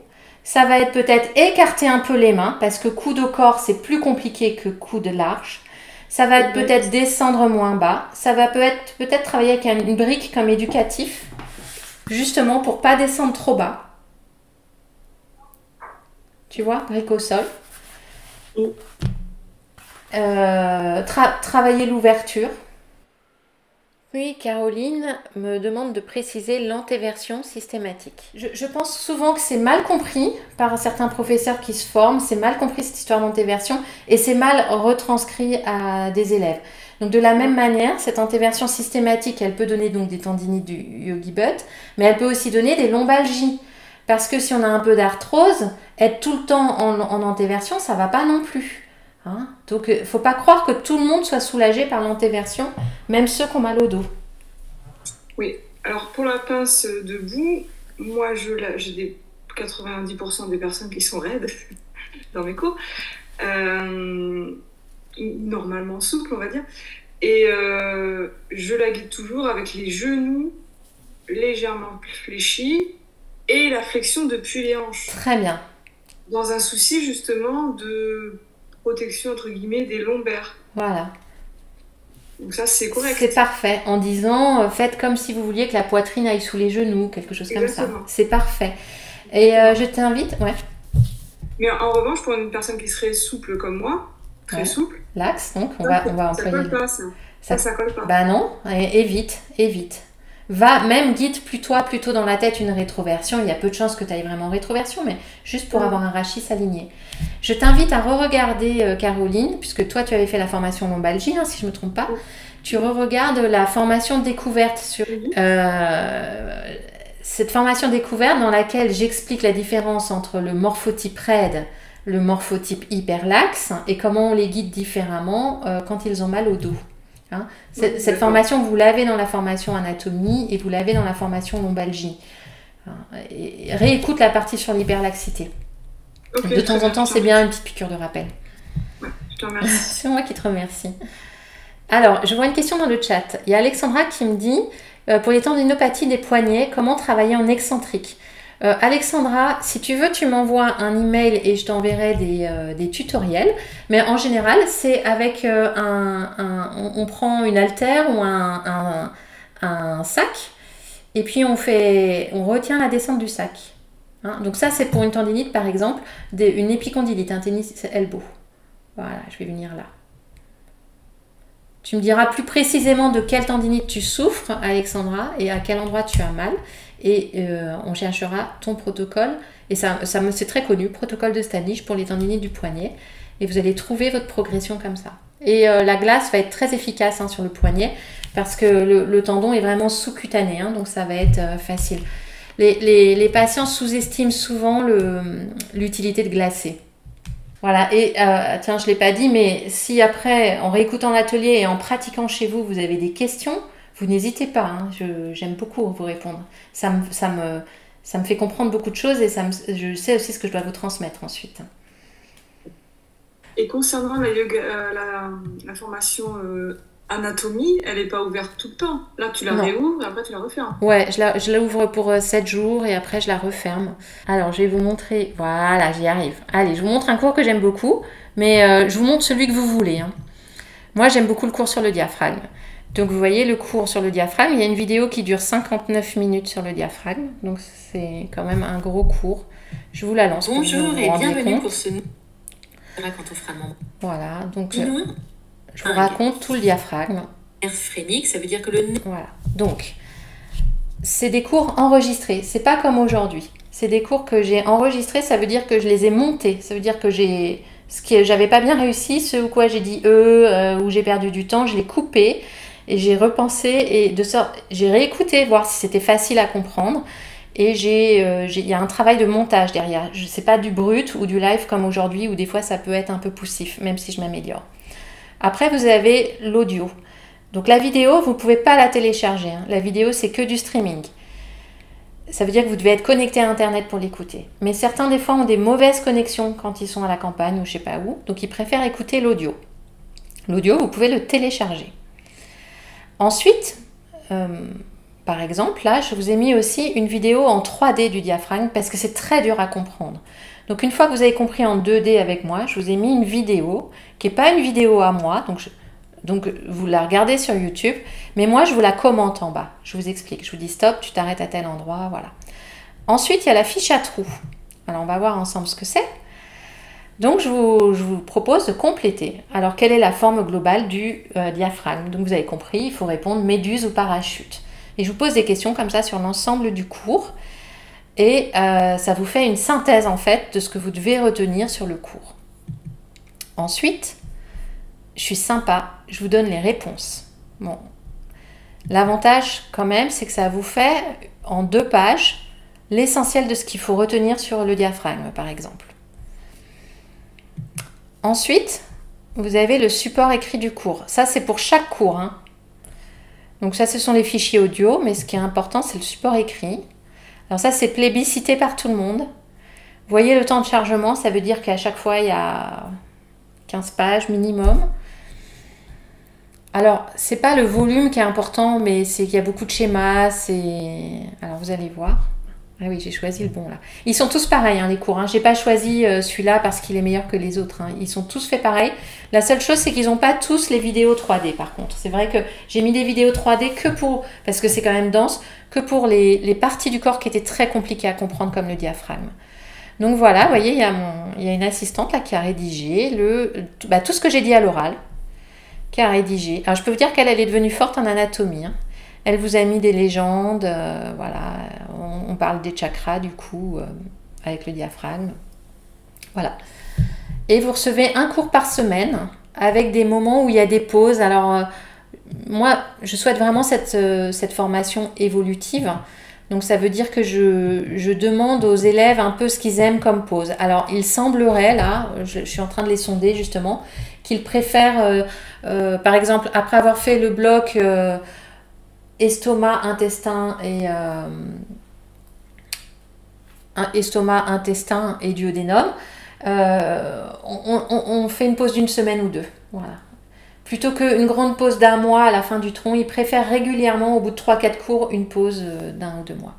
Speaker 1: ça va être peut-être écarter un peu les mains, parce que coude au corps, c'est plus compliqué que coude large. Ça va être peut-être descendre moins bas. Ça va peut-être travailler avec une brique comme éducatif, justement pour pas descendre trop bas. Tu vois, brique au sol. Travailler l'ouverture. Oui, Caroline me demande de préciser l'antéversion systématique. Je pense souvent que c'est mal compris par certains professeurs qui se forment, c'est mal compris cette histoire d'antéversion et c'est mal retranscrit à des élèves. Donc de la même manière, cette antéversion systématique, elle peut donner donc des tendinites du yogi butt, mais elle peut aussi donner des lombalgies. Parce que si on a un peu d'arthrose, être tout le temps en antéversion, ça ne va pas non plus. Hein, donc, il ne faut pas croire que tout le monde soit soulagé par l'antéversion, même ceux qui ont mal au dos.
Speaker 7: Oui, alors pour la pince debout, moi j'ai des 90% des personnes qui sont raides dans mes cours, normalement souples on va dire, et je la guide toujours avec les genoux légèrement fléchis et la flexion depuis les hanches.
Speaker 1: Très bien.
Speaker 7: Dans un souci justement de protection entre guillemets des lombaires.
Speaker 1: Voilà.
Speaker 7: Donc ça c'est correct.
Speaker 1: C'est parfait. En disant faites comme si vous vouliez que la poitrine aille sous les genoux, quelque chose Exactement. Comme ça. C'est parfait. Et je t'invite, ouais.
Speaker 7: Mais en revanche pour une personne qui serait souple comme moi, très souple.
Speaker 1: L'axe, donc on va employer.
Speaker 7: Ça colle pas ça. Ça colle pas.
Speaker 1: Bah non, évite. Va, même guide plutôt dans la tête une rétroversion. Il y a peu de chances que tu ailles vraiment en rétroversion, mais juste pour avoir un rachis aligné. Je t'invite à re-regarder, Caroline, puisque toi, tu avais fait la formation lombalgie, hein, si je ne me trompe pas. Tu re-regardes la formation découverte sur... cette formation découverte dans laquelle j'explique la différence entre le morphotype raide, le morphotype hyperlaxe, et comment on les guide différemment quand ils ont mal au dos. Hein, cette formation, vous l'avez dans la formation anatomie et vous l'avez dans la formation lombalgie. Et réécoute la partie sur l'hyperlaxité. Okay, de temps en temps, c'est bien une petite piqûre de rappel.
Speaker 7: Ouais, je te remercie.
Speaker 1: C'est moi qui te remercie. Alors, je vois une question dans le chat. Il y a Alexandra qui me dit, pour les tendinopathies des poignets, comment travailler en excentrique? Alexandra, si tu veux, tu m'envoies un email et je t'enverrai des tutoriels. Mais en général, c'est avec on prend une haltère ou un sac et puis on retient la descente du sac. Hein, donc ça, c'est pour une tendinite, par exemple, une épicondylite, un tennis elbow. Voilà, je vais venir là. Tu me diras plus précisément de quelle tendinite tu souffres, Alexandra, et à quel endroit tu as mal. Et on cherchera ton protocole. Et c'est très connu, protocole de Stanisch pour les tendinites du poignet. Et vous allez trouver votre progression comme ça. Et la glace va être très efficace sur le poignet parce que le tendon est vraiment sous-cutané. Hein, donc ça va être facile. Les patients sous-estiment souvent l'utilité de glacer. Voilà, et tiens, je ne l'ai pas dit, mais si après, en réécoutant l'atelier et en pratiquant chez vous, vous avez des questions, vous n'hésitez pas, hein, j'aime beaucoup vous répondre. Ça me fait comprendre beaucoup de choses et je sais aussi ce que je dois vous transmettre ensuite.
Speaker 7: Et concernant la formation anatomie, elle n'est pas ouverte tout le temps. Là, tu la réouvres et après tu la refermes.
Speaker 1: Ouais, je la ouvre pour 7 jours et après je la referme. Alors, je vais vous montrer. Voilà, j'y arrive. Allez, je vous montre un cours que j'aime beaucoup, mais je vous montre celui que vous voulez. Hein. Moi, j'aime beaucoup le cours sur le diaphragme. Donc, vous voyez le cours sur le diaphragme. Il y a une vidéo qui dure 59 minutes sur le diaphragme. Donc, c'est quand même un gros cours. Je vous la lance.
Speaker 8: Bonjour et bienvenue pour ce... Quand on fera le moment.
Speaker 1: Voilà, donc... je vous raconte tout le diaphragme.
Speaker 8: Nerf phrénique, ça veut dire que le...
Speaker 1: Voilà. Donc, c'est des cours enregistrés. C'est pas comme aujourd'hui. C'est des cours que j'ai enregistrés. Ça veut dire que je les ai montés. Ça veut dire que ce que j'avais pas bien réussi, ce ou quoi j'ai dit où j'ai perdu du temps, je l'ai coupé et j'ai repensé et j'ai réécouté, voir si c'était facile à comprendre. Et il y a un travail de montage derrière. C'est pas du brut ou du live comme aujourd'hui où des fois ça peut être un peu poussif, même si je m'améliore. Après, vous avez l'audio. Donc la vidéo, vous ne pouvez pas la télécharger. Hein. La vidéo, c'est que du streaming. Ça veut dire que vous devez être connecté à Internet pour l'écouter. Mais certains, des fois, ont des mauvaises connexions quand ils sont à la campagne ou je ne sais pas où. Donc, ils préfèrent écouter l'audio. L'audio, vous pouvez le télécharger. Ensuite, par exemple, là, je vous ai mis aussi une vidéo en 3D du diaphragme parce que c'est très dur à comprendre. Donc une fois que vous avez compris en 2D avec moi, je vous ai mis une vidéo qui n'est pas une vidéo à moi, donc vous la regardez sur YouTube, mais moi je vous la commente en bas. Je vous explique, je vous dis stop, tu t'arrêtes à tel endroit, voilà. Ensuite, il y a la fiche à trous. Alors on va voir ensemble ce que c'est. Donc je vous propose de compléter. Alors quelle est la forme globale du diaphragme? Donc vous avez compris, il faut répondre méduse ou parachute. Et je vous pose des questions comme ça sur l'ensemble du cours. Et ça vous fait une synthèse en fait de ce que vous devez retenir sur le cours. Ensuite, je suis sympa, je vous donne les réponses. Bon, l'avantage quand même, c'est que ça vous fait en 2 pages l'essentiel de ce qu'il faut retenir sur le diaphragme, par exemple. Ensuite, vous avez le support écrit du cours. Ça, c'est pour chaque cours, hein. Donc ça, ce sont les fichiers audio, mais ce qui est important, c'est le support écrit. Alors ça, c'est plébiscité par tout le monde. Vous voyez le temps de chargement, ça veut dire qu'à chaque fois, il y a 15 pages minimum. Alors, c'est pas le volume qui est important, mais c'est qu'il y a beaucoup de schémas. Alors, vous allez voir. Ah oui, j'ai choisi le bon là. Ils sont tous pareils, hein, les cours. Hein. J'ai pas choisi celui-là parce qu'il est meilleur que les autres. Hein. Ils sont tous faits pareil. La seule chose, c'est qu'ils n'ont pas tous les vidéos 3D par contre. C'est vrai que j'ai mis des vidéos 3D que pour, parce que c'est quand même dense, que pour les parties du corps qui étaient très compliquées à comprendre comme le diaphragme. Donc voilà, vous voyez, il y a une assistante là qui a rédigé tout ce que j'ai dit à l'oral, qui a rédigé. Alors je peux vous dire qu'elle est devenue forte en anatomie. Hein. Elle vous a mis des légendes, voilà, on parle des chakras du coup, avec le diaphragme. Voilà. Et vous recevez un cours par semaine, avec des moments où il y a des pauses. Alors, moi, je souhaite vraiment cette formation évolutive. Donc, ça veut dire que je demande aux élèves un peu ce qu'ils aiment comme pause. Alors, il semblerait, là, je suis en train de les sonder justement, qu'ils préfèrent, par exemple, après avoir fait le bloc... estomac, intestin et duodénum, on fait une pause d'une semaine ou 2. Voilà. Plutôt qu'une grande pause d'1 mois à la fin du tronc, ils préfèrent régulièrement, au bout de 3-4 cours, une pause d'1 ou 2 mois.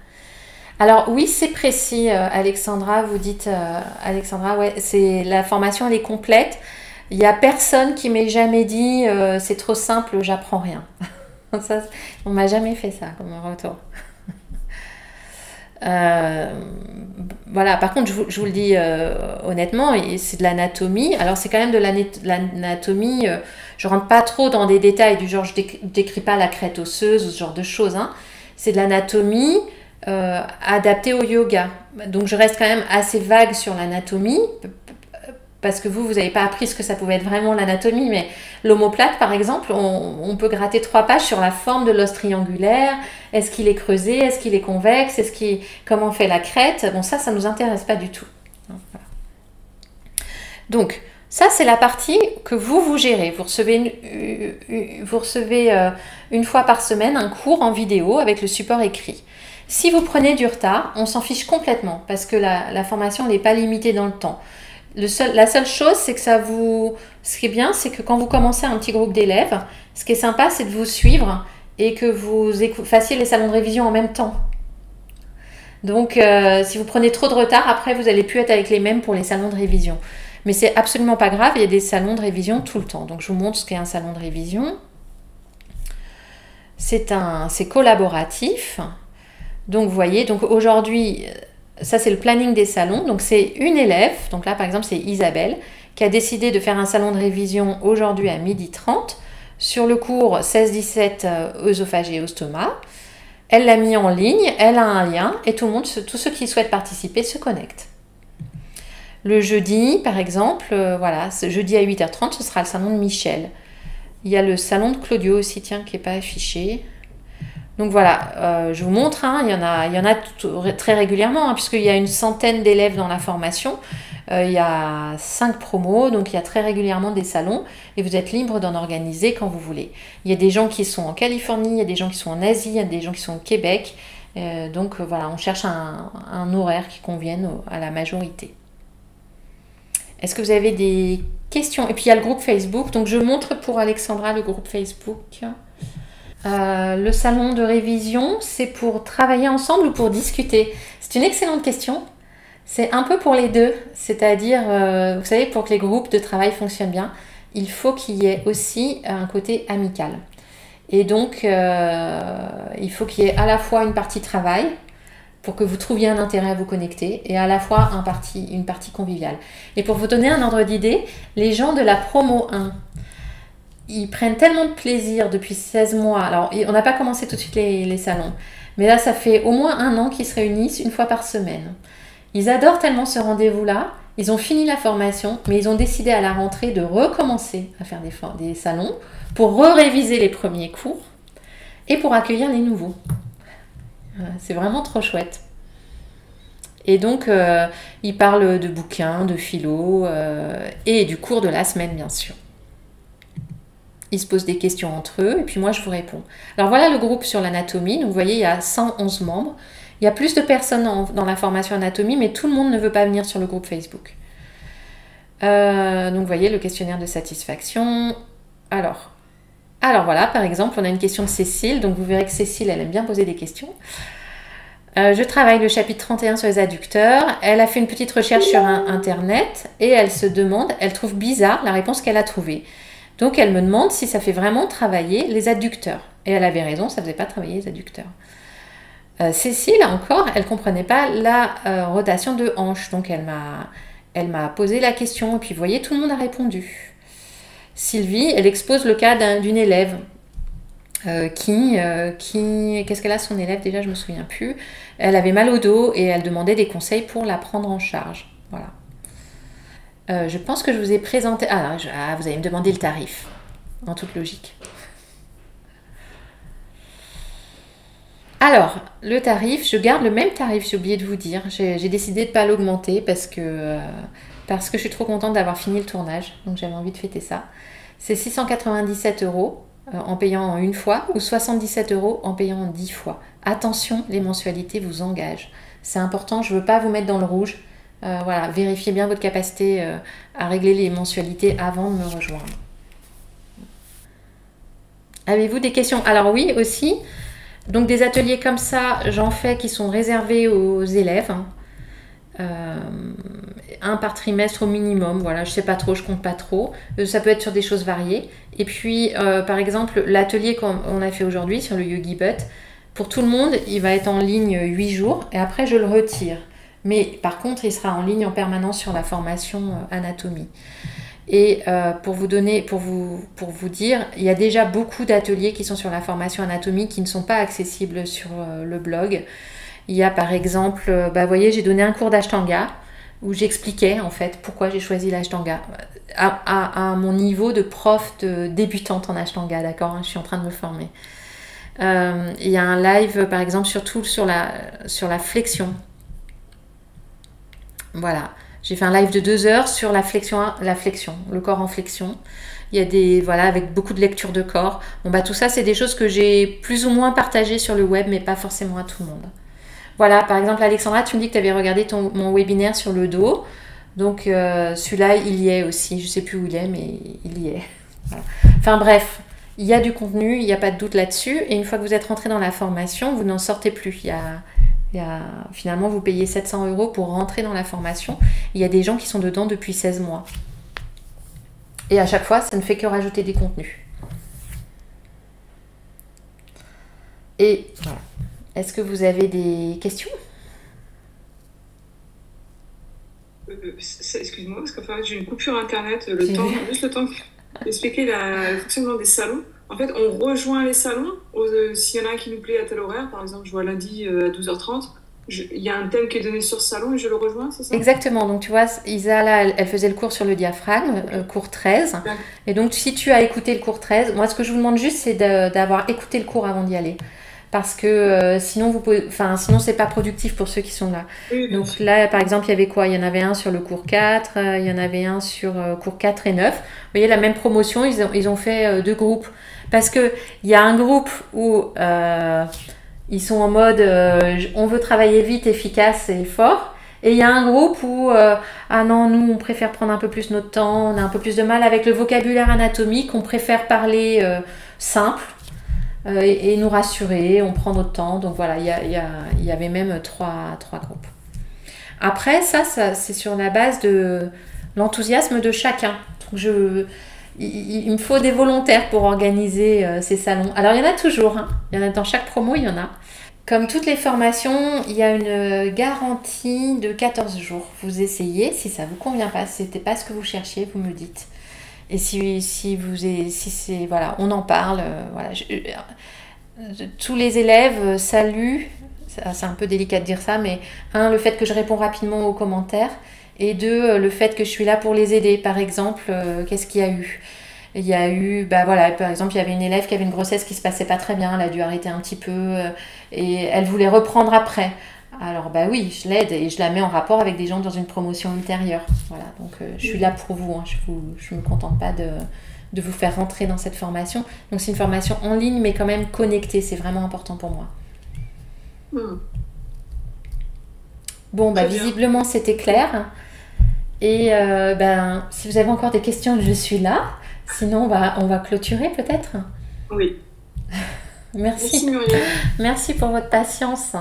Speaker 1: Alors oui, c'est précis, Alexandra, vous dites, Alexandra, ouais, la formation, elle est complète. Il n'y a personne qui m'ait jamais dit c'est trop simple, j'apprends rien. Ça, on m'a jamais fait ça comme retour. Voilà, par contre, je vous le dis honnêtement, c'est de l'anatomie. Alors, c'est quand même de l'anatomie. Je rentre pas trop dans des détails du genre, je décris pas la crête osseuse ou ce genre de choses. Hein. C'est de l'anatomie adaptée au yoga. Donc, je reste quand même assez vague sur l'anatomie. Parce que vous n'avez pas appris ce que ça pouvait être vraiment l'anatomie, mais l'omoplate, par exemple, on peut gratter 3 pages sur la forme de l'os triangulaire. Est-ce qu'il est creusé? Est-ce qu'il est convexe? Comment fait la crête? Bon, ça ne nous intéresse pas du tout. Voilà. Donc, ça, c'est la partie que vous gérez. Vous recevez une fois par semaine un cours en vidéo avec le support écrit. Si vous prenez du retard, on s'en fiche complètement parce que la formation n'est pas limitée dans le temps. La seule chose, c'est que ce qui est bien, c'est que quand vous commencez un petit groupe d'élèves, ce qui est sympa, c'est de vous suivre et que vous fassiez les salons de révision en même temps. Donc, si vous prenez trop de retard, après, vous n'allez plus être avec les mêmes pour les salons de révision. Mais c'est absolument pas grave, il y a des salons de révision tout le temps. Donc, je vous montre ce qu'est un salon de révision. C'est collaboratif. Donc, vous voyez, aujourd'hui... Ça, c'est le planning des salons. Donc, c'est une élève, donc là, par exemple, c'est Isabelle, qui a décidé de faire un salon de révision aujourd'hui à 12h30 sur le cours 16-17 œsophagie et ostomat. Elle l'a mis en ligne, elle a un lien et tous ceux qui souhaitent participer se connectent. Le jeudi, par exemple, voilà, ce jeudi à 8h30, ce sera le salon de Michel. Il y a le salon de Claudio aussi, tiens, qui n'est pas affiché. Donc voilà, je vous montre, hein, il y en a très régulièrement, hein, puisqu'il y a une centaine d'élèves dans la formation. Il y a 5 promos, donc il y a très régulièrement des salons et vous êtes libre d'en organiser quand vous voulez. Il y a des gens qui sont en Californie, il y a des gens qui sont en Asie, il y a des gens qui sont au Québec. Donc voilà, on cherche un horaire qui convienne à la majorité. Est-ce que vous avez des questions? Et puis il y a le groupe Facebook, donc je montre pour Alexandra le groupe Facebook. Le salon de révision, c'est pour travailler ensemble ou pour discuter? C'est une excellente question. C'est un peu pour les deux. C'est-à-dire, vous savez, pour que les groupes de travail fonctionnent bien, il faut qu'il y ait aussi un côté amical. Et donc, il faut qu'il y ait à la fois une partie travail, pour que vous trouviez un intérêt à vous connecter, et à la fois une partie conviviale. Et pour vous donner un ordre d'idée, les gens de la promo 1, ils prennent tellement de plaisir depuis 16 mois. Alors, on n'a pas commencé tout de suite les salons, mais là, ça fait au moins 1 an qu'ils se réunissent une fois par semaine. Ils adorent tellement ce rendez-vous-là. Ils ont fini la formation, mais ils ont décidé à la rentrée de recommencer à faire des salons pour réviser les premiers cours et pour accueillir les nouveaux. C'est vraiment trop chouette. Et donc, ils parlent de bouquins, de philo et du cours de la semaine, bien sûr. Ils se posent des questions entre eux et puis moi, je vous réponds. Alors voilà le groupe sur l'anatomie. Donc, vous voyez, il y a 111 membres. Il y a plus de personnes dans la formation anatomie, mais tout le monde ne veut pas venir sur le groupe Facebook. Donc, vous voyez le questionnaire de satisfaction. Alors voilà, par exemple, on a une question de Cécile. Donc, vous verrez que Cécile, elle aime bien poser des questions. Je travaille le chapitre 31 sur les adducteurs. Elle a fait une petite recherche sur Internet et elle se demande, elle trouve bizarre la réponse qu'elle a trouvée. Donc, elle me demande si ça fait vraiment travailler les adducteurs. Et elle avait raison, ça ne faisait pas travailler les adducteurs. Cécile, encore, elle ne comprenait pas la rotation de hanche. Donc, elle m'a posé la question. Et puis, vous voyez, tout le monde a répondu. Sylvie, elle expose le cas d'une élève qu'est-ce qu'elle a son élève déjà, je ne me souviens plus. Elle avait mal au dos et elle demandait des conseils pour la prendre en charge. Voilà. Je pense que je vous ai présenté... vous allez me demander le tarif, en toute logique. Alors, le tarif, je garde le même tarif, j'ai oublié de vous dire. J'ai décidé de ne pas l'augmenter parce que je suis trop contente d'avoir fini le tournage. Donc, j'avais envie de fêter ça. C'est 697 € en payant en une fois ou 77 € en payant en 10 fois. Attention, les mensualités vous engagent. C'est important, je ne veux pas vous mettre dans le rouge. Voilà, vérifiez bien votre capacité à régler les mensualités avant de me rejoindre. Avez-vous des questions? Alors oui, aussi... Donc des ateliers comme ça, j'en fais qui sont réservés aux élèves. Un par trimestre au minimum, voilà, je sais pas trop, je compte pas trop. Ça peut être sur des choses variées. Et puis, par exemple, l'atelier qu'on a fait aujourd'hui sur le YogiButt, pour tout le monde, il va être en ligne 8 jours et après je le retire. Mais par contre, il sera en ligne en permanence sur la formation anatomie. Et pour vous dire, il y a déjà beaucoup d'ateliers qui sont sur la formation anatomie qui ne sont pas accessibles sur le blog. Il y a par exemple, vous voyez, j'ai donné un cours d'Ashtanga où j'expliquais en fait pourquoi j'ai choisi l'Ashtanga à mon niveau de prof débutante en Ashtanga, d'accord, hein, je suis en train de me former. Il y a un live par exemple surtout sur la flexion. Voilà. J'ai fait un live de 2 heures sur la flexion, le corps en flexion. Il y a avec beaucoup de lecture de corps. Bon, tout ça, c'est des choses que j'ai plus ou moins partagées sur le web, mais pas forcément à tout le monde. Voilà, par exemple, Alexandra, tu me dis que tu avais regardé mon webinaire sur le dos. Donc, celui-là, il y est aussi. Je ne sais plus où il est, mais il y est. Voilà. Enfin, bref, il y a du contenu, il n'y a pas de doute là-dessus. Et une fois que vous êtes rentré dans la formation, vous n'en sortez plus. Finalement, vous payez 700 € pour rentrer dans la formation. Il y a des gens qui sont dedans depuis 16 mois. Et à chaque fois, ça ne fait que rajouter des contenus. Et voilà. Est-ce que vous avez des questions?
Speaker 7: Excuse-moi, parce qu'en fait, j'ai une coupure internet. Juste le temps d'expliquer le fonctionnement des salons. En fait, on rejoint les salons. S'il y en a un qui nous plaît à tel horaire, par exemple, je vois lundi à 12h30, il y a un thème qui est donné sur ce salon et je le rejoins, c'est ça?
Speaker 1: Exactement. Donc, tu vois, Isa, là, elle faisait le cours sur le diaphragme, cours 13. Ouais. Et donc, si tu as écouté le cours 13, moi, ce que je vous demande juste, c'est d'avoir écouté le cours avant d'y aller. Parce que sinon, c'est pas productif pour ceux qui sont là. Oui, donc là, par exemple, il y avait quoi? Il y en avait un sur le cours 4, il y en avait un sur cours 4 et 9. Vous voyez, la même promotion, ils ont fait 2 groupes. Parce qu'il y a un groupe où ils sont en mode on veut travailler vite, efficace et fort. Et il y a un groupe où ah non, nous, on préfère prendre un peu plus notre temps, on a un peu plus de mal avec le vocabulaire anatomique, on préfère parler simple. et nous rassurer, on prend notre temps. Donc voilà, il y avait même trois groupes. Après, ça c'est sur la base de l'enthousiasme de chacun. Donc il me faut des volontaires pour organiser ces salons. Alors il y en a toujours, hein. Il y en a dans chaque promo, il y en a. Comme toutes les formations, il y a une garantie de 14 jours. Vous essayez, si ça ne vous convient pas, si ce n'était pas ce que vous cherchiez, vous me dites. Et si c'est, voilà, on en parle. Voilà. Tous les élèves saluent, c'est un peu délicat de dire ça, mais un, le fait que je réponds rapidement aux commentaires, et deux, le fait que je suis là pour les aider. Par exemple, qu'est-ce qu'il y a eu ? Il y a eu, voilà, par exemple, il y avait une élève qui avait une grossesse qui se passait pas très bien, elle a dû arrêter un petit peu et elle voulait reprendre après. Alors oui, je l'aide et je la mets en rapport avec des gens dans une promotion ultérieure. Voilà, donc je suis là pour vous, hein. Je me contente pas de vous faire rentrer dans cette formation. Donc c'est une formation en ligne mais quand même connectée, c'est vraiment important pour moi. Bon, visiblement c'était clair. Et si vous avez encore des questions, je suis là. Sinon, on va clôturer peut-être.
Speaker 7: Oui.
Speaker 1: Merci.
Speaker 7: Merci Muriel.
Speaker 1: Merci pour votre patience.